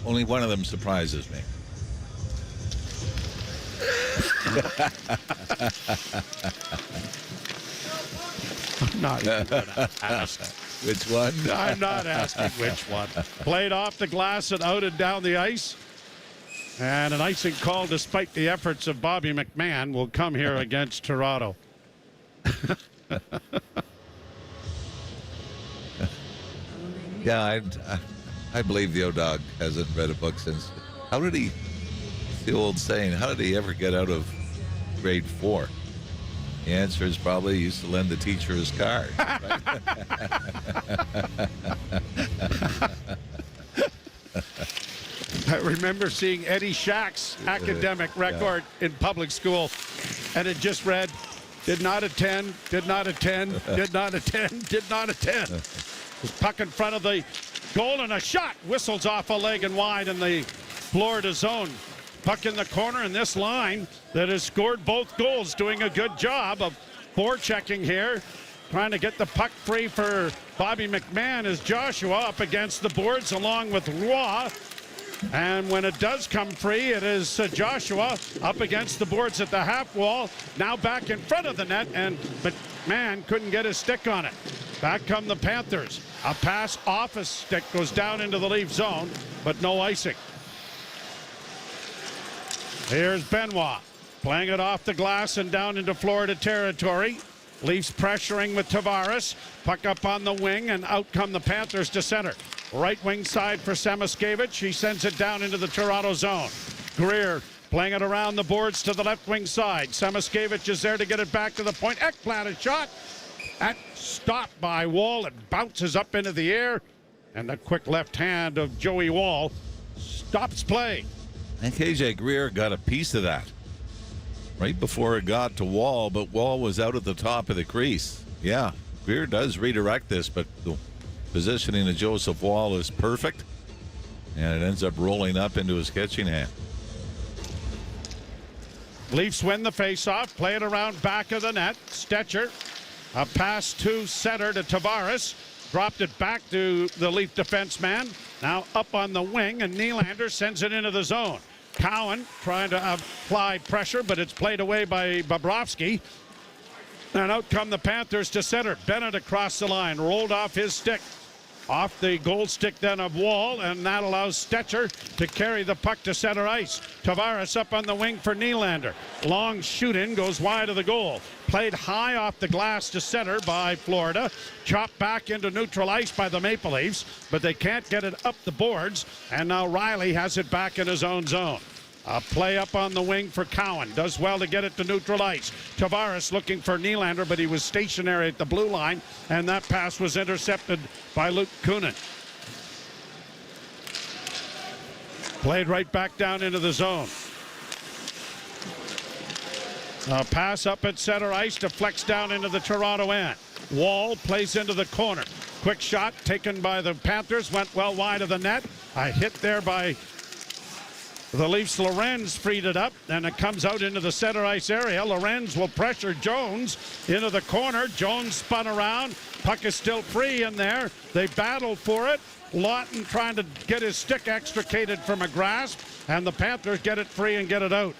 Speaker 12: only one of them surprises me.
Speaker 19: I'm not going to ask.
Speaker 12: Which one?
Speaker 19: I'm not asking which one. Played off the glass and out and down the ice. And an icing call, despite the efforts of Bobby McMahon, will come here against Toronto.
Speaker 12: Yeah, I believe the O-Dog hasn't read a book since. How did he, the old saying, how did he ever get out of grade 4? The answer is probably he used to lend the teacher his card. Right?
Speaker 19: I remember seeing Eddie Shack's academic record in public school, and it just read, did not attend, did not attend, did not attend, did not attend. Puck in front of the goal, and a shot whistles off a leg and wide in the Florida zone. Puck in the corner, and this line that has scored both goals doing a good job of forechecking here. Trying to get the puck free for Bobby McMahon as Joshua up against the boards along with Roy. And when it does come free, it is Joshua up against the boards at the half wall. Now back in front of the net, and McMahon couldn't get his stick on it. Back come the Panthers. A pass off a stick goes down into the Leaf zone, but no icing. Here's Benoit playing it off the glass and down into Florida territory. Leafs pressuring with Tavares. Puck up on the wing, and out come the Panthers to center. Right wing side for Samoskevich. He sends it down into the Toronto zone. Greer playing it around the boards to the left wing side. Samoskevich is there to get it back to the point. Ekblad a shot. That stopped by Wall. It bounces up into the air. And the quick left hand of Joey Wall stops play.
Speaker 12: And KJ Greer got a piece of that right before it got to Wall, but Wall was out at the top of the crease. Yeah, Greer does redirect this, but the positioning of Joseph Wall is perfect, and it ends up rolling up into his catching hand.
Speaker 19: Leafs win the faceoff, play it around back of the net. Stetcher, a pass to center to Tavares, dropped it back to the Leaf defenseman. Now up on the wing, and Nylander sends it into the zone. Cowan trying to apply pressure, but it's played away by Bobrovsky. And out come the Panthers to center. Bennett across the line, rolled off his stick. Off the goal stick then of Wall, and that allows Stetcher to carry the puck to center ice. Tavares up on the wing for Nylander. Long shoot-in goes wide of the goal. Played high off the glass to center by Florida. Chopped back into neutral ice by the Maple Leafs, but they can't get it up the boards, and now Riley has it back in his own zone. A play up on the wing for Cowan. Does well to get it to neutral ice. Tavares looking for Nylander, but he was stationary at the blue line, and that pass was intercepted by Luke Kunin. Played right back down into the zone. A pass up at center ice, deflects down into the Toronto end. Wall plays into the corner. Quick shot taken by the Panthers, went well wide of the net. A hit there by the Leafs. Lorenz freed it up, and it comes out into the center ice area. Lorenz will pressure Jones into the corner. Jones spun around. Puck is still free in there. They battle for it. Lawton trying to get his stick extricated from a grasp, and the Panthers get it free and get it out.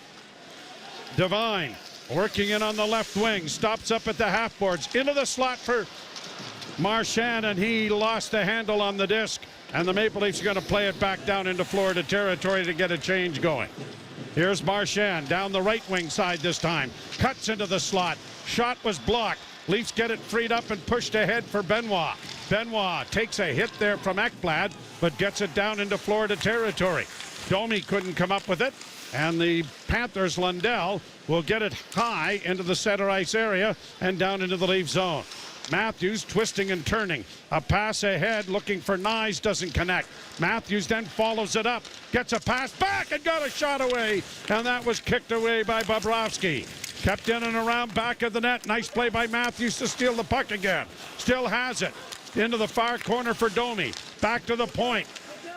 Speaker 19: Devine working in on the left wing. Stops up at the half boards. Into the slot for Marchand, and he lost the handle on the disc. And the Maple Leafs are going to play it back down into Florida territory to get a change going. Here's Marchand down the right wing side this time. Cuts into the slot. Shot was blocked. Leafs get it freed up and pushed ahead for Benoit. Benoit takes a hit there from Ekblad, but gets it down into Florida territory. Domi couldn't come up with it. And the Panthers, Lundell, will get it high into the center ice area and down into the Leaf zone. Matthews twisting and turning. A pass ahead looking for Nyes, doesn't connect. Matthews then follows it up. Gets a pass back and got a shot away. And that was kicked away by Bobrovsky. Kept in and around back of the net. Nice play by Matthews to steal the puck again. Still has it. Into the far corner for Domi. Back to the point.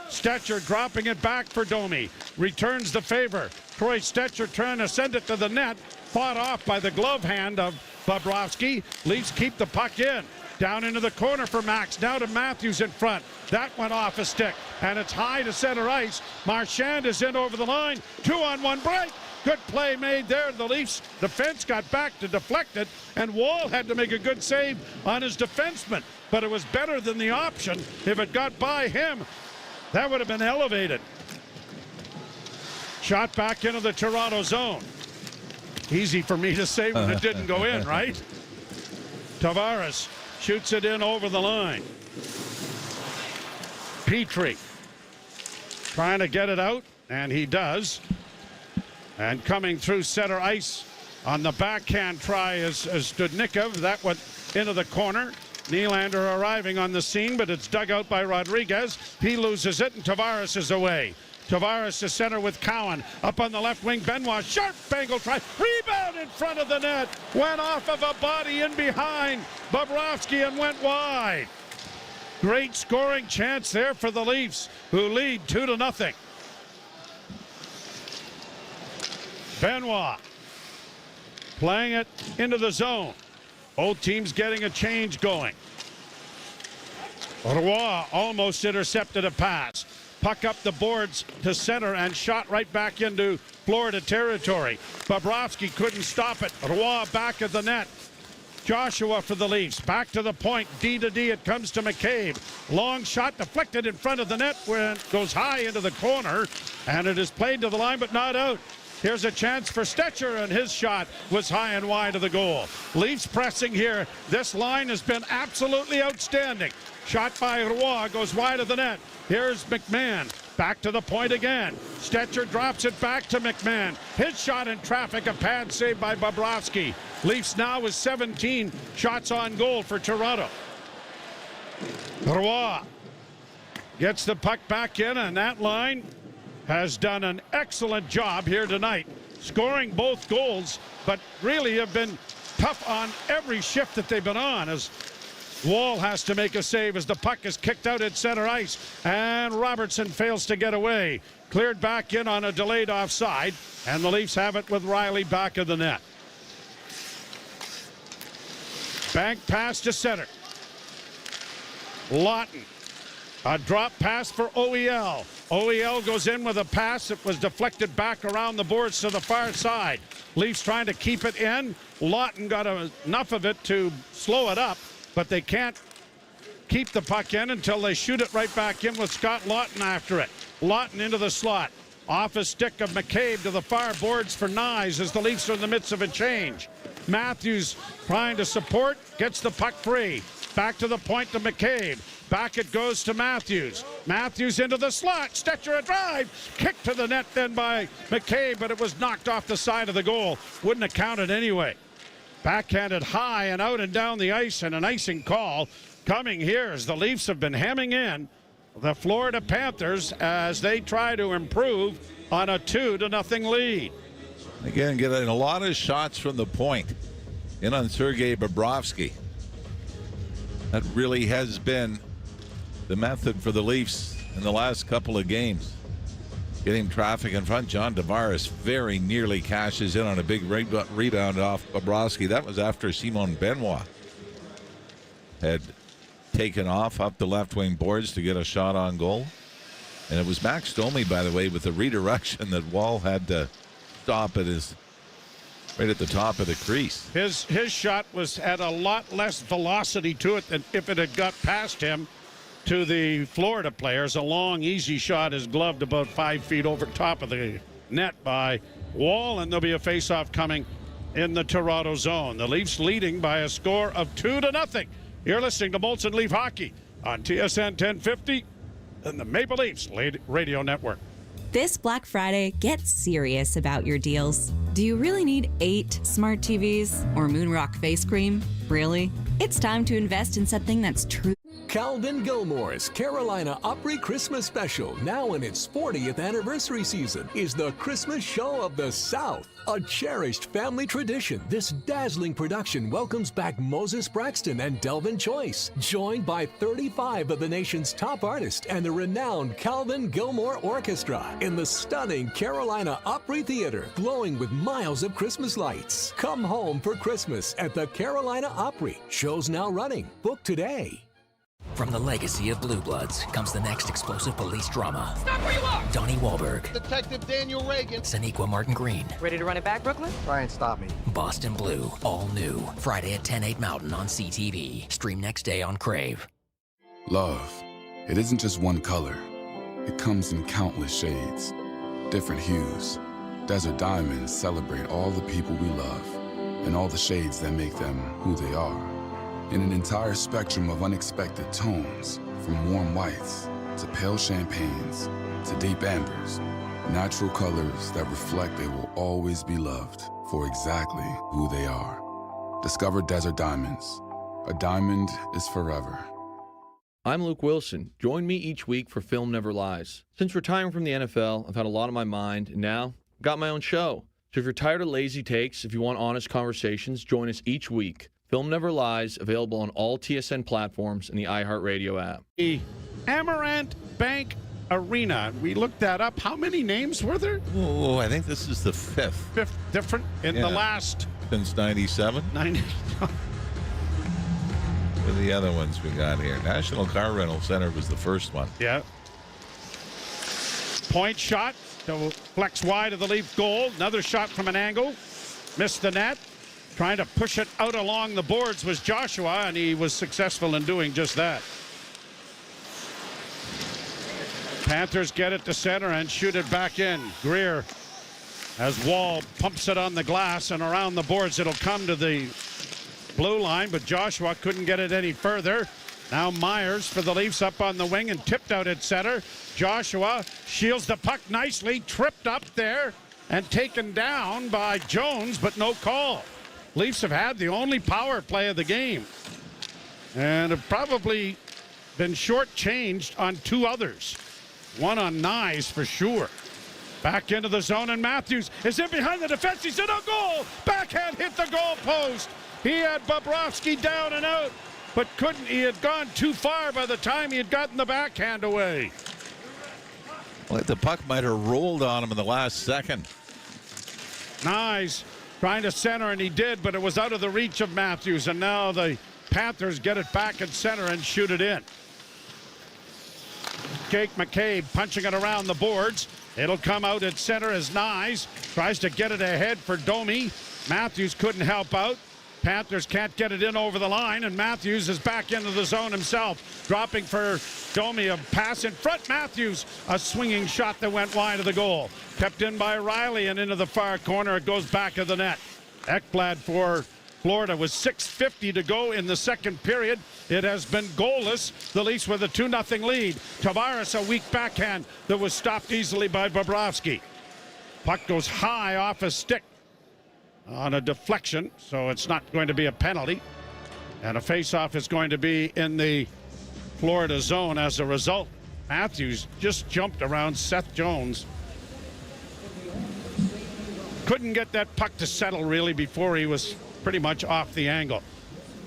Speaker 19: Stetcher dropping it back for Domi. Returns the favor. Troy Stetcher trying to send it to the net. Fought off by the glove hand of Bobrovsky. Leafs keep the puck in. Down into the corner for Max. Now to Matthews in front. That went off a stick. And it's high to center ice. Marchand is in over the line. 2-on-1 break. Good play made there. The Leafs defense got back to deflect it. And Wall had to make a good save on his defenseman. But it was better than the option. If it got by him, that would have been elevated. Shot back into the Toronto zone. Easy for me to say when it didn't go in, right? Tavares shoots it in over the line. Petrie trying to get it out, and he does. And coming through center ice on the backhand try is Studnikov. That went into the corner. Nylander arriving on the scene, but it's dug out by Rodriguez. He loses it, and Tavares is away. Tavares to center with Cowan. Up on the left wing, Benoit. Sharp angle try. Rebound in front of the net. Went off of a body in behind Bobrovsky and went wide. Great scoring chance there for the Leafs, who lead 2-0. Benoit playing it into the zone. Both teams getting a change going. Roy almost intercepted a pass. Puck up the boards to center and shot right back into Florida territory. Bobrovsky couldn't stop it. Roy back at the net. Joshua for the Leafs. Back to the point. D to D. It comes to McCabe. Long shot deflected in front of the net when it goes high into the corner. And it is played to the line but not out. Here's a chance for Stetcher, and his shot was high and wide of the goal. Leafs pressing here. This line has been absolutely outstanding. Shot by Roy goes wide of the net. Here's McMahon. Back to the point again. Stetcher drops it back to McMahon. His shot in traffic, a pad save by Bobrovsky. Leafs now with 17 shots on goal for Toronto. Roy gets the puck back in, and that line has done an excellent job here tonight, scoring both goals, but really have been tough on every shift that they've been on, as Wall has to make a save as the puck is kicked out at center ice, and Robertson fails to get away. Cleared back in on a delayed offside, and the Leafs have it with Riley back of the net. Bank pass to center. Lawton. A drop pass for OEL. OEL goes in with a pass that was deflected back around the boards to the far side. Leafs trying to keep it in. Lawton got enough of it to slow it up, but they can't keep the puck in until they shoot it right back in with Scott Lawton after it. Lawton into the slot. Off a stick of McCabe to the far boards for Nyes as the Leafs are in the midst of a change. Matthews trying to support, gets the puck free. Back to the point to McCabe. Back it goes to Matthews. Matthews into the slot. Stetcher a drive. Kicked to the net then by McCabe, but it was knocked off the side of the goal. Wouldn't have counted anyway. Backhanded high and out and down the ice, and an icing call coming here as the Leafs have been hemming in the Florida Panthers as they try to improve on a 2-0 lead.
Speaker 12: Again, getting a lot of shots from the point in on Sergei Bobrovsky. That really has been the method for the Leafs in the last couple of games. Getting traffic in front. John Tavares very nearly cashes in on a big rebound off Bobrovsky. That was after Simon Benoit had taken off up the left wing boards to get a shot on goal. And it was Max Domi, by the way, with the redirection that Wall had to stop at his right at the top of the crease.
Speaker 19: His shot had a lot less velocity to it than if it had got past him to the Florida players. A long, easy shot is gloved about 5 feet over top of the net by Wall, and there'll be a face-off coming in the Toronto zone. The Leafs leading by a score of 2-0. You're listening to Molson Leaf Hockey on TSN 1050 and the Maple Leafs Radio Network.
Speaker 5: This Black Friday, get serious about your deals. Do you really need 8 smart TVs or Moonrock face cream? Really? It's time to invest in something that's true.
Speaker 13: Calvin Gilmore's Carolina Opry Christmas Special, now in its 40th anniversary season, is the Christmas show of the South. A cherished family tradition, this dazzling production welcomes back Moses Braxton and Delvin Choice, joined by 35 of the nation's top artists and the renowned Calvin Gilmore Orchestra in the stunning Carolina Opry Theater, glowing with miles of Christmas lights. Come home for Christmas at the Carolina Opry. Show's now running. Book today.
Speaker 3: From the legacy of Blue Bloods comes the next explosive police drama.
Speaker 14: Stop where you are!
Speaker 3: Donnie Wahlberg.
Speaker 14: Detective Daniel Reagan.
Speaker 3: Sonequa Martin Green.
Speaker 14: Ready to run it back, Brooklyn? Try and stop me.
Speaker 3: Boston Blue. All new. Friday at 10/8 Mountain on CTV. Stream next day on Crave.
Speaker 16: Love. It isn't just one color. It comes in countless shades. Different hues. Desert diamonds celebrate all the people we love and all the shades that make them who they are. In an entire spectrum of unexpected tones, from warm whites to pale champagnes to deep ambers, natural colors that reflect they will always be loved for exactly who they are. Discover Desert Diamonds. A diamond is forever.
Speaker 6: I'm Luke Wilson. Join me each week for Film Never Lies. Since retiring from the NFL, I've had a lot on my mind, and now I've got my own show. So if you're tired of lazy takes, if you want honest conversations, join us each week. Film Never Lies, available on all TSN platforms and the iHeartRadio app.
Speaker 19: The Amarant Bank Arena. We looked that up. How many names were there?
Speaker 12: Oh, I think this is the fifth.
Speaker 19: Fifth different in the last...
Speaker 12: Since 97?
Speaker 19: 90.
Speaker 12: What are the other ones we got here? National Car Rental Center was the first one.
Speaker 19: Yeah. Point shot. To flex wide of the Leaf goal. Another shot from an angle. Missed the net. Trying to push it out along the boards was Joshua, and he was successful in doing just that. Panthers get it to center and shoot it back in. Greer, as Wall pumps it on the glass and around the boards, it'll come to the blue line, but Joshua couldn't get it any further. Now Myers for the Leafs up on the wing and tipped out at center. Joshua shields the puck nicely, tripped up there and taken down by Jones, but no call. Leafs have had the only power play of the game and have probably been shortchanged on two others. One on Nyes for sure. Back into the zone, and Matthews is in behind the defense. He's in a goal. Backhand hit the goal post. He had Bobrovsky down and out, but couldn't. He had gone too far by the time he had gotten the backhand away.
Speaker 12: Well, the puck might have rolled on him in the last second.
Speaker 19: Nyes trying to center, and he did, but it was out of the reach of Matthews, and now the Panthers get it back at center and shoot it in. Jake McCabe punching it around the boards. It'll come out at center as Nyes tries to get it ahead for Domi. Matthews couldn't help out. Panthers can't get it in over the line, and Matthews is back into the zone himself. Dropping for Domi, a pass in front. Matthews, a swinging shot that went wide of the goal. Kept in by Riley and into the far corner. It goes back of the net. Ekblad for Florida with 6:50 to go in the second period. It has been goalless. The Leafs with a 2-0 lead. Tavares, a weak backhand that was stopped easily by Bobrovsky. Puck goes high off a stick on a deflection, so it's not going to be a penalty. And a face-off is going to be in the Florida zone as a result. Matthews just jumped around Seth Jones. Couldn't get that puck to settle really before he was pretty much off the angle.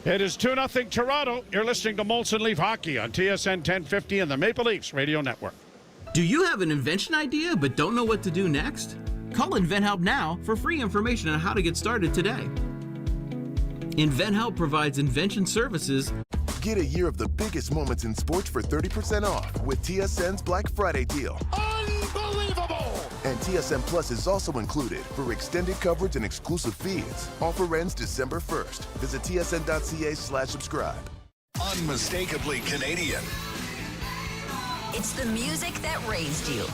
Speaker 19: It is 2-0 Toronto. You're listening to Molson Leaf Hockey on TSN 1050 and the Maple Leafs Radio Network.
Speaker 2: Do you have an invention idea but don't know what to do next? Call InventHelp now for free information on how to get started today. InventHelp provides invention services.
Speaker 9: Get a year of the biggest moments in sports for 30% off with TSN's Black Friday deal.
Speaker 22: Unbelievable!
Speaker 9: And TSN Plus is also included for extended coverage and exclusive feeds. Offer ends December 1st. Visit tsn.ca/subscribe.
Speaker 22: Unmistakably Canadian.
Speaker 15: It's the music that raised you.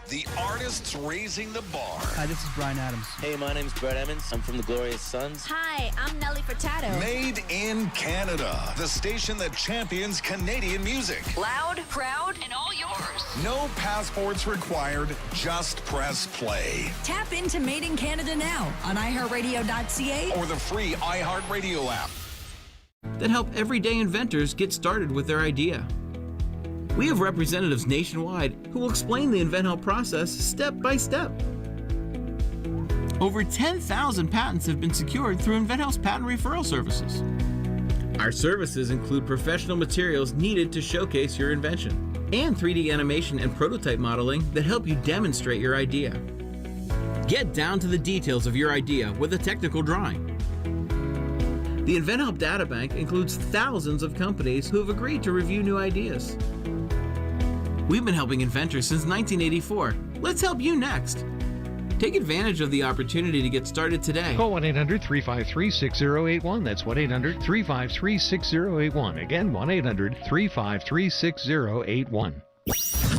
Speaker 22: The artists raising the bar.
Speaker 17: Hi, this is Brian Adams.
Speaker 18: Hey, my name's Brett Emmons. I'm from the Glorious Sons.
Speaker 15: Hi, I'm Nelly Furtado.
Speaker 22: Made in Canada. The station that champions Canadian music.
Speaker 15: Loud, proud, and all yours.
Speaker 22: No passports required. Just press play.
Speaker 15: Tap into Made in Canada now on iHeartRadio.ca
Speaker 22: or the free iHeartRadio app.
Speaker 2: That help everyday inventors get started with their idea. We have representatives nationwide who will explain the InventHelp process step by step. Over 10,000 patents have been secured through InventHelp's patent referral services. Our services include professional materials needed to showcase your invention and 3D animation and prototype modeling that help you demonstrate your idea. Get down to the details of your idea with a technical drawing. The InventHelp Databank includes thousands of companies who have agreed to review new ideas. We've been helping inventors since 1984. Let's help you next. Take advantage of the opportunity to get started today.
Speaker 20: Call 1-800-353-6081. That's 1-800-353-6081. Again, 1-800-353-6081.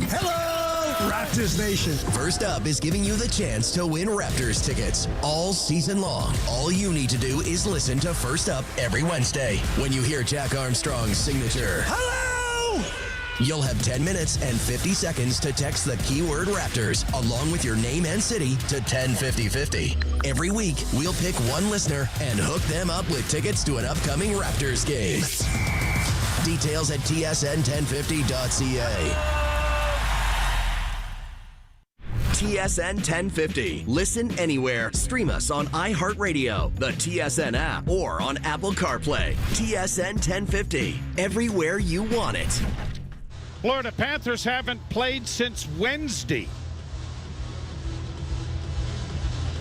Speaker 4: Hello, Raptors Nation. First up is giving you the chance to win Raptors tickets all season long. All you need to do is listen to First Up every Wednesday. When you hear Jack Armstrong's signature, hello! You'll have 10 minutes and 50 seconds to text the keyword Raptors along with your name and city to 105050. Every week, we'll pick one listener and hook them up with tickets to an upcoming Raptors game. Details at tsn1050.ca. TSN 1050. Listen anywhere. Stream us on iHeartRadio, the TSN app, or on Apple CarPlay. TSN 1050. Everywhere you want it.
Speaker 19: Florida Panthers haven't played since Wednesday.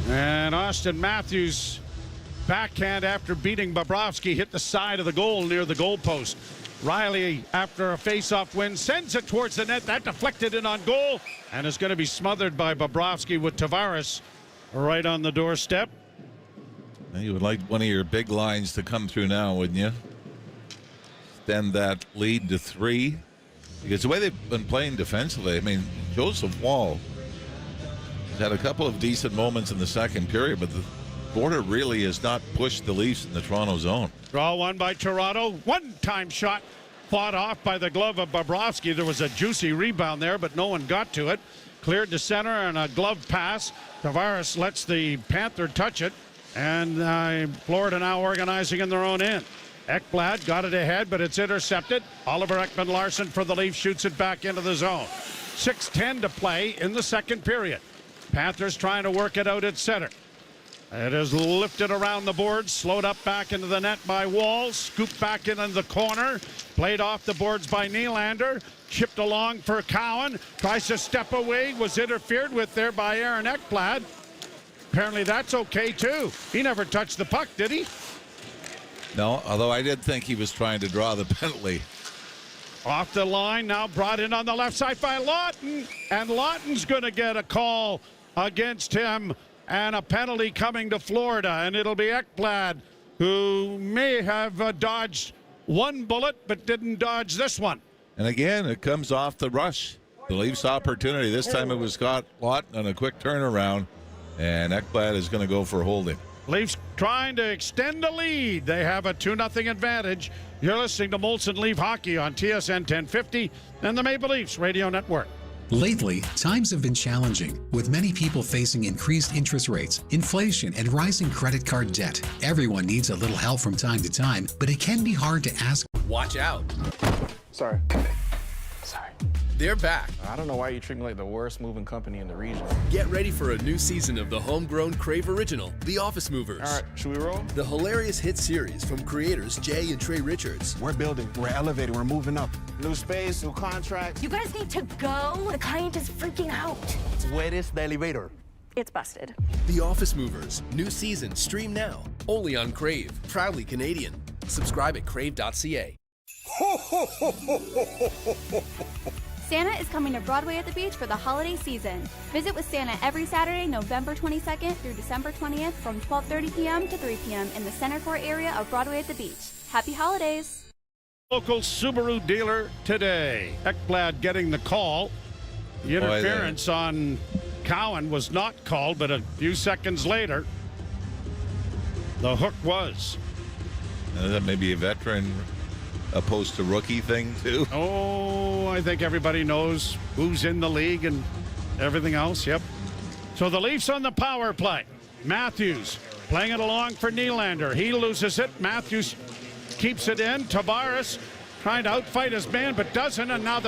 Speaker 19: And Austin Matthews, backhand after beating Bobrovsky, hit the side of the goal near the goalpost. Riley, after a face-off win, sends it towards the net. That deflected in on goal and is going to be smothered by Bobrovsky with Tavares right on the doorstep.
Speaker 12: You would like one of your big lines to come through now, wouldn't you? Extend that lead to 3. Because the way they've been playing defensively, I mean, Joseph Wall has had a couple of decent moments in the second period, but the Florida really has not pushed the Leafs in the Toronto zone.
Speaker 19: Draw one by Toronto. One-time shot fought off by the glove of Bobrovsky. There was a juicy rebound there, but no one got to it. Cleared to center and a glove pass. Tavares lets the Panther touch it, and Florida now organizing in their own end. Ekblad got it ahead, but it's intercepted. Oliver Ekman-Larsson for the Leafs shoots it back into the zone. 6:10 to play in the second period. Panthers trying to work it out at center. It is lifted around the boards, slowed up back into the net by Wall, scooped back into the corner, played off the boards by Nylander, chipped along for Cowan, tries to step away, was interfered with there by Aaron Ekblad. Apparently that's okay too. He never touched the puck, did he?
Speaker 12: No, although I did think he was trying to draw the penalty.
Speaker 19: Off the line, now brought in on the left side by Lawton, and Lawton's going to get a call against him and a penalty coming to Florida, and it'll be Ekblad who may have dodged one bullet but didn't dodge this one.
Speaker 12: And again, it comes off the rush. The Leafs' opportunity. This time it was Scott Lawton on a quick turnaround, and Ekblad is going to go for holding.
Speaker 19: Leafs trying to extend the lead. They have a 2-0 advantage. You're listening to Molson Leaf Hockey on TSN 1050 and the Maple Leafs Radio Network.
Speaker 1: Lately, times have been challenging, with many people facing increased interest rates, inflation, and rising credit card debt. Everyone needs a little help from time to time, but it can be hard to ask.
Speaker 8: Watch out.
Speaker 17: Sorry.
Speaker 8: They're back.
Speaker 17: I don't know why you treat me like the worst moving company in the region.
Speaker 8: Get ready for a new season of the homegrown Crave original, The Office Movers.
Speaker 17: All right, should we roll?
Speaker 8: The hilarious hit series from creators Jay and Trey Richards.
Speaker 17: We're building, we're elevating, we're moving up. New space, new contract.
Speaker 20: You guys need to go. The client is freaking out.
Speaker 17: Where is the elevator?
Speaker 20: It's busted.
Speaker 8: The Office Movers. New season. Stream now. Only on Crave. Proudly Canadian. Subscribe at crave.ca.
Speaker 21: Santa is coming to Broadway at the Beach for the holiday season. Visit with Santa every Saturday, November 22nd through December 20th from 12:30 p.m. to 3 p.m. in the Center Court area of Broadway at the Beach. Happy holidays!
Speaker 19: Local Subaru dealer today. Ekblad getting the call. The interference on Cowan was not called, but a few seconds later, the hook was.
Speaker 12: That may be a veteran opposed to rookie thing too.
Speaker 19: Oh, I think everybody knows who's in the league and everything else. Yep. So the Leafs on the power play. Matthews playing it along for Nylander. He loses it. Matthews keeps it in. Tavares trying to outfight his man but doesn't. And now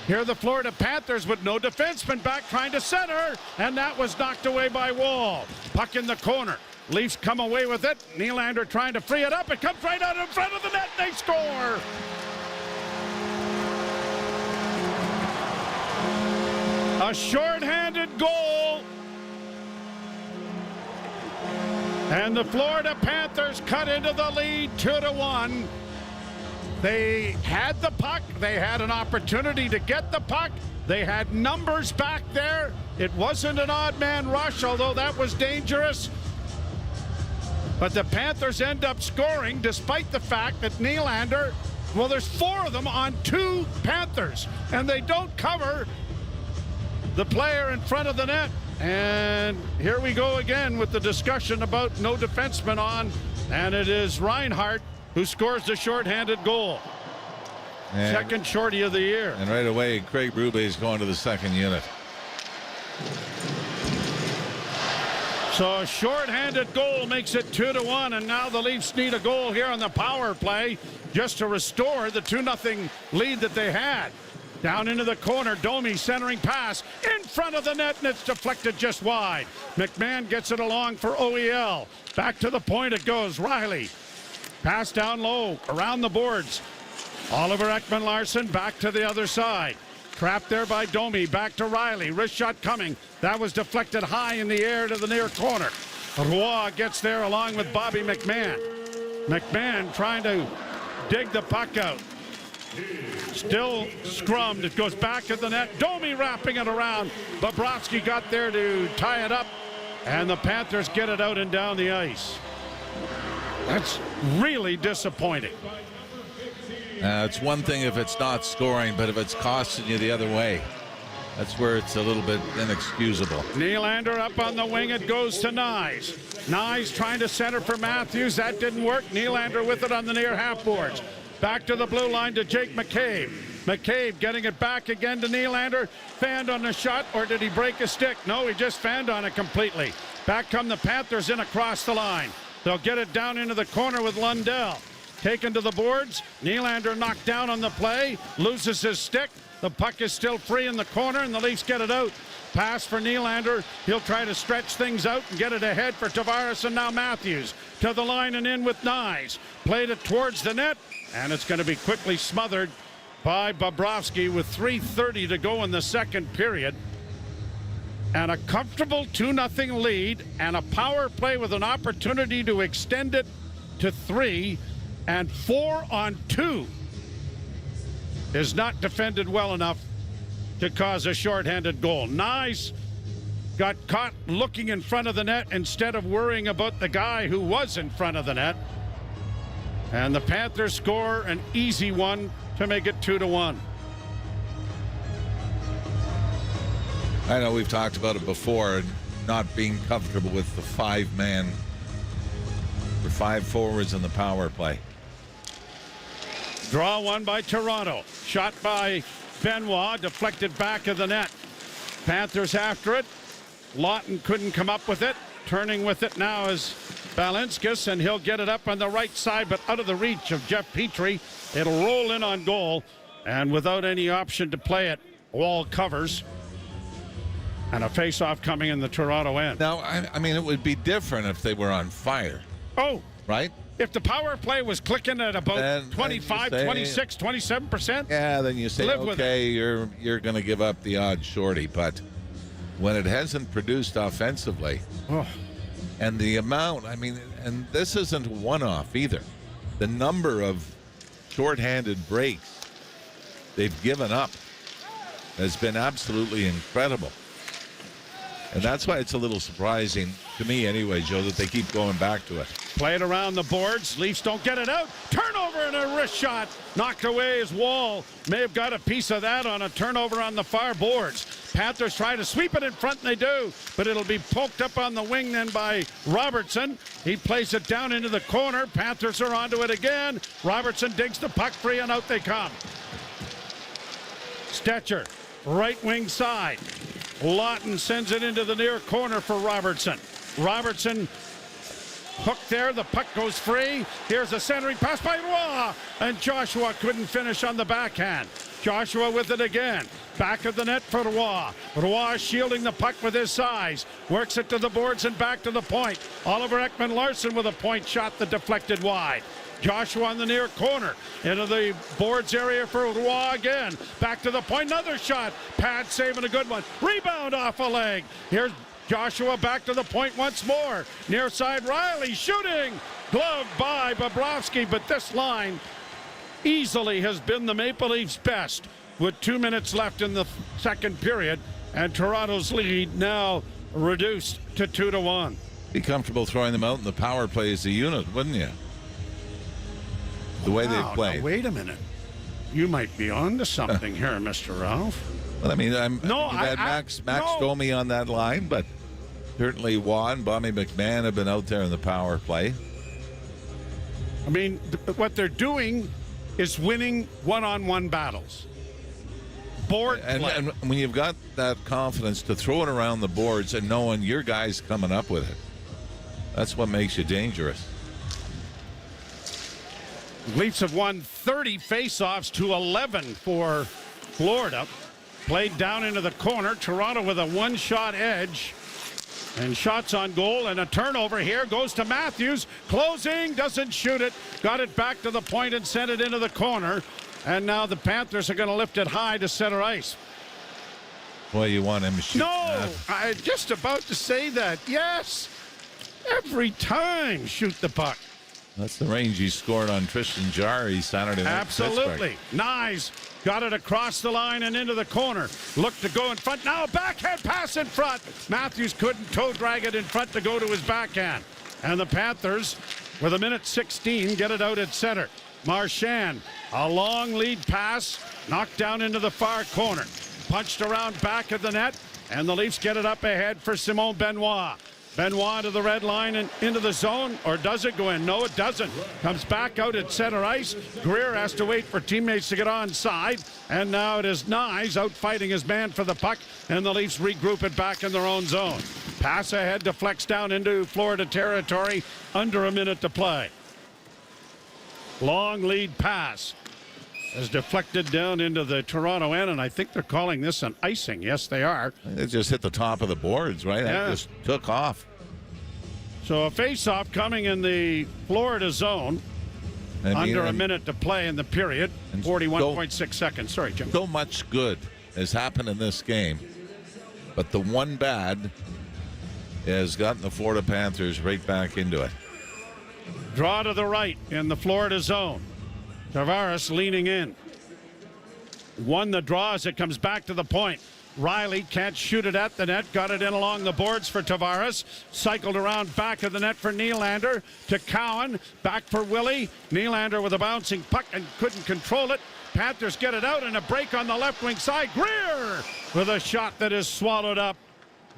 Speaker 19: here are the Florida Panthers with no defenseman back trying to center. And that was knocked away by Wall. Puck in the corner. Leafs come away with it. Nylander trying to free it up. It comes right out in front of the net. They score. A shorthanded goal. And the Florida Panthers cut into the lead 2-1. They had the puck. They had an opportunity to get the puck. They had numbers back there. It wasn't an odd man rush, although that was dangerous. But the Panthers end up scoring despite the fact that Nylander, well, there's 4 of them on 2 Panthers, and they don't cover the player in front of the net. And here we go again with the discussion about no defenseman on, and it is Reinhart who scores the shorthanded goal.
Speaker 12: And
Speaker 19: second shorty of the year.
Speaker 12: And right away, Craig Berube is going to the second unit.
Speaker 19: So a shorthanded goal makes it 2-1, and now the Leafs need a goal here on the power play just to restore the 2-0 lead that they had. Down into the corner, Domi centering pass in front of the net, and it's deflected just wide. McMahon gets it along for OEL. Back to the point it goes. Riley. Pass down low, around the boards. Oliver Ekman-Larsson back to the other side. Trapped there by Domi, back to Riley. Wrist shot coming. That was deflected high in the air to the near corner. Roy gets there along with Bobby McMahon. McMahon trying to dig the puck out. Still scrummed. It goes back to the net. Domi wrapping it around. Bobrovsky got there to tie it up. And the Panthers get it out and down the ice. That's really disappointing.
Speaker 12: It's one thing if it's not scoring, but if it's costing you the other way, that's where it's a little bit inexcusable.
Speaker 19: Nylander up on the wing. It goes to Nyes. Nyes trying to center for Matthews. That didn't work. Nylander with it on the near half boards. Back to the blue line to Jake McCabe. McCabe getting it back again to Nylander. Fanned on the shot, or did he break a stick? No, he just fanned on it completely. Back come the Panthers in across the line. They'll get it down into the corner with Lundell. Taken to the boards. Nylander knocked down on the play. Loses his stick. The puck is still free in the corner, and the Leafs get it out. Pass for Nylander. He'll try to stretch things out and get it ahead for Tavares, and now Matthews. To the line and in with Nyes. Played it towards the net, and it's going to be quickly smothered by Bobrovsky with 3:30 to go in the second period. And a comfortable 2-0 lead, and a power play with an opportunity to extend it to 3, and 4 on 2 is not defended well enough to cause a shorthanded goal. Nyes got caught looking in front of the net instead of worrying about the guy who was in front of the net. And the Panthers score an easy one to make it 2-1.
Speaker 12: I know we've talked about it before, and not being comfortable with the 5-man or 5 forwards in the power play.
Speaker 19: Draw one by Toronto. Shot by Benoit, deflected back of the net. Panthers after it. Lawton couldn't come up with it. Turning with it now is Balinskis, and he'll get it up on the right side, but out of the reach of Jeff Petrie. It'll roll in on goal, and without any option to play it, Wall covers. And a face-off coming in the Toronto end.
Speaker 12: Now, I mean, it would be different if they were on fire.
Speaker 19: Oh.
Speaker 12: Right?
Speaker 19: If the power play was clicking at about 25, 26, 27%.
Speaker 12: Yeah, then you say,
Speaker 19: live with
Speaker 12: okay, you're going to give up the odd shorty. But when it hasn't produced offensively, and the amount, I mean, and this isn't a one-off either. The number of shorthanded breaks they've given up has been absolutely incredible. And that's why it's a little surprising, to me anyway, Joe, that they keep going back to it.
Speaker 19: Played around the boards. Leafs don't get it out. Turnover and a wrist shot. Knocked away his Wall. May have got a piece of that on a turnover on the far boards. Panthers try to sweep it in front, and they do. But it'll be poked up on the wing then by Robertson. He plays it down into the corner. Panthers are onto it again. Robertson digs the puck free, and out they come. Stetcher, right wing side. Lawton sends it into the near corner for Robertson. Robertson hooked there. The puck goes free. Here's a centering pass by Roy, and Joshua couldn't finish on the backhand. Joshua with it again. Back of the net for Roy. Roy shielding the puck with his size. Works it to the boards and back to the point. Oliver Ekman-Larsson with a point shot that deflected wide. Joshua on the near corner. Into the boards area for Roy again. Back to the point. Another shot. Pad saving a good one. Rebound off a leg. Here's Joshua back to the point once more. Near side Riley shooting. Gloved by Bobrovsky, but this line easily has been the Maple Leafs' best with 2 minutes left in the second period, and Toronto's lead now reduced to 2-1.
Speaker 12: Be comfortable throwing them out in the power play as a unit, wouldn't you? The way they've played.
Speaker 19: Now, wait a minute. You might be on to something here, Mr. Ralph.
Speaker 12: Well, I mean, Max Domi on that line, but certainly Juan, Bobby McMahon have been out there in the power play.
Speaker 19: I mean, what they're doing is winning one-on-one battles. Board play.
Speaker 12: And when you've got that confidence to throw it around the boards and knowing your guy's coming up with it, that's what makes you dangerous.
Speaker 19: Leafs have won 30 faceoffs to 11 for Florida. Played down into the corner. Toronto with a one-shot edge. And shots on goal, and a turnover here goes to Matthews. Closing, doesn't shoot it. Got it back to the point and sent it into the corner. And now the Panthers are going to lift it high to center ice.
Speaker 12: Boy, you want him to shoot.
Speaker 19: No, I'm just about to say that. Yes, every time shoot the puck.
Speaker 12: That's the range he scored on Tristan Jarry Saturday night.
Speaker 19: Absolutely. Nyes got it across the line and into the corner. Looked to go in front. Now a backhand pass in front. Matthews couldn't toe drag it in front to go to his backhand. And the Panthers with 1:16, get it out at center. Marchand, a long lead pass, knocked down into the far corner. Punched around back of the net, and the Leafs get it up ahead for Simon Benoit. Benoit to the red line and into the zone, or does it go in? No, it doesn't. Comes back out at center ice. Greer has to wait for teammates to get onside, and now it is Nyes out fighting his man for the puck, and the Leafs regroup it back in their own zone. Pass ahead to flex down into Florida territory, under a minute to play. Long lead pass is deflected down into the Toronto end, and I think they're calling this an icing. Yes, they are.
Speaker 12: It just hit the top of the boards, right?
Speaker 19: Yeah.
Speaker 12: It just took off.
Speaker 19: So a face-off coming in the Florida zone. Under a minute to play in the period. 41.6 seconds. Sorry, Jim.
Speaker 12: So much good has happened in this game, but the one bad has gotten the Florida Panthers right back into it.
Speaker 19: Draw to the right in the Florida zone. Tavares leaning in. Won the draw as it comes back to the point. Riley can't shoot it at the net. Got it in along the boards for Tavares. Cycled around back of the net for Nylander. To Cowan. Back for Willie. Nylander with a bouncing puck and couldn't control it. Panthers get it out and a break on the left wing side. Greer with a shot that is swallowed up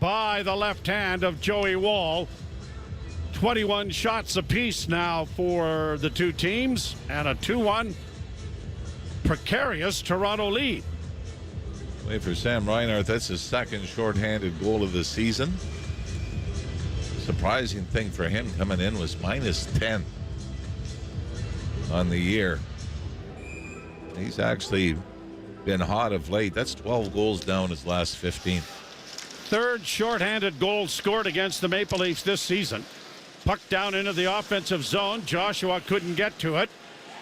Speaker 19: by the left hand of Joey Wall. 21 shots apiece now for the two teams, and a 2-1 precarious Toronto lead.
Speaker 12: Wait for Sam Reinhart. That's his second shorthanded goal of the season. Surprising thing for him coming in was -10 on the year. He's actually been hot of late. That's 12 goals down his last 15.
Speaker 19: Third shorthanded goal scored against the Maple Leafs this season. Puck down into the offensive zone. Joshua couldn't get to it.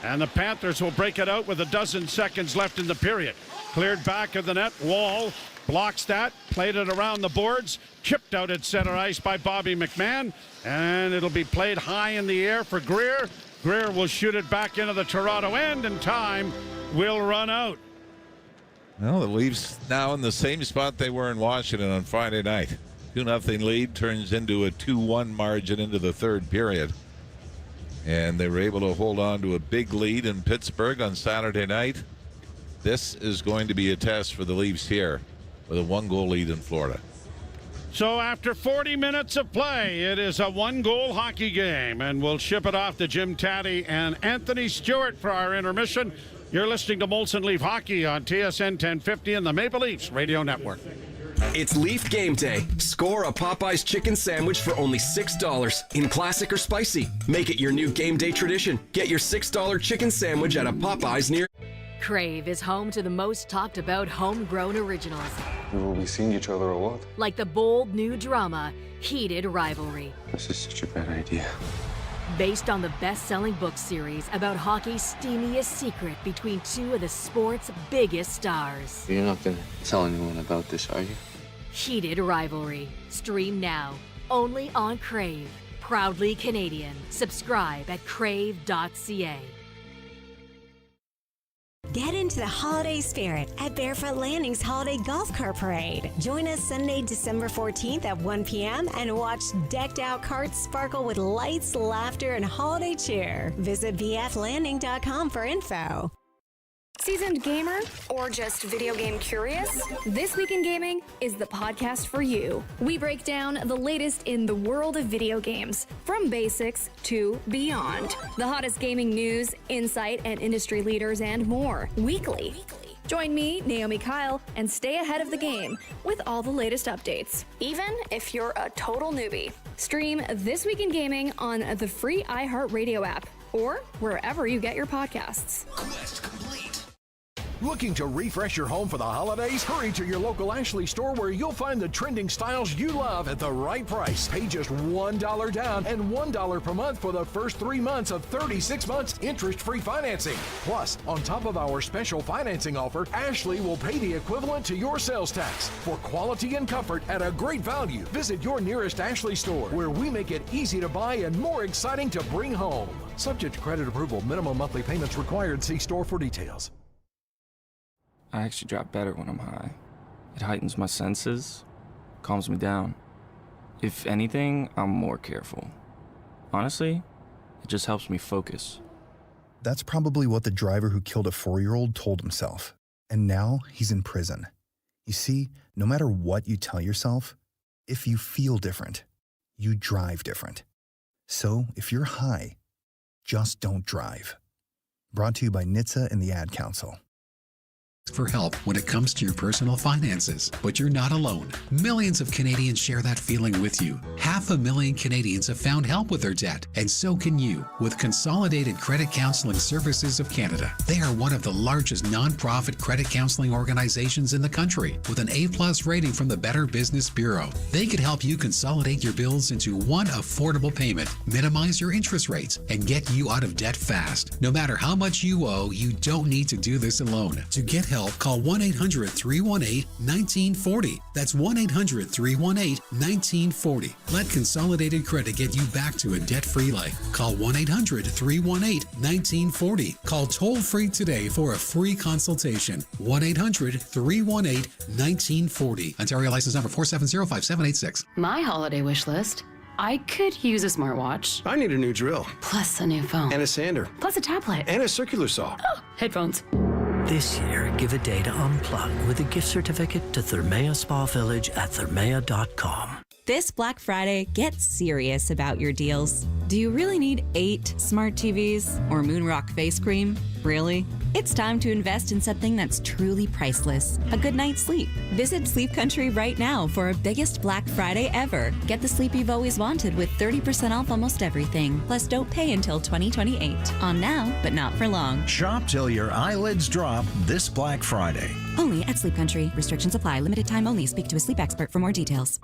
Speaker 19: And the Panthers will break it out with a dozen seconds left in the period. Cleared back of the net. Wall blocks that. Played it around the boards. Chipped out at center ice by Bobby McMahon. And it'll be played high in the air for Greer. Greer will shoot it back into the Toronto end, and time will run out.
Speaker 12: Well, the Leafs now in the same spot they were in Washington on Friday night. 2-0 lead turns into a 2-1 margin into the third period. And they were able to hold on to a big lead in Pittsburgh on Saturday night. This is going to be a test for the Leafs here with a 1-goal lead in Florida.
Speaker 19: So after 40 minutes of play, it is a 1-goal hockey game. And we'll ship it off to Jim Taddy and Anthony Stewart for our intermission. You're listening to Molson Leaf Hockey on TSN 1050 and the Maple Leafs Radio Network.
Speaker 7: It's Leaf Game Day. Score a Popeyes chicken sandwich for only $6 in classic or spicy. Make it your new game day tradition. Get your $6 chicken sandwich at a Popeyes near.
Speaker 10: Crave is home to the most talked about homegrown originals.
Speaker 23: Will we seeing each other or what?
Speaker 10: Like the bold new drama, Heated Rivalry.
Speaker 23: This is such a bad idea.
Speaker 10: Based on the best-selling book series about hockey's steamiest secret between two of the sport's biggest stars.
Speaker 23: You're not gonna tell anyone about this, are you?
Speaker 10: Heated Rivalry. Stream now. Only on Crave. Proudly Canadian. Subscribe at crave.ca.
Speaker 24: Get into the holiday spirit at Barefoot Landing's Holiday Golf Cart Parade. Join us Sunday, December 14th at 1 p.m. and watch decked out carts sparkle with lights, laughter, and holiday cheer. Visit bflanding.com for info.
Speaker 20: Seasoned gamer or just video game curious? This Week in Gaming is the podcast for you. We break down the latest in the world of video games, from basics to beyond. The hottest gaming news, insight, and industry leaders and more, weekly. Join me, Naomi Kyle, and stay ahead of the game with all the latest updates, even if you're a total newbie. Stream This Week in Gaming on the free iHeartRadio app or wherever you get your podcasts.
Speaker 25: Quest complete. Looking to refresh your home for the holidays? Hurry to your local Ashley store where you'll find the trending styles you love at the right price. Pay just $1 down and $1 per month for the first 3 months of 36 months interest-free financing. Plus, on top of our special financing offer, Ashley will pay the equivalent to your sales tax for quality and comfort at a great value. Visit your nearest Ashley store where we make it easy to buy and more exciting to bring home. Subject to credit approval, minimum monthly payments required. See store for details.
Speaker 26: I actually drop better when I'm high. It heightens my senses, calms me down. If anything, I'm more careful. Honestly, It just helps me focus.
Speaker 3: That's probably what the driver who killed a 4-year-old told himself. And now he's in prison. You see, no matter what you tell yourself, if you feel different, you drive different. So if you're high, just don't drive. Brought to you by NHTSA and the Ad Council.
Speaker 1: For help when it comes to your personal finances, but you're not alone. Millions of Canadians share that feeling with you. 500,000 Canadians have found help with their debt, and so can you with Consolidated Credit Counseling Services of Canada. They are one of the largest nonprofit credit counseling organizations in the country with an A+ rating from the Better Business Bureau. They could help you consolidate your bills into one affordable payment, minimize your interest rates, and get you out of debt fast. No matter how much you owe, you don't need to do this alone. To get help, call 1-800-318-1940. That's 1-800-318-1940. Let Consolidated Credit get you back to a debt-free life. Call 1-800-318-1940. Call toll-free today for a free consultation. 1-800-318-1940. Ontario license number 4705786.
Speaker 5: My holiday wish list. I could use a smartwatch.
Speaker 17: I need a new drill.
Speaker 5: Plus a new phone.
Speaker 17: And a sander.
Speaker 5: Plus a tablet.
Speaker 17: And a circular saw.
Speaker 5: Oh, headphones.
Speaker 11: This year, give a day to unplug with a gift certificate to Thermea Spa Village at thermea.com.
Speaker 13: This Black Friday, get serious about your deals. Do you really need 8 smart TVs or Moonrock face cream? Really? It's time to invest in something that's truly priceless, a good night's sleep. Visit Sleep Country right now for our biggest Black Friday ever. Get the sleep you've always wanted with 30% off almost everything. Plus, don't pay until 2028. On now, but not for long.
Speaker 14: Shop till your eyelids drop this Black Friday.
Speaker 13: Only at Sleep Country. Restrictions apply. Limited time only. Speak to a sleep expert for more details.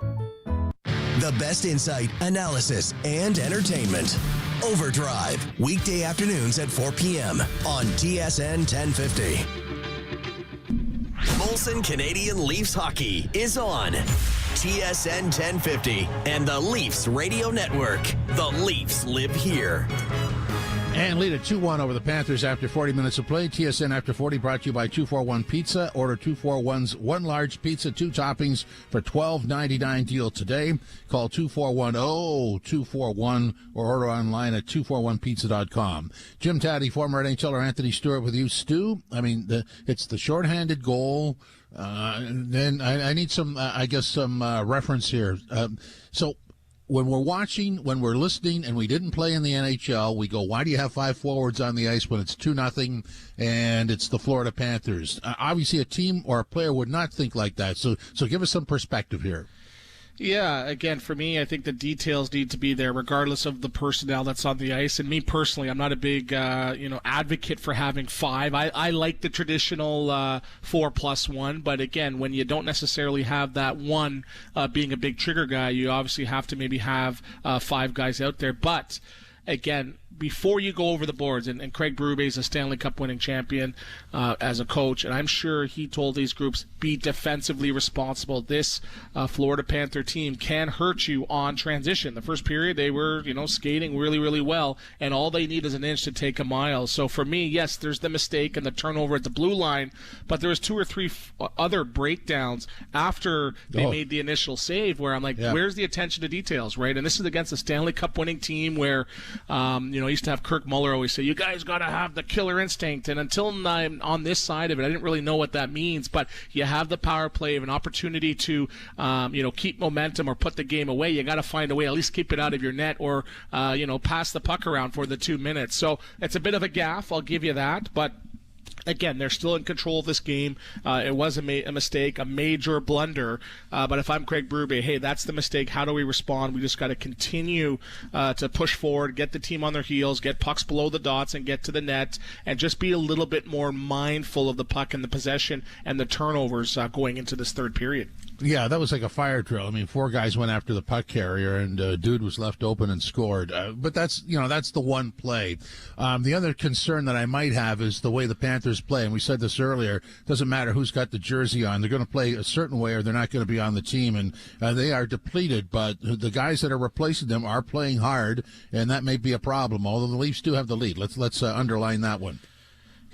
Speaker 4: The best insight, analysis, and entertainment. Overdrive, weekday afternoons at 4 p.m. on TSN 1050. Molson Canadian Leafs Hockey is on TSN 1050 and the Leafs Radio Network. The Leafs live here.
Speaker 19: And lead at 2-1 over the Panthers after 40 minutes of play. TSN After 40 brought to you by 241 Pizza. Order 241's one large pizza, 2 toppings for $12.99 deal today. Call 241-0241 or order online at 241pizza.com. Jim Taddy, former NHLer Anthony Stewart with you. Stu, I mean, it's the shorthanded goal. Then I need some reference here. So when we're watching, when we're listening, and we didn't play in the NHL, we go, why do you have 5 forwards on the ice when it's 2-0 and it's the Florida Panthers? Obviously, a team or a player would not think like that. So give us some perspective here.
Speaker 16: Yeah, again, for me, I think the details need to be there regardless of the personnel that's on the ice. And me personally, I'm not a big advocate for having 5. I like the traditional 4+1, but again, when you don't necessarily have that one being a big trigger guy, you obviously have to maybe have 5 guys out there. But again, before you go over the boards, and Craig Berube is a Stanley Cup winning champion as a coach, and I'm sure he told these groups, be defensively responsible. This Florida Panther team can hurt you on transition. The first period, they were skating really, really well, and all they need is an inch to take a mile. So for me, yes, there's the mistake and the turnover at the blue line, but there was 2 or 3 other breakdowns after they made the initial save where I'm like, where's the attention to details, right? And this is against a Stanley Cup winning team where, I used to have Kirk Muller always say, you guys got to have the killer instinct. And until I'm on this side of it, I didn't really know what that means. But you have the power play of an opportunity to, keep momentum or put the game away. You got to find a way, at least keep it out of your net or, pass the puck around for the 2 minutes. So it's a bit of a gaffe, I'll give you that. But again, they're still in control of this game. It was a mistake, a major blunder. But if I'm Craig Berube, hey, that's the mistake. How do we respond? We just got to continue to push forward, get the team on their heels, get pucks below the dots, and get to the net, and just be a little bit more mindful of the puck and the possession and the turnovers going into this third period.
Speaker 19: Yeah, that was like a fire drill. I mean, 4 guys went after the puck carrier, and dude was left open and scored. But that's the one play. The other concern that I might have is the way the Panthers play. And we said this earlier, doesn't matter who's got the jersey on. They're going to play a certain way or they're not going to be on the team. And they are depleted, but the guys that are replacing them are playing hard, and that may be a problem, although the Leafs do have the lead. Let's underline that one.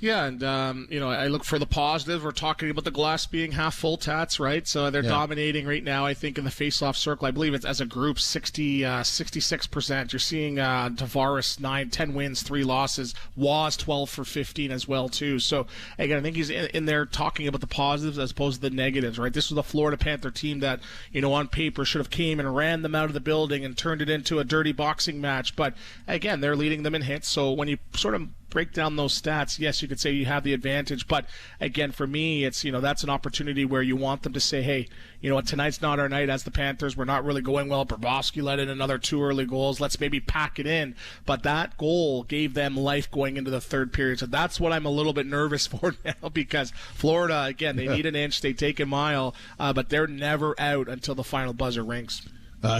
Speaker 16: Yeah, and, I look for the positives. We're talking about the glass being half full, Tats, right? So they're dominating right now, I think, in the face-off circle. I believe it's, as a group, 66%. You're seeing Tavares 10 wins, 3 losses. Waz 12 for 15 as well, too. So, again, I think he's in there talking about the positives as opposed to the negatives, right? This was a Florida Panther team that, on paper should have came and ran them out of the building and turned it into a dirty boxing match. But, again, they're leading them in hits. So when you sort of break down those stats, yes, you could say you have the advantage, but again, for me, it's, that's an opportunity where you want them to say, hey, tonight's not our night as the Panthers. We're not really going well. Bobrovsky let in another 2 early goals. Let's maybe pack it in. But that goal gave them life going into the third period. So that's what I'm a little bit nervous for now, because Florida, again, they need an inch, they take a mile, but they're never out until the final buzzer rings.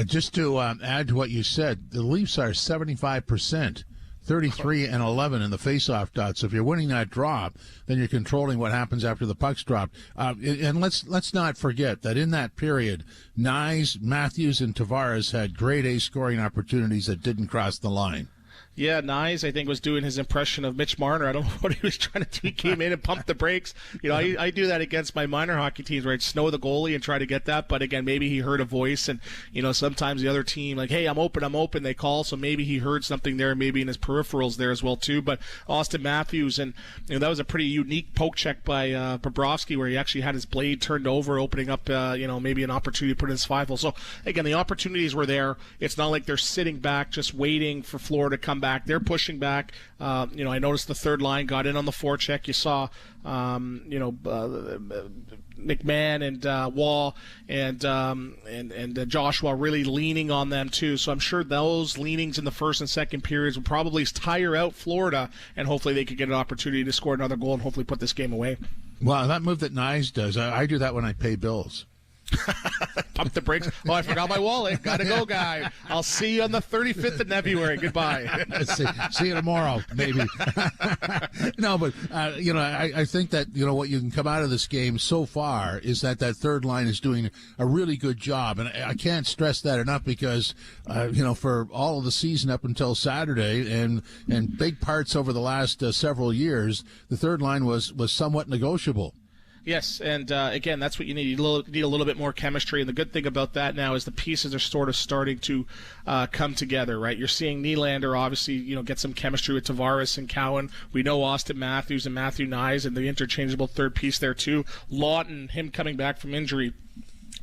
Speaker 2: Just to add to what you said, the Leafs are 75%. 33-11 in the face-off dot. So if you're winning that drop, then you're controlling what happens after the puck's dropped. And let's not forget that in that period, Nyes, Matthews, and Tavares had grade A scoring opportunities that didn't cross the line.
Speaker 16: Yeah, Nyes, I think, was doing his impression of Mitch Marner. I don't know what he was trying to do. He came in and pumped the brakes. I do that against my minor hockey teams, where I'd snow the goalie and try to get that. But, again, maybe he heard a voice. And, sometimes the other team, like, hey, I'm open, they call. So maybe he heard something there, maybe in his peripherals there as well, too. But Austin Matthews, and that was a pretty unique poke check by Bobrovsky, where he actually had his blade turned over, opening up, maybe an opportunity to put in his 5-hole. So, again, the opportunities were there. It's not like they're sitting back just waiting for Florida to come back. They're pushing back. I noticed the third line got in on the forecheck. You saw, McMahon and Wall and Joshua really leaning on them too. So I'm sure those leanings in the first and second periods will probably tire out Florida, and hopefully they could get an opportunity to score another goal and hopefully put this game away.
Speaker 2: Well, that move that Nyes does, I do that when I pay bills.
Speaker 16: Pump the brakes. Oh, I forgot my wallet. Gotta go, guy. I'll see you on the 35th of February. Goodbye.
Speaker 2: see you tomorrow, maybe. No, but, I think that, what you can come out of this game so far is that third line is doing a really good job. And I can't stress that enough because, for all of the season up until Saturday and big parts over the last several years, the third line was somewhat negotiable.
Speaker 16: Yes, and again, that's what you need. You need a little bit more chemistry, and the good thing about that now is the pieces are sort of starting to come together, right? You're seeing Nylander obviously, get some chemistry with Tavares and Cowan. We know Austin Matthews and Matthew Nyes and the interchangeable third piece there too. Lawton, him coming back from injury,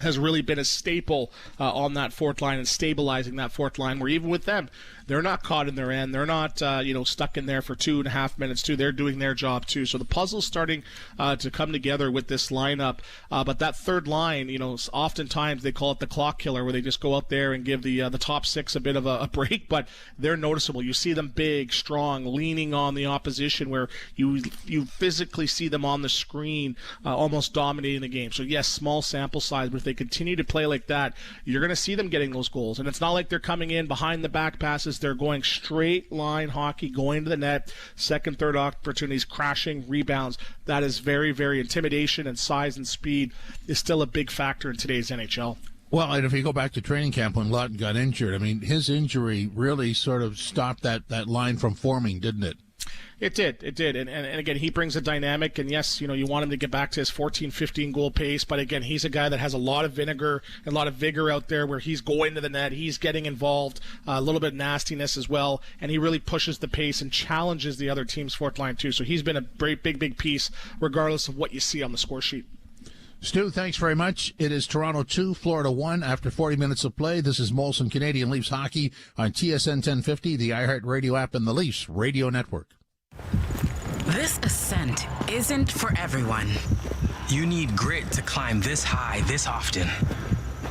Speaker 16: has really been a staple on that fourth line and stabilizing that fourth line, where even with them, they're not caught in their end. They're not, stuck in there for 2.5 minutes, too. They're doing their job, too. So the puzzle's starting to come together with this lineup. But that third line, oftentimes they call it the clock killer, where they just go out there and give the top six a bit of a break. But they're noticeable. You see them big, strong, leaning on the opposition, where you physically see them on the screen almost dominating the game. So, yes, small sample size, but if they continue to play like that, you're going to see them getting those goals. And it's not like they're coming in behind the back passes. They're going straight line hockey, going to the net, second, third opportunities, crashing, rebounds. That is very, very intimidation, and size and speed is still a big factor in today's NHL.
Speaker 2: Well, and if you go back to training camp when Lawton got injured, I mean, his injury really sort of stopped that line from forming, didn't it?
Speaker 16: It did. And again, he brings a dynamic, and yes, you want him to get back to his 14, 15 goal pace, but again, he's a guy that has a lot of vinegar and a lot of vigor out there, where he's going to the net, he's getting involved, a little bit of nastiness as well, and he really pushes the pace and challenges the other team's fourth line too. So he's been a great big piece, regardless of what you see on the score sheet.
Speaker 2: Stu, thanks very much. It is Toronto 2, Florida 1 after 40 minutes of play. This is Molson Canadian Leafs Hockey on TSN 1050, the iHeartRadio app, and the Leafs Radio Network.
Speaker 6: This ascent isn't for everyone. You need grit to climb this high this often.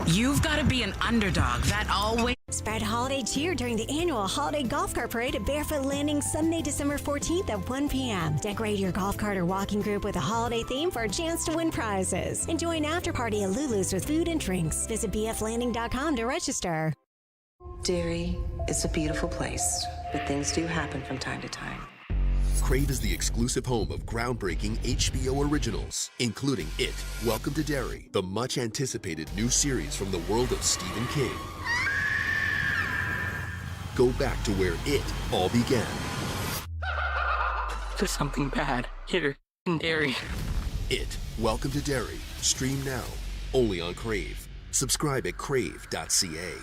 Speaker 6: You've got to be an underdog that always...
Speaker 24: Spread holiday cheer during the annual Holiday Golf Cart Parade at Barefoot Landing Sunday, December 14th at 1 p.m. Decorate your golf cart or walking group with a holiday theme for a chance to win prizes. Enjoy an after-party at Lulu's with food and drinks. Visit bflanding.com to register.
Speaker 9: Derry is a beautiful place, but things do happen from time to time.
Speaker 15: Crave is the exclusive home of groundbreaking HBO originals, including It, Welcome to Derry, the much-anticipated new series from the world of Stephen King. Go back to where it all began.
Speaker 6: There's something bad.
Speaker 7: Here in Derry.
Speaker 15: It, Welcome to Derry. Stream now, only on Crave. Subscribe at crave.ca.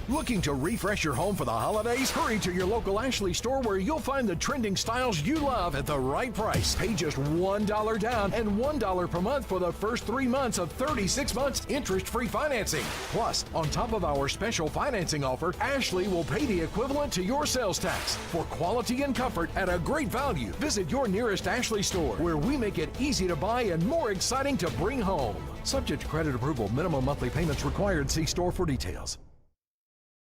Speaker 25: Looking to refresh your home for the holidays? Hurry to your local Ashley store where you'll find the trending styles you love at the right price. Pay just $1 down and $1 per month for the first 3 months of 36 months interest-free financing. Plus, on top of our special financing offer, Ashley will pay the equivalent to your sales tax for quality and comfort at a great value. Visit your nearest Ashley store where we make it easy to buy and more exciting to bring home. Subject to credit approval, minimum monthly payments required. See store for details.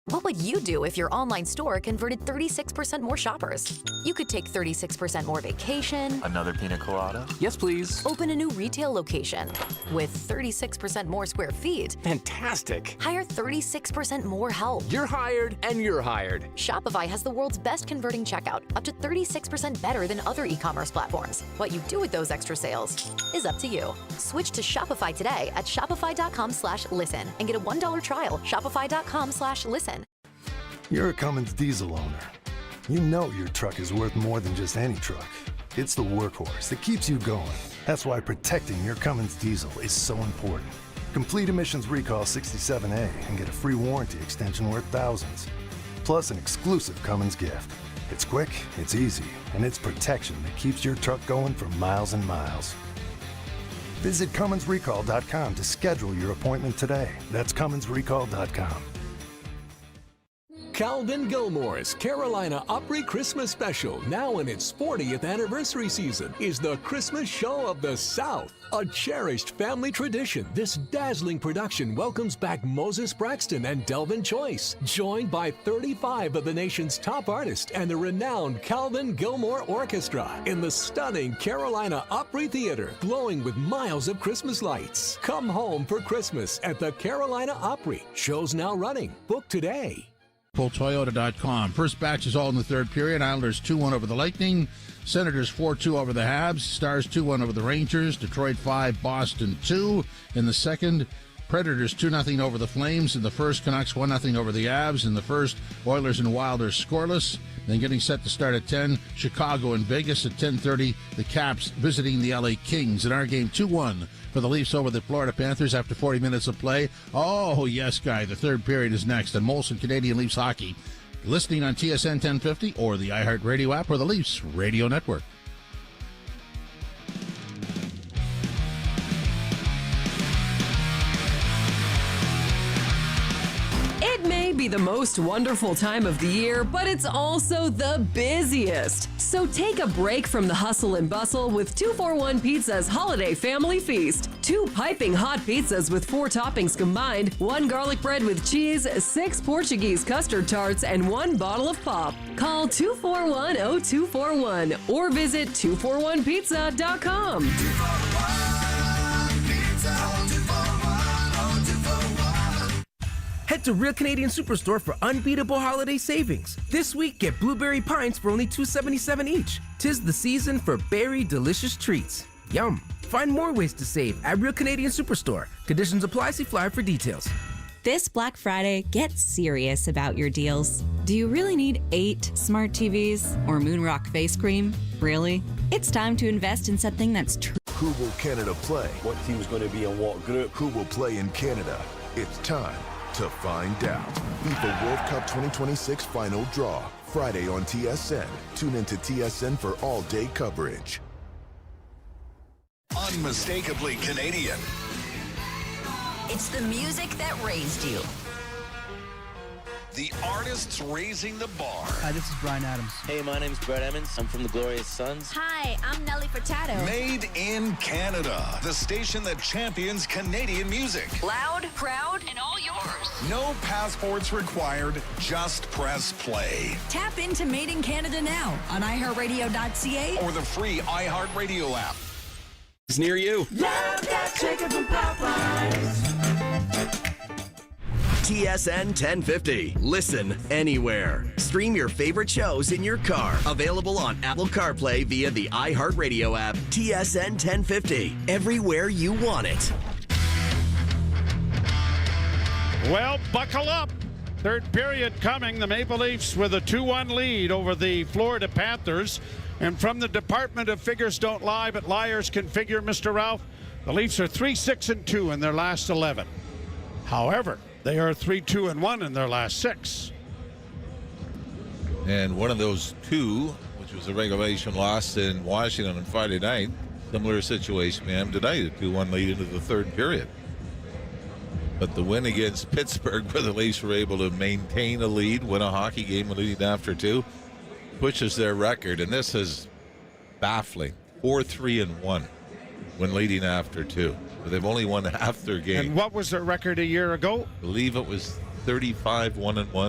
Speaker 8: What would you do if your online store converted 36% more shoppers? You could take 36% more vacation.
Speaker 12: Another pina colada?
Speaker 8: Yes, please. Open a new retail location with 36% more square feet.
Speaker 12: Fantastic.
Speaker 8: Hire 36% more help.
Speaker 12: You're hired and you're hired.
Speaker 8: Shopify has the world's best converting checkout, up to 36% better than other e-commerce platforms. What you do with those extra sales is up to you. Switch to Shopify today at shopify.com/listen and get a $1 trial. Shopify.com/listen.
Speaker 18: You're a Cummins diesel owner. You know your truck is worth more than just any truck. It's the workhorse that keeps you going. That's why protecting your Cummins diesel is so important. Complete emissions recall 67A and get a free warranty extension worth thousands. Plus an exclusive Cummins gift. It's quick, it's easy, and it's protection that keeps your truck going for miles and miles. Visit CumminsRecall.com to schedule your appointment today. That's CumminsRecall.com.
Speaker 21: Calvin Gilmore's Carolina Opry Christmas Special, now in its 40th anniversary season, is the Christmas show of the South. A cherished family tradition, this dazzling production welcomes back Moses Braxton and Delvin Choice, joined by 35 of the nation's top artists and the renowned Calvin Gilmore Orchestra in the stunning Carolina Opry Theater, glowing with miles of Christmas lights. Come home for Christmas at the Carolina Opry. Show's now running. Book today.
Speaker 2: Toyota.com. First batch is all in the third period. Islanders 2-1 over the Lightning. Senators 4-2 over the Habs. Stars 2-1 over the Rangers. Detroit 5, Boston 2 in the second. Predators 2-0 over the Flames in the first. Canucks 1-0 over the Avs in the first. Oilers and Wilders scoreless. Then getting set to start at 10, Chicago and Vegas at 10:30. The Caps visiting the LA Kings. In our game, 2-1 for the Leafs over the Florida Panthers after 40 minutes of play. Oh, yes, Guy, the third period is next. And Molson Canadian Leafs Hockey. Listening on TSN 1050 or the iHeartRadio app or the Leafs Radio Network.
Speaker 22: It may be the most wonderful time of the year, but it's also the busiest. So take a break from the hustle and bustle with 241 Pizza's Holiday Family Feast. 2 piping hot pizzas with 4 toppings combined, 1 garlic bread with cheese, 6 Portuguese custard tarts, and 1 bottle of pop. Call 241-0241 or visit 241pizza.com.
Speaker 27: Head to Real Canadian Superstore for unbeatable holiday savings. This week, get blueberry pints for only $2.77 each. 'Tis the season for berry delicious treats. Yum. Find more ways to save at Real Canadian Superstore. Conditions apply. See flyer for details.
Speaker 13: This Black Friday, get serious about your deals. Do you really need 8 smart TVs or Moonrock face cream? Really? It's time to invest in something that's true.
Speaker 25: Who will Canada play? What team's going to be in what group? Who will play in Canada? It's time to find out. FIFA World Cup 2026 final draw, Friday on TSN. Tune into TSN for all-day coverage.
Speaker 28: Unmistakably Canadian.
Speaker 29: It's the music that raised you.
Speaker 28: The artists raising the bar.
Speaker 30: Hi, this is Brian Adams.
Speaker 31: Hey, my name's Brett Emmons. I'm from the Glorious Sons.
Speaker 29: Hi, I'm Nelly Furtado.
Speaker 28: Made in Canada. The station that champions Canadian music.
Speaker 29: Loud, proud, and all yours.
Speaker 28: No passports required. Just press play.
Speaker 29: Tap into Made in Canada now on iHeartRadio.ca
Speaker 28: or the free iHeartRadio app.
Speaker 4: It's near you.
Speaker 29: Love that chicken from Popeyes.
Speaker 4: TSN 1050. Listen anywhere. Stream your favorite shows in your car. Available on Apple CarPlay via the iHeartRadio app. TSN 1050. Everywhere you want it.
Speaker 19: Well, buckle up. Third period coming. The Maple Leafs with a 2-1 lead over the Florida Panthers. And from the Department of Figures Don't Lie, but Liars Can Figure, Mr. Ralph, the Leafs are 3-6-2 in their last 11. However, they are 3-2-1 in their last 6.
Speaker 1: And one of those two, which was a regulation loss in Washington on Friday night, similar situation we have tonight, a 2-1 lead into the third period. But the win against Pittsburgh, where the Leafs were able to maintain a lead, win a hockey game leading after 2, pushes their record, and this is baffling. 4-3-1 when leading after 2. But they've only won half their game.
Speaker 19: And what was their record a year ago?
Speaker 1: I believe it was 35-1-1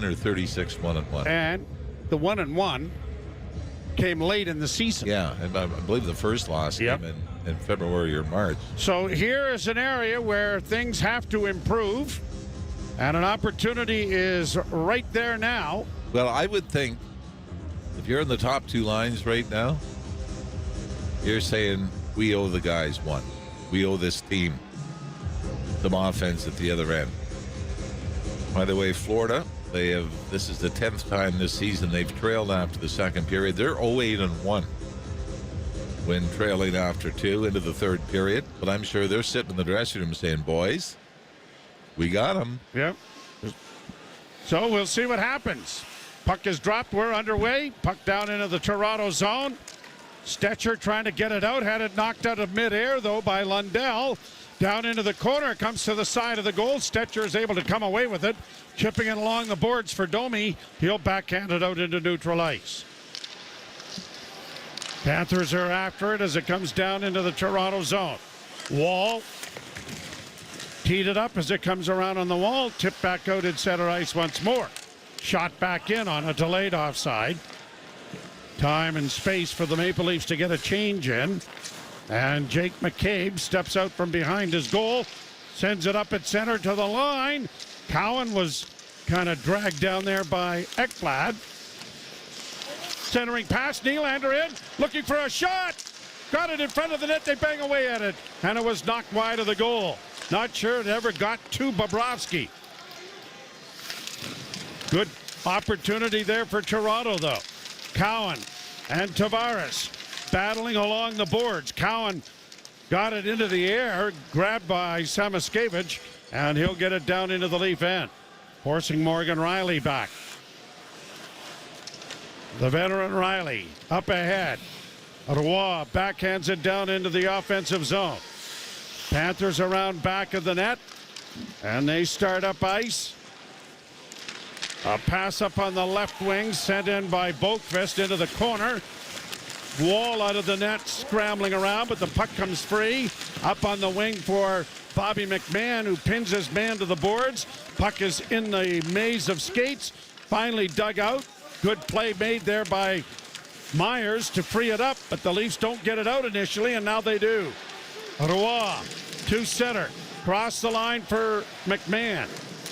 Speaker 1: or 36-1-1.
Speaker 19: And the 1-1 came late in the season.
Speaker 1: Yeah, and I believe the first loss came in February or March.
Speaker 19: So here is an area where things have to improve, and an opportunity is right there now.
Speaker 1: Well, I would think if you're in the top 2 lines right now, you're saying we owe the guys one. We owe this team some offense at the other end. By the way, Florida, this is the 10th time this season they've trailed after the second period. They're 0-8-1 when trailing after 2 into the third period. But I'm sure they're sitting in the dressing room saying, boys, we got them.
Speaker 19: Yep. So we'll see what happens. Puck is dropped. We're underway. Puck down into the Toronto zone. Stetcher trying to get it out. Had it knocked out of midair, though, by Lundell. Down into the corner. It comes to the side of the goal. Stetcher is able to come away with it. Chipping it along the boards for Domi. He'll backhand it out into neutral ice. Panthers are after it as it comes down into the Toronto zone. Wall teed it up as it comes around on the wall. Tipped back out in center ice once more. Shot back in on a delayed offside. Time and space for the Maple Leafs to get a change in. And Jake McCabe steps out from behind his goal. Sends it up at center to the line. Cowan was kind of dragged down there by Ekblad. Centering pass, Nylander in, looking for a shot. Got it in front of the net, they bang away at it. And it was knocked wide of the goal. Not sure it ever got to Bobrovsky. Good opportunity there for Toronto, though. Cowan and Tavares battling along the boards. Cowan got it into the air, grabbed by Samoskevich, and he'll get it down into the Leaf end, forcing Morgan Riley back. The veteran Riley up ahead. Roy backhands it down into the offensive zone. Panthers around back of the net, and they start up ice. A pass up on the left wing sent in by Boqvist into the corner. Wall out of the net, scrambling around, but the puck comes free. Up on the wing for Bobby McMahon, who pins his man to the boards. Puck is in the maze of skates. Finally dug out. Good play made there by Myers to free it up, but the Leafs don't get it out initially, and now they do. Roy to center. Cross the line for McMahon.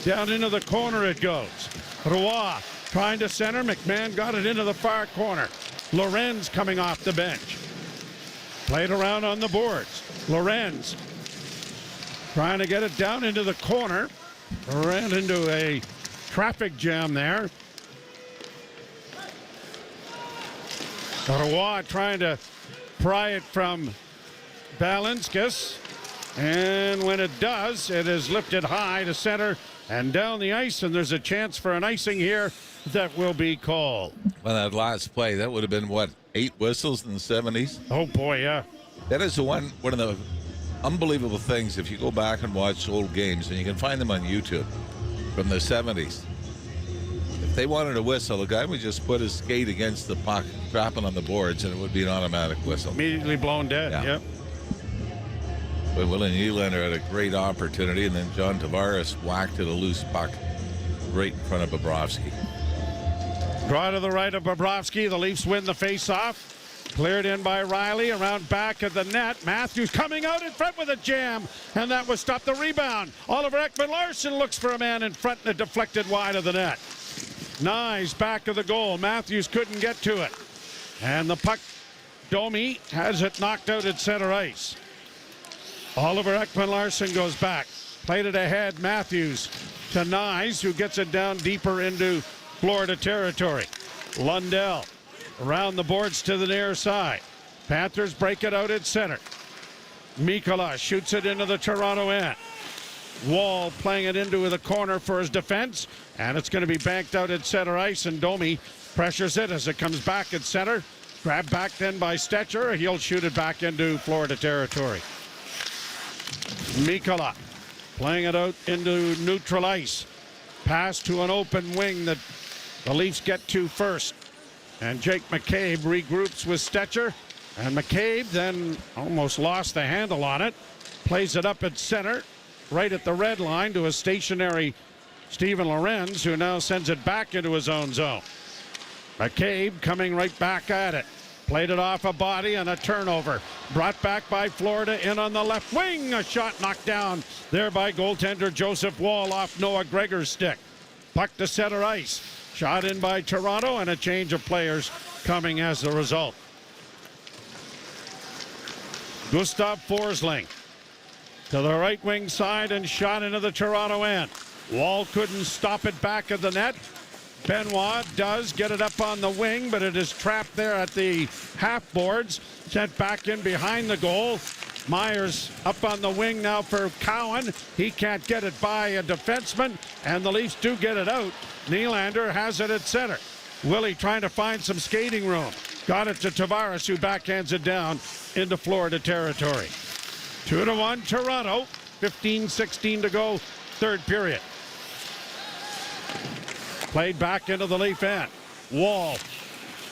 Speaker 19: Down into the corner it goes. Roy trying to center. McMahon got it into the far corner. Lorenz coming off the bench. Played around on the boards. Lorenz trying to get it down into the corner. Ran into a traffic jam there. Roy trying to pry it from Balinskis. And when it does, it is lifted high to center and down the ice, and there's a chance for an icing here that will be called.
Speaker 1: Well, that last play, that would have been, what, 8 whistles in the 70s?
Speaker 19: Oh, boy, yeah.
Speaker 1: That is one of the unbelievable things, if you go back and watch old games, and you can find them on YouTube, from the 70s. If they wanted a whistle, the guy would just put his skate against the puck, trapping on the boards, and it would be an automatic whistle.
Speaker 19: Immediately blown dead, yep.
Speaker 1: But Willie Nylander had a great opportunity, and then John Tavares whacked at a loose puck right in front of Bobrovsky.
Speaker 19: Draw to the right of Bobrovsky. The Leafs win the face-off. Cleared in by Riley around back of the net. Matthews coming out in front with a jam, and that was stopped. The rebound. Oliver Ekman-Larsson looks for a man in front, and it deflected wide of the net. Nyes back of the goal. Matthews couldn't get to it. And the puck, Domi has it knocked out at center ice. Oliver Ekman-Larsson goes back. Played it ahead. Matthews to Nyes, who gets it down deeper into Florida territory. Lundell around the boards to the near side. Panthers break it out at center. Mikkola shoots it into the Toronto end. Wall playing it into the corner for his defense, and it's going to be banked out at center ice, and Domi pressures it as it comes back at center. Grabbed back then by Stetcher. He'll shoot it back into Florida territory. Mikkola playing it out into neutral ice. Pass to an open wing that the Leafs get to first. And Jake McCabe regroups with Stetcher. And McCabe then almost lost the handle on it. Plays it up at center, right at the red line to a stationary Steven Lorenz, who now sends it back into his own zone. McCabe coming right back at it. Played it off a body and a turnover. Brought back by Florida in on the left wing. A shot knocked down there by goaltender Joseph Wall off Noah Gregor's stick. Puck to center ice. Shot in by Toronto, and a change of players coming as a result. Gustav Forsling to the right wing side and shot into the Toronto end. Wall couldn't stop it back at the net. Benoit does get it up on the wing, but it is trapped there at the half boards. Sent back in behind the goal. Myers up on the wing now for Cowan. He can't get it by a defenseman, and the Leafs do get it out. Nylander has it at center. Willie trying to find some skating room. Got it to Tavares, who backhands it down into Florida territory. 2-1 Toronto. 15-16 to go, third period. Played back into the Leaf end. Wall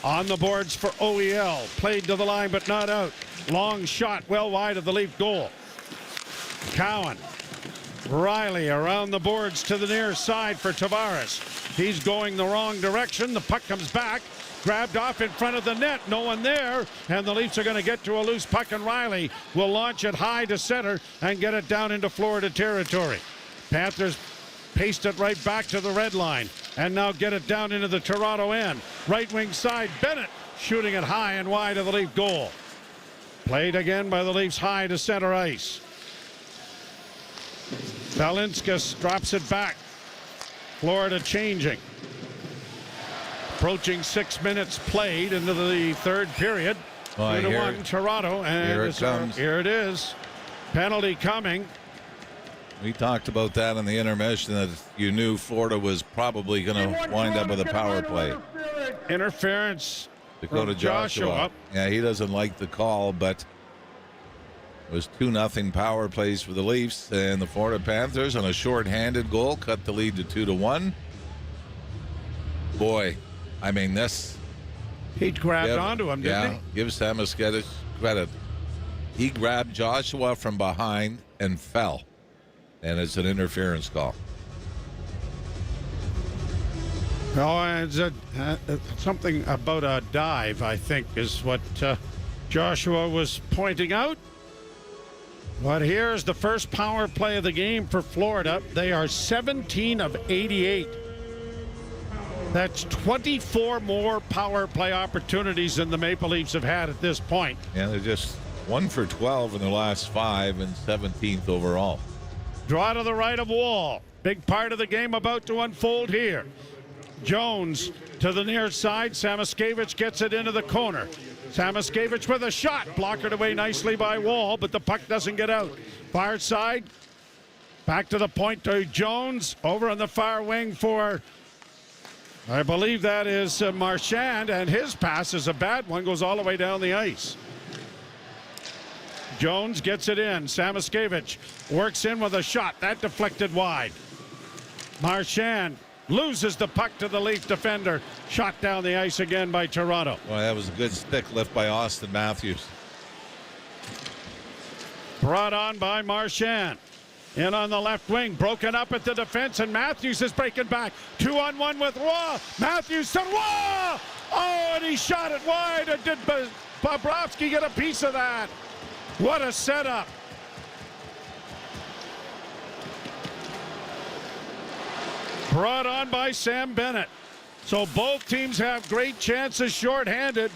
Speaker 19: on the boards for OEL. Played to the line but not out. Long shot well wide of the Leaf goal. Cowan. Riley around the boards to the near side for Tavares. He's going the wrong direction. The puck comes back. Grabbed off in front of the net. No one there. And the Leafs are going to get to a loose puck, and Riley will launch it high to center and get it down into Florida territory. Panthers paste it right back to the red line and now get it down into the Toronto end. Right wing side, Bennett shooting it high and wide of the Leaf goal. Played again by the Leafs high to center ice. Valinskas drops it back. Florida changing. Approaching 6 minutes played into the third period. 2-1 Toronto, and
Speaker 1: here it comes.
Speaker 19: Here it is. Penalty coming.
Speaker 1: We talked about that in the intermission, that you knew Florida was probably going to wind up with a power play.
Speaker 19: Interference.
Speaker 1: Dakota Joshua. Yeah, he doesn't like the call, but it was 2-0 power plays for the Leafs, and the Florida Panthers on a short-handed goal cut the lead to 2-1. Boy, I mean, this.
Speaker 19: He grabbed onto him, didn't he?
Speaker 1: Give Samoskevich credit. He grabbed Joshua from behind and fell. And it's an interference call.
Speaker 19: No, it's something about a dive, I think, is what Joshua was pointing out. But here's the first power play of the game for Florida. They are 17 of 88. That's 24 more power play opportunities than the Maple Leafs have had at this point.
Speaker 1: Yeah, they're just 1 for 12 in their last 5 and 17th overall.
Speaker 19: Draw to the right of Wall. Big part of the game about to unfold here. Jones to the near side. Samoskevich gets it into the corner. Samoskevich with a shot. Blockered away nicely by Wall, but the puck doesn't get out. Far side. Back to the point to Jones. Over on the far wing for, I believe that is Marchand, and his pass is a bad one. Goes all the way down the ice. Jones gets it in. Samoskevich works in with a shot. That deflected wide. Marchand loses the puck to the Leaf defender. Shot down the ice again by Toronto.
Speaker 1: Well, that was a good stick lift by Austin Matthews.
Speaker 19: Brought on by Marchand. In on the left wing. Broken up at the defense, and Matthews is breaking back. 2-on-1 with Roy. Matthews to Roy. Oh, and he shot it wide. And did Bobrovsky get a piece of that? What a setup. Brought on by Sam Bennett. So both teams have great chances shorthanded,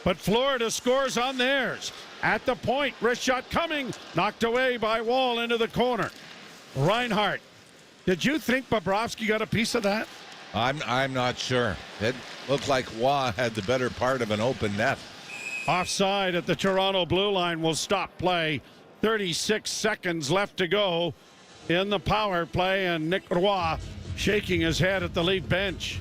Speaker 19: but Florida scores on theirs. At the point, wrist shot coming, knocked away by Wall into the corner. Reinhart, did you think Bobrovsky got a piece of that?
Speaker 1: I'm not sure. It looked like Waugh had the better part of an open net.
Speaker 19: Offside at the Toronto blue line will stop play. 36 seconds left to go in the power play, and Nick Roy shaking his head at the Leaf bench.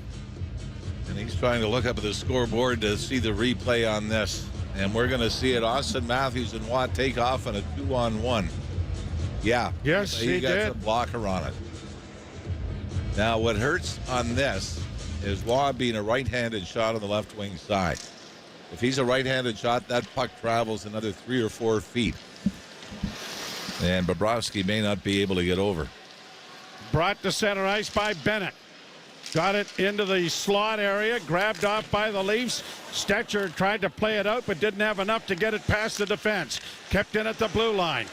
Speaker 1: And he's trying to look up at the scoreboard to see the replay on this. And we're going to see it. Austin Matthews and Watt take off on a 2-on-1. Yeah.
Speaker 19: Yes, he
Speaker 1: got
Speaker 19: did.
Speaker 1: some blocker on it. Now, what hurts on this is Waugh being a right-handed shot on the left wing side. If he's a right-handed shot, that puck travels another 3 or 4 feet. And Bobrovsky may not be able to get over.
Speaker 19: Brought to center ice by Bennett. Got it into the slot area, grabbed off by the Leafs. Stetcher tried to play it out, but didn't have enough to get it past the defense. Kept in at the blue line.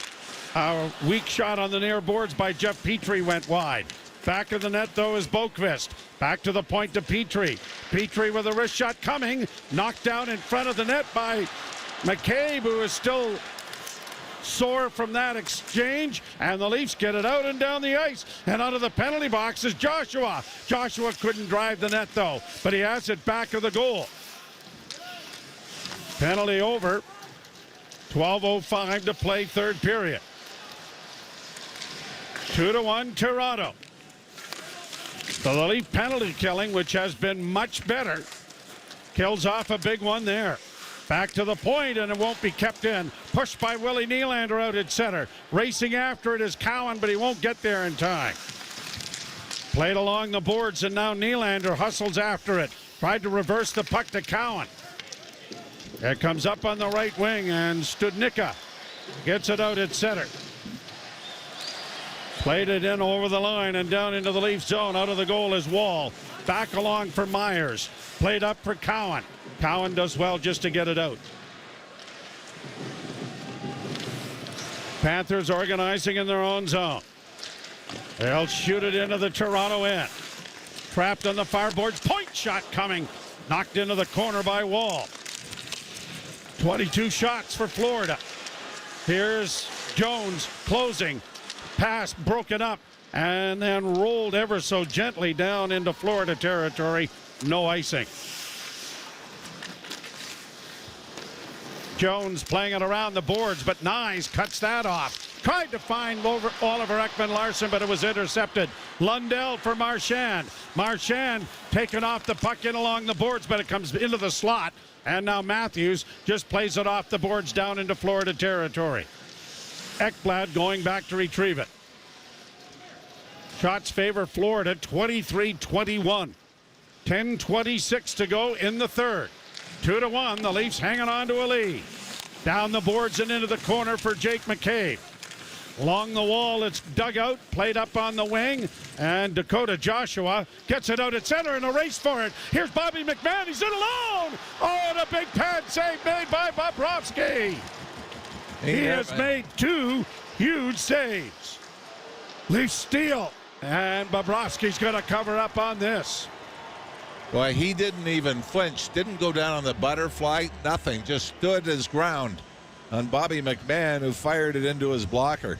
Speaker 19: A weak shot on the near boards by Jeff Petrie went wide. Back of the net, though, is Boqvist. Back to the point to Petrie. Petrie with a wrist shot coming. Knocked down in front of the net by McCabe, who is still sore from that exchange, and the Leafs get it out and down the ice, and out of the penalty box is Joshua. Joshua couldn't drive the net, though, but he has it back of the goal. Penalty over. 12:05 to play, third period. 2-1 Toronto. So the Leaf penalty killing, which has been much better, kills off a big one there. Back to the point, and it won't be kept in. Pushed by Willie Nylander out at center. Racing after it is Cowan, but he won't get there in time. Played along the boards, and now Nylander hustles after it. Tried to reverse the puck to Cowan. It comes up on the right wing, and Studnicka gets it out at center. Played it in over the line and down into the Leaf zone. Out of the goal is Wall. Back along for Myers. Played up for Cowan. Cowan does well just to get it out. Panthers organizing in their own zone. They'll shoot it into the Toronto end. Trapped on the far boards. Point shot coming. Knocked into the corner by Wall. 22 shots for Florida. Here's Jones closing. Pass broken up and then rolled ever so gently down into Florida territory. No icing. Jones playing it around the boards, but Nyes cuts that off. Tried to find Oliver Ekman-Larsson, but it was intercepted. Lundell for Marchand. Marchand taking off the puck in along the boards, but it comes into the slot. And now Matthews just plays it off the boards down into Florida territory. Ekblad going back to retrieve it. Shots favor Florida, 23-21. 10:26 to go in the third. 2-1, the Leafs hanging on to a lead. Down the boards and into the corner for Jake McCabe. Along the wall, it's dug out, played up on the wing, and Dakota Joshua gets it out at center in a race for it. Here's Bobby McMahon, he's in alone! Oh, and a big pad save made by Bobrovsky. He has made 2 huge saves. Leafs steal, and Bobrovsky's going to cover up on this.
Speaker 1: Boy, he didn't even flinch, didn't go down on the butterfly, nothing, just stood his ground on Bobby McMahon, who fired it into his blocker.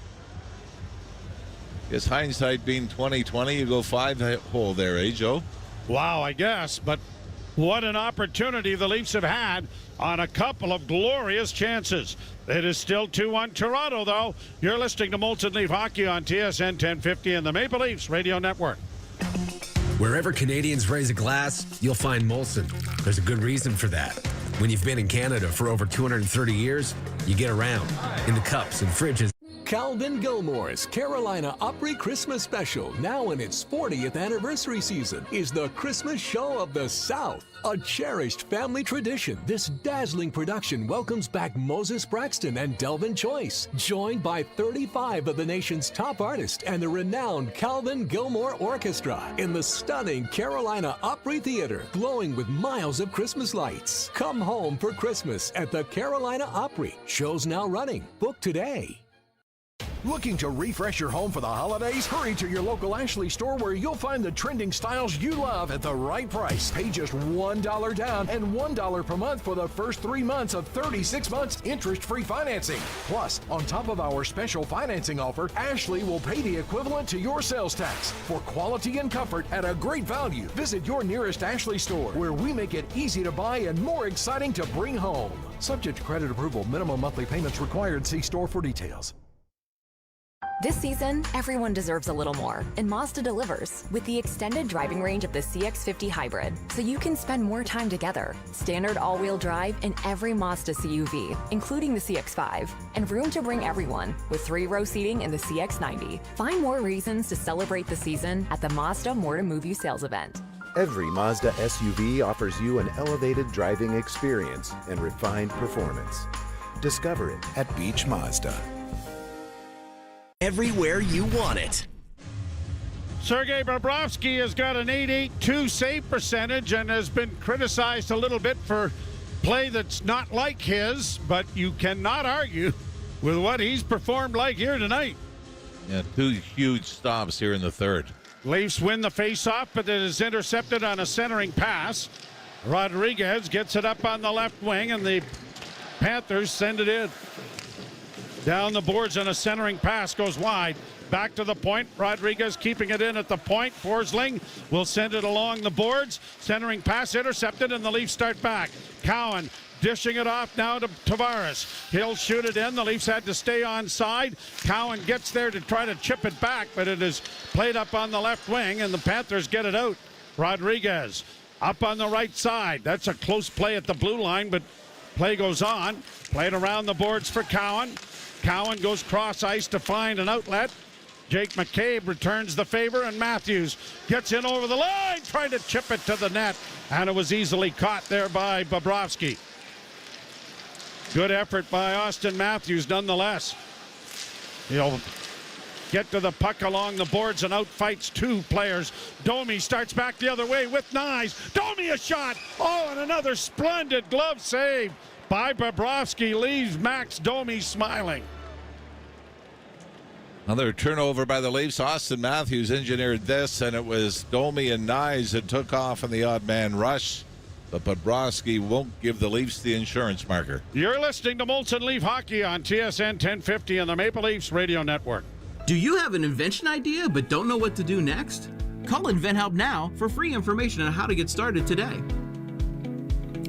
Speaker 1: Guess hindsight being 20/20, you go 5-hole there, eh, Joe?
Speaker 19: Wow, I guess, but what an opportunity the Leafs have had on a couple of glorious chances. It is still 2-1 Toronto, though. You're listening to Molson Leaf Hockey on TSN 1050 and the Maple Leafs Radio Network.
Speaker 3: Wherever Canadians raise a glass, you'll find Molson. There's a good reason for that. When you've been in Canada for over 230 years, you get around in the cups and fridges.
Speaker 21: Calvin Gilmore's Carolina Opry Christmas Special, now in its 40th anniversary season, is the Christmas show of the South. A cherished family tradition, this dazzling production welcomes back Moses Braxton and Delvin Choice, joined by 35 of the nation's top artists and the renowned Calvin Gilmore Orchestra in the stunning Carolina Opry Theater, glowing with miles of Christmas lights. Come home for Christmas at the Carolina Opry. Shows now running. Book today.
Speaker 25: Looking to refresh your home for the holidays? Hurry to your local Ashley store where you'll find the trending styles you love at the right price. Pay just $1 down and $1 per month for the first 3 months of 36 months interest-free financing. Plus, on top of our special financing offer, Ashley will pay the equivalent to your sales tax. For quality and comfort at a great value, visit your nearest Ashley store where we make it easy to buy and more exciting to bring home. Subject to credit approval, minimum monthly payments required. See store for details.
Speaker 8: This season, everyone deserves a little more, and Mazda delivers with the extended driving range of the CX-50 Hybrid, so you can spend more time together. Standard all-wheel drive in every Mazda CUV, including the CX-5, and room to bring everyone with 3-row seating in the CX-90. Find more reasons to celebrate the season at the Mazda More to Move You sales event.
Speaker 5: Every Mazda SUV offers you an elevated driving experience and refined performance. Discover it at Beach Mazda.
Speaker 4: Everywhere you want it.
Speaker 19: Sergei Bobrovsky has got an .882 save percentage and has been criticized a little bit for play that's not like his, but you cannot argue with what he's performed like here tonight.
Speaker 1: Yeah, 2 huge stops here in the third.
Speaker 19: Leafs win the faceoff, but it is intercepted on a centering pass. Rodriguez gets it up on the left wing, and the Panthers send it in. Down the boards on a centering pass, goes wide. Back to the point. Rodriguez keeping it in at the point. Forsling will send it along the boards. Centering pass intercepted, and the Leafs start back. Cowan dishing it off now to Tavares. He'll shoot it in. The Leafs had to stay onside. Cowan gets there to try to chip it back, but it is played up on the left wing, and the Panthers get it out. Rodriguez up on the right side. That's a close play at the blue line, but play goes on. Played around the boards for Cowan. Cowan goes cross ice to find an outlet. Jake McCabe returns the favor, and Matthews gets in over the line, trying to chip it to the net, and it was easily caught there by Bobrovsky. Good effort by Austin Matthews nonetheless. He'll get to the puck along the boards and outfights 2 players. Domi starts back the other way with Nyes. Domi a shot. Oh, and another splendid glove save by Bobrovsky leaves Max Domi smiling.
Speaker 1: Another turnover by the Leafs. Austin Matthews engineered this, and it was Domi and Nyes that took off in the odd man rush. But Bobrovsky won't give the Leafs the insurance marker.
Speaker 19: You're listening to Molson Leaf Hockey on TSN 1050 and the Maple Leafs Radio Network.
Speaker 7: Do you have an invention idea but don't know what to do next? Call InventHelp now for free information on how to get started today.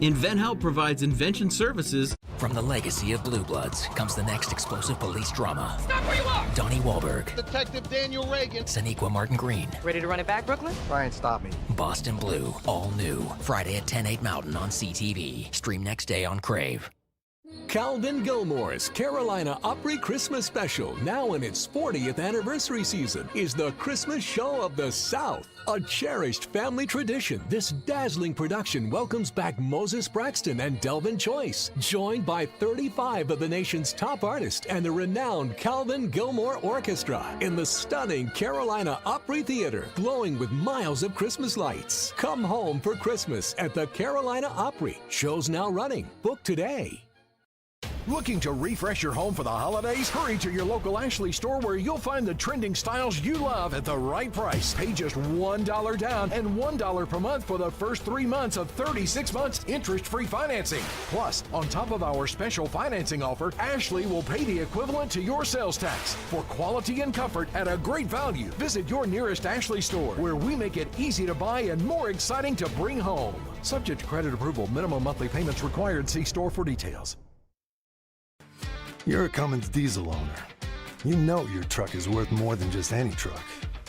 Speaker 7: InventHelp provides invention services.
Speaker 10: From the legacy of Blue Bloods comes the next explosive police drama.
Speaker 11: Stop where you are!
Speaker 10: Donnie Wahlberg.
Speaker 11: Detective Daniel Reagan.
Speaker 10: Saniqua Martin Green.
Speaker 11: Ready to run it back, Brooklyn?
Speaker 10: Ryan, stop me. Boston Blue. All new. Friday at 10/8 Mountain on CTV. Stream next day on Crave.
Speaker 21: Calvin Gilmore's Carolina Opry Christmas Special, now in its 40th anniversary season, is the Christmas show of the South. A cherished family tradition, this dazzling production welcomes back Moses Braxton and Delvin Choice, joined by 35 of the nation's top artists and the renowned Calvin Gilmore Orchestra in the stunning Carolina Opry Theater, glowing with miles of Christmas lights. Come home for Christmas at the Carolina Opry. Show's now running. Book today.
Speaker 25: Looking to refresh your home for the holidays? Hurry to your local Ashley store where you'll find the trending styles you love at the right price. Pay just $1 down and $1 per month for the first 3 months of 36 months interest-free financing. Plus, on top of our special financing offer, Ashley will pay the equivalent to your sales tax. For quality and comfort at a great value, visit your nearest Ashley store where we make it easy to buy and more exciting to bring home. Subject to credit approval, minimum monthly payments required. See store for details.
Speaker 18: You're a Cummins diesel owner. You know your truck is worth more than just any truck.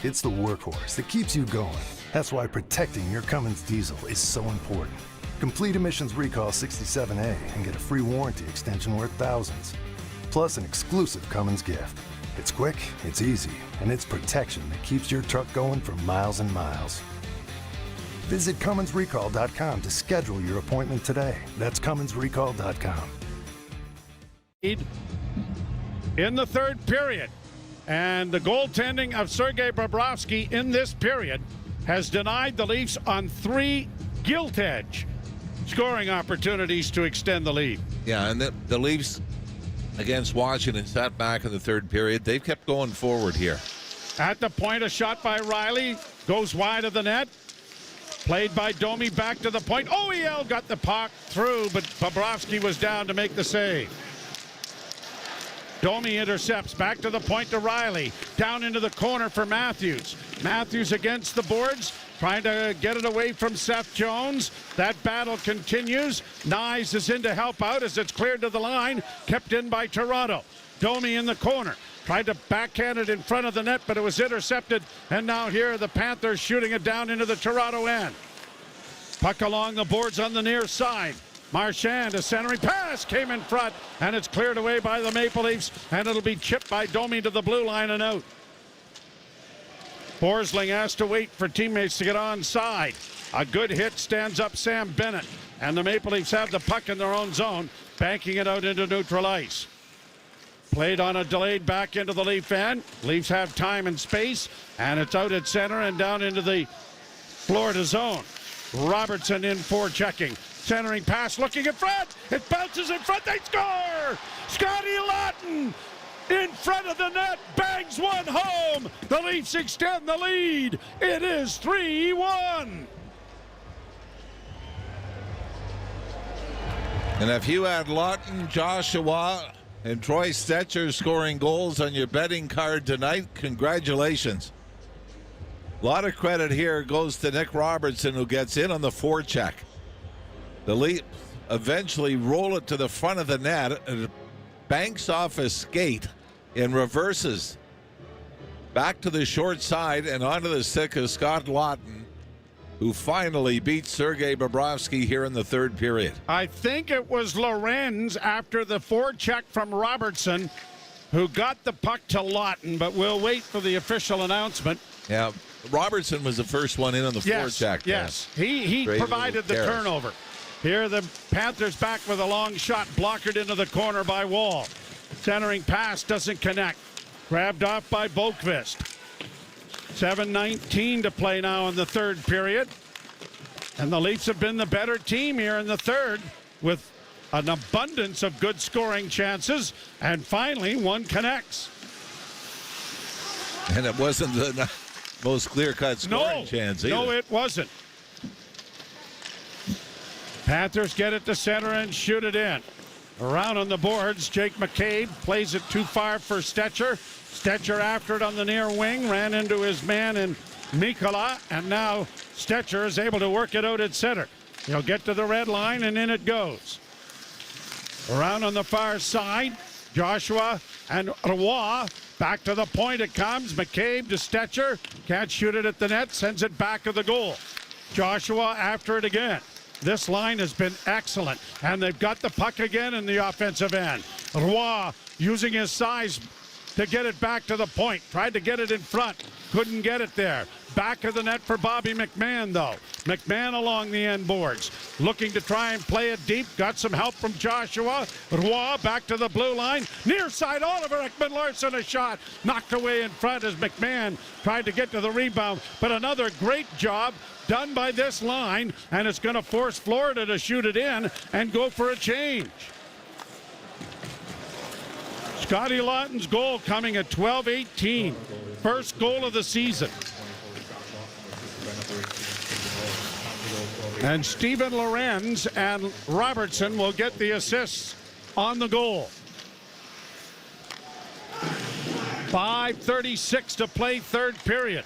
Speaker 18: It's the workhorse that keeps you going. That's why protecting your Cummins diesel is so important. Complete emissions recall 67A and get a free warranty extension worth thousands. Plus an exclusive Cummins gift. It's quick, it's easy, and it's protection that keeps your truck going for miles and miles. Visit CumminsRecall.com to schedule your appointment today. That's CumminsRecall.com.
Speaker 19: In the third period, and the goaltending of Sergei Bobrovsky in this period has denied the Leafs on 3 gilt-edge scoring opportunities to extend the lead.
Speaker 1: Yeah, and the Leafs against Washington sat back in the third period. They've kept going forward here.
Speaker 19: At the point, a shot by Riley. Goes wide of the net. Played by Domi back to the point. OEL got the puck through, but Bobrovsky was down to make the save. Domi intercepts back to the point to Riley. Down into the corner for Matthews. Matthews against the boards, trying to get it away from Seth Jones. That battle continues. Nyes is in to help out as it's cleared to the line. Kept in by Toronto. Domi in the corner. Tried to backhand it in front of the net, but it was intercepted. And now here are the Panthers shooting it down into the Toronto end. Puck along the boards on the near side. Marchand, a centering pass, came in front, and it's cleared away by the Maple Leafs, and it'll be chipped by Domi to the blue line and out. Forsling has to wait for teammates to get onside. A good hit stands up Sam Bennett, and the Maple Leafs have the puck in their own zone, banking it out into neutral ice. Played on a delayed back into the Leaf end. Leafs have time and space, and it's out at center and down into the Florida zone. Robertson in for checking. Centering pass, looking in front. It bounces in front. They score! Scotty Lawton in front of the net, bangs one home. The Leafs extend the lead. It is 3-1.
Speaker 1: And if you had Lawton, Joshua, and Troy Stetcher scoring goals on your betting card tonight, congratulations. A lot of credit here goes to Nick Robertson, who gets in on the forecheck. The Leafs eventually roll it to the front of the net, and it banks off a skate and reverses back to the short side and onto the stick of Scott Lawton, who finally beats Sergei Bobrovsky here in the third period.
Speaker 19: I think it was Lorenz after the forecheck from Robertson who got the puck to Lawton, but we'll wait for the official announcement.
Speaker 1: Yeah, Robertson was the first one in on the forecheck.
Speaker 19: Yes, he provided the turnover. Here the Panthers back with a long shot, blockered into the corner by Wall. Centering pass doesn't connect. Grabbed off by Boqvist. 7:19 to play now in the third period. And the Leafs have been the better team here in the third with an abundance of good scoring chances. And finally, one connects.
Speaker 1: And it wasn't the most clear-cut scoring chance either.
Speaker 19: No, it wasn't. Panthers get it to center and shoot it in. Around on the boards, Jake McCabe plays it too far for Stetcher. Stetcher after it on the near wing, ran into his man in Mikkola, and now Stetcher is able to work it out at center. He'll get to the red line, and in it goes. Around on the far side, Joshua and Roy. Back to the point it comes. McCabe to Stetcher. Can't shoot it at the net, sends it back to the goal. Joshua after it again. This line has been excellent, and they've got the puck again in the offensive end. Roy using his size to get it back to the point. Tried to get it in front. Couldn't get it there. Back of the net for Bobby McMahon, though. McMahon along the end boards. Looking to try and play it deep. Got some help from Joshua. Roy back to the blue line. Near side, Oliver Ekman-Larsson a shot. Knocked away in front as McMahon tried to get to the rebound. But another great job done by this line. And it's going to force Florida to shoot it in and go for a change. Scotty Lawton's goal coming at 12:18. First goal of the season. And Steven Lorenz and Robertson will get the assists on the goal. 5:36 to play third period.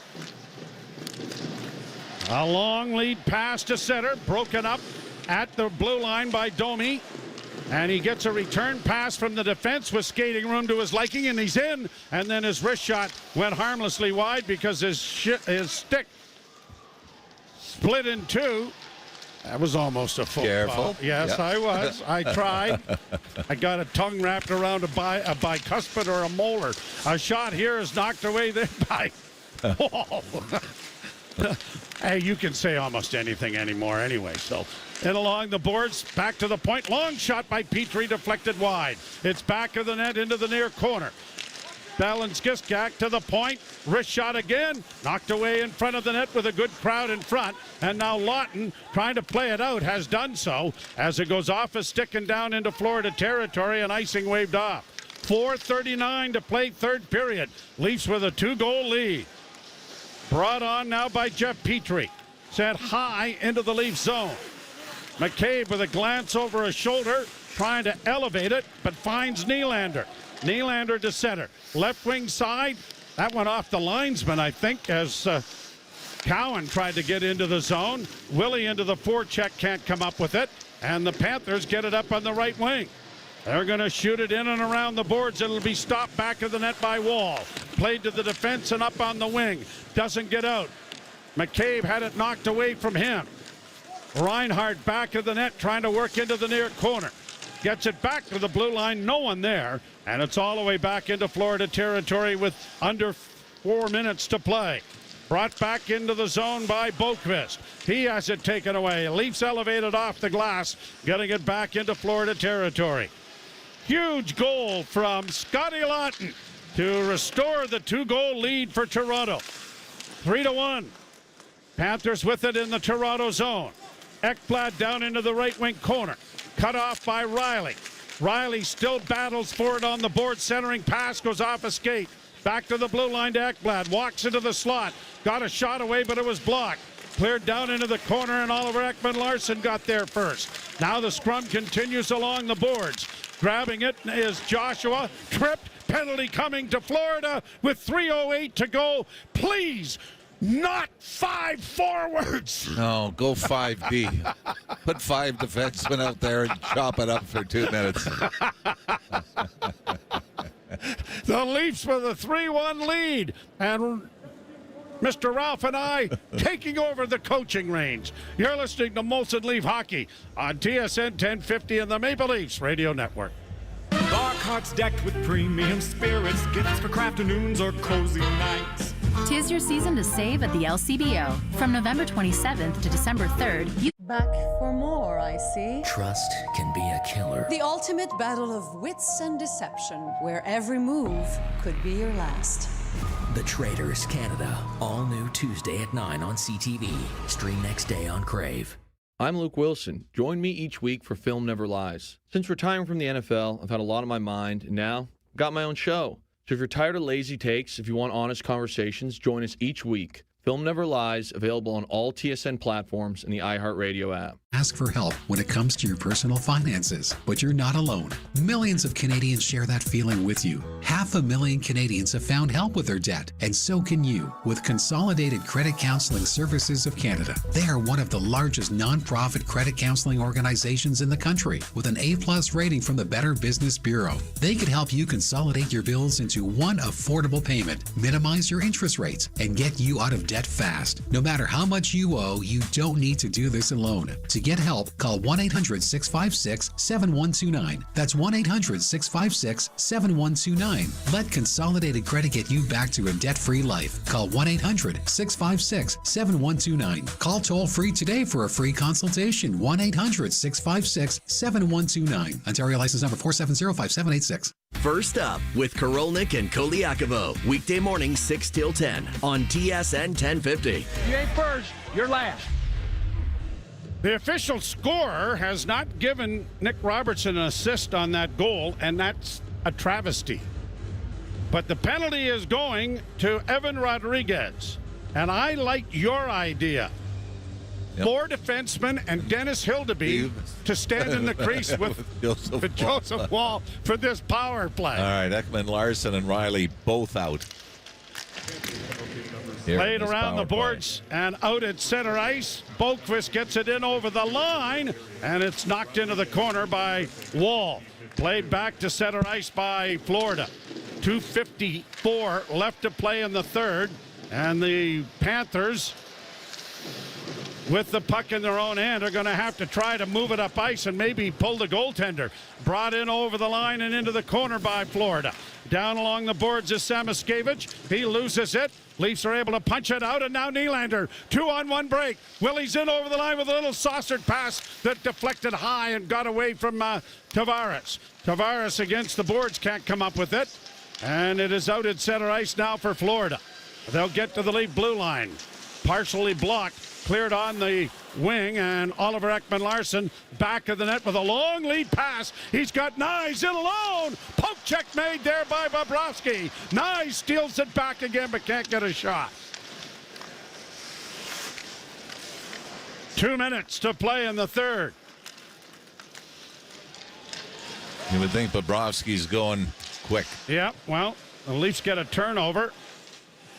Speaker 19: A long lead pass to center, broken up at the blue line by Domi. And he gets a return pass from the defense with skating room to his liking, and he's in. And then his wrist shot went harmlessly wide because his stick split in two. That was almost a full foul. Yes, yep. I was. I tried. I got a tongue wrapped around a bicuspid or a molar. A shot here is knocked away there by Wall. Hey, you can say almost anything anymore anyway, so. And along the boards, back to the point. Long shot by Petrie, deflected wide. It's back of the net into the near corner. Balanskis to the point. Wrist shot again. Knocked away in front of the net with a good crowd in front. And now Lawton, trying to play it out, has done so as it goes off a stick and down into Florida territory, and icing waved off. 4:39 to play third period. Leafs with a 2-goal lead. Brought on now by Jeff Petrie. Sent high into the Leaf zone. McCabe with a glance over his shoulder, trying to elevate it, but finds Nylander. Nylander to center. Left wing side. That went off the linesman, I think, as Cowan tried to get into the zone. Willie into the forecheck, can't come up with it. And the Panthers get it up on the right wing. They're going to shoot it in and around the boards. It'll be stopped back of the net by Wall. Played to the defense and up on the wing. Doesn't get out. McCabe had it knocked away from him. Reinhardt back of the net trying to work into the near corner. Gets it back to the blue line. No one there. And it's all the way back into Florida territory with under 4 minutes to play. Brought back into the zone by Boqvist. He has it taken away. Leafs elevated off the glass, getting it back into Florida territory. Huge goal from Scotty Lawton to restore the 2-goal lead for Toronto. 3-1. Panthers with it in the Toronto zone. Ekblad down into the right wing corner. Cut off by Riley. Riley still battles for it on the board. Centering pass goes off a skate. Back to the blue line to Ekblad. Walks into the slot. Got a shot away, but it was blocked. Cleared down into the corner, and Oliver Ekman-Larsson got there first. Now the scrum continues along the boards. Grabbing it is Joshua. Tripped. Penalty coming to Florida with 3:08 to go. Please, not 5 forwards.
Speaker 1: No, go 5B. Put 5 defensemen out there and chop it up for 2 minutes.
Speaker 19: The Leafs with a 3-1 lead. And Mr. Ralph and I taking over the coaching reins. You're listening to Molson Leaf Hockey on TSN 1050 and the Maple Leafs Radio Network.
Speaker 6: Bar carts decked with premium spirits, gifts for afternoons or cozy nights.
Speaker 9: 'Tis your season to save at the LCBO. From November 27th to December 3rd, you
Speaker 14: back for more, I see.
Speaker 10: Trust can be a killer.
Speaker 14: The ultimate battle of wits and deception, where every move could be your last.
Speaker 10: The Traders Canada, all new Tuesday at 9 on CTV. Stream next day on Crave.
Speaker 15: I'm Luke Wilson. Join me each week for Film Never Lies. Since retiring from the NFL, I've had a lot on my mind, and now I've got my own show. So if you're tired of lazy takes, if you want honest conversations, join us each week. Film Never Lies, available on all TSN platforms and the iHeartRadio app.
Speaker 16: Ask for help when it comes to your personal finances, but you're not alone. Millions of Canadians share that feeling with you. 500,000 Canadians have found help with their debt, and so can you with Consolidated Credit Counseling Services of Canada. They are one of the largest nonprofit credit counseling organizations in the country with an A+ rating from the Better Business Bureau. They could help you consolidate your bills into one affordable payment, minimize your interest rates, and get you out of debt fast. No matter how much you owe, you don't need to do this alone. To get help, call 1-800-656-7129. That's 1-800-656-7129. Let Consolidated Credit get you back to a debt-free life. Call 1-800-656-7129. Call toll-free today for a free consultation. 1-800-656-7129. Ontario license number 4705786.
Speaker 4: First up with Korolnik and Koliakovo. Weekday morning 6 till 10 on TSN 1050.
Speaker 19: You ain't first, you're last. The official scorer has not given Nick Robertson an assist on that goal, and that's a travesty. But the penalty is going to Evan Rodriguez. And I like your idea. Yep. 4 defensemen and Dennis Hildeby to stand in the crease with Joseph Wall for this power play.
Speaker 1: All right, Ekman-Larsson and Riley both out.
Speaker 19: Played around the boards and out at center ice. Boqvist gets it in over the line, and it's knocked into the corner by Wall. Played back to center ice by Florida. 2:54 left to play in the third, and the Panthers, with the puck in their own end, are going to have to try to move it up ice and maybe pull the goaltender. Brought in over the line and into the corner by Florida. Down along the boards is Samoskevich. He loses it. Leafs are able to punch it out, and now Nylander. 2-on-1 break. Willie's in over the line with a little saucered pass that deflected high and got away from Tavares. Tavares against the boards, can't come up with it. And it is out at center ice now for Florida. They'll get to the Leaf blue line. Partially blocked cleared on the wing, and Oliver Ekman-Larsson back of the net with a long lead pass. He's got Nyes in alone. Poke check made there by Bobrovsky. Nyes steals it back again, but can't get a shot. 2 minutes to play in the third.
Speaker 1: You would think Bobrovsky's going quick.
Speaker 19: Yeah, well, the Leafs get a turnover,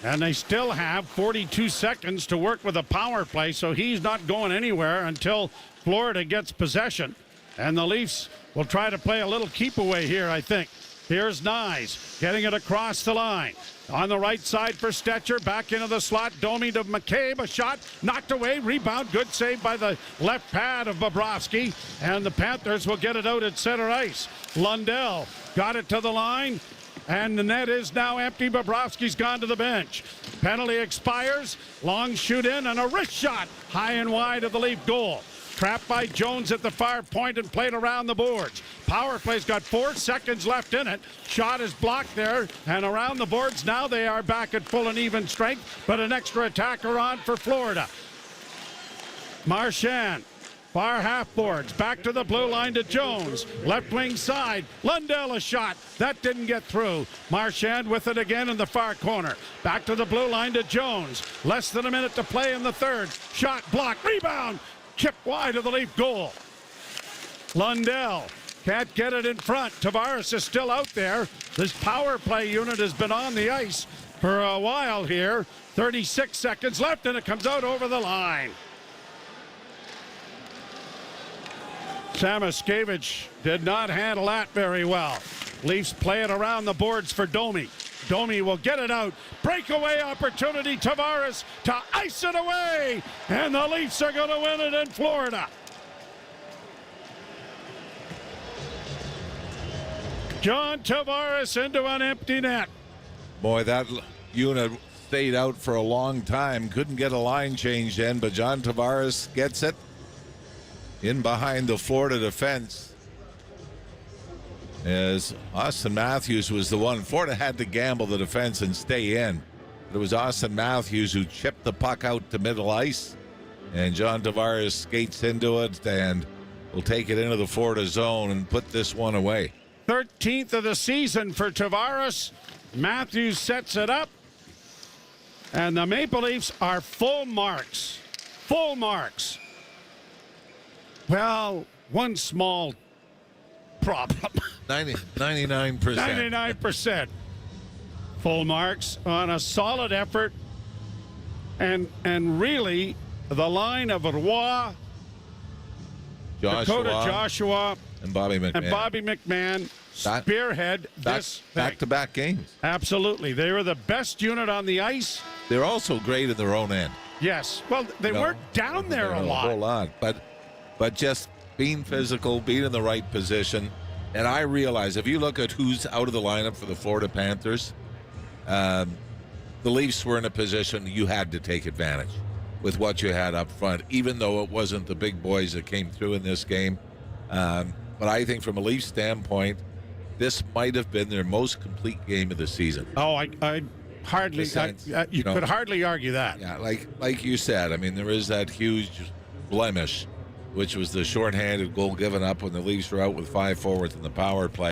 Speaker 19: and they still have 42 seconds to work with a power play, so he's not going anywhere until Florida gets possession. And the Leafs will try to play a little keep away here, I think. Here's Nyes getting it across the line. On the right side for Stetcher, back into the slot. Domi to McCabe, a shot knocked away, rebound, good save by the left pad of Bobrovsky, and the Panthers will get it out at center ice. Lundell got it to the line, and the net is now empty. Bobrovsky's gone to the bench. Penalty expires, long shoot in, and a wrist shot high and wide of the Leaf goal. Trapped by Jones at the far point and played around the boards. Power play's got 4 seconds left in it. Shot is blocked there, and around the boards now they are back at full and even strength, but an extra attacker on for Florida. Marchand, far half boards, back to the blue line to Jones. Left wing side, Lundell a shot. That didn't get through. Marchand with it again in the far corner. Back to the blue line to Jones. Less than a minute to play in the third. Shot blocked, rebound. Chip wide of the Leaf goal. Lundell can't get it in front. Tavares is still out there. This power play unit has been on the ice for a while here. 36 seconds left, and it comes out over the line. Samoskevich did not handle that very well. Leafs play it around the boards for Domi. Domi will get it out. Breakaway opportunity. Tavares to ice it away. And the Leafs are going to win it in Florida. John Tavares into an empty net.
Speaker 1: Boy, that unit stayed out for a long time. Couldn't get a line change in, but John Tavares gets it in behind the Florida defense. As Austin Matthews was the one. Florida had to gamble the defense and stay in. It was Austin Matthews who chipped the puck out to middle ice, and John Tavares skates into it and will take it into the Florida zone and put this one away.
Speaker 19: 13th of the season for Tavares. Matthews sets it up, and the Maple Leafs are full marks. Full marks. Well, one small problem.
Speaker 1: 99%.
Speaker 19: 99%. Full marks on a solid effort. And really, the line of Roy, Dakota Joshua,
Speaker 1: and Bobby
Speaker 19: McMahon spearhead this
Speaker 1: back-to-back games.
Speaker 19: Absolutely. They were the best unit on the ice.
Speaker 1: They're also great in their own end.
Speaker 19: Yes. Well, they weren't down there a lot.
Speaker 1: A whole lot. But just being physical, being in the right position. And I realize if you look at who's out of the lineup for the Florida Panthers, the Leafs were in a position you had to take advantage with what you had up front, even though it wasn't the big boys that came through in this game. But I think from a Leafs standpoint, this might have been their most complete game of the season.
Speaker 19: Oh, I hardly, you could hardly argue that.
Speaker 1: Yeah, like you said, I mean, there is that huge blemish, which was the shorthanded goal given up when the Leafs were out with 5 forwards in the power play.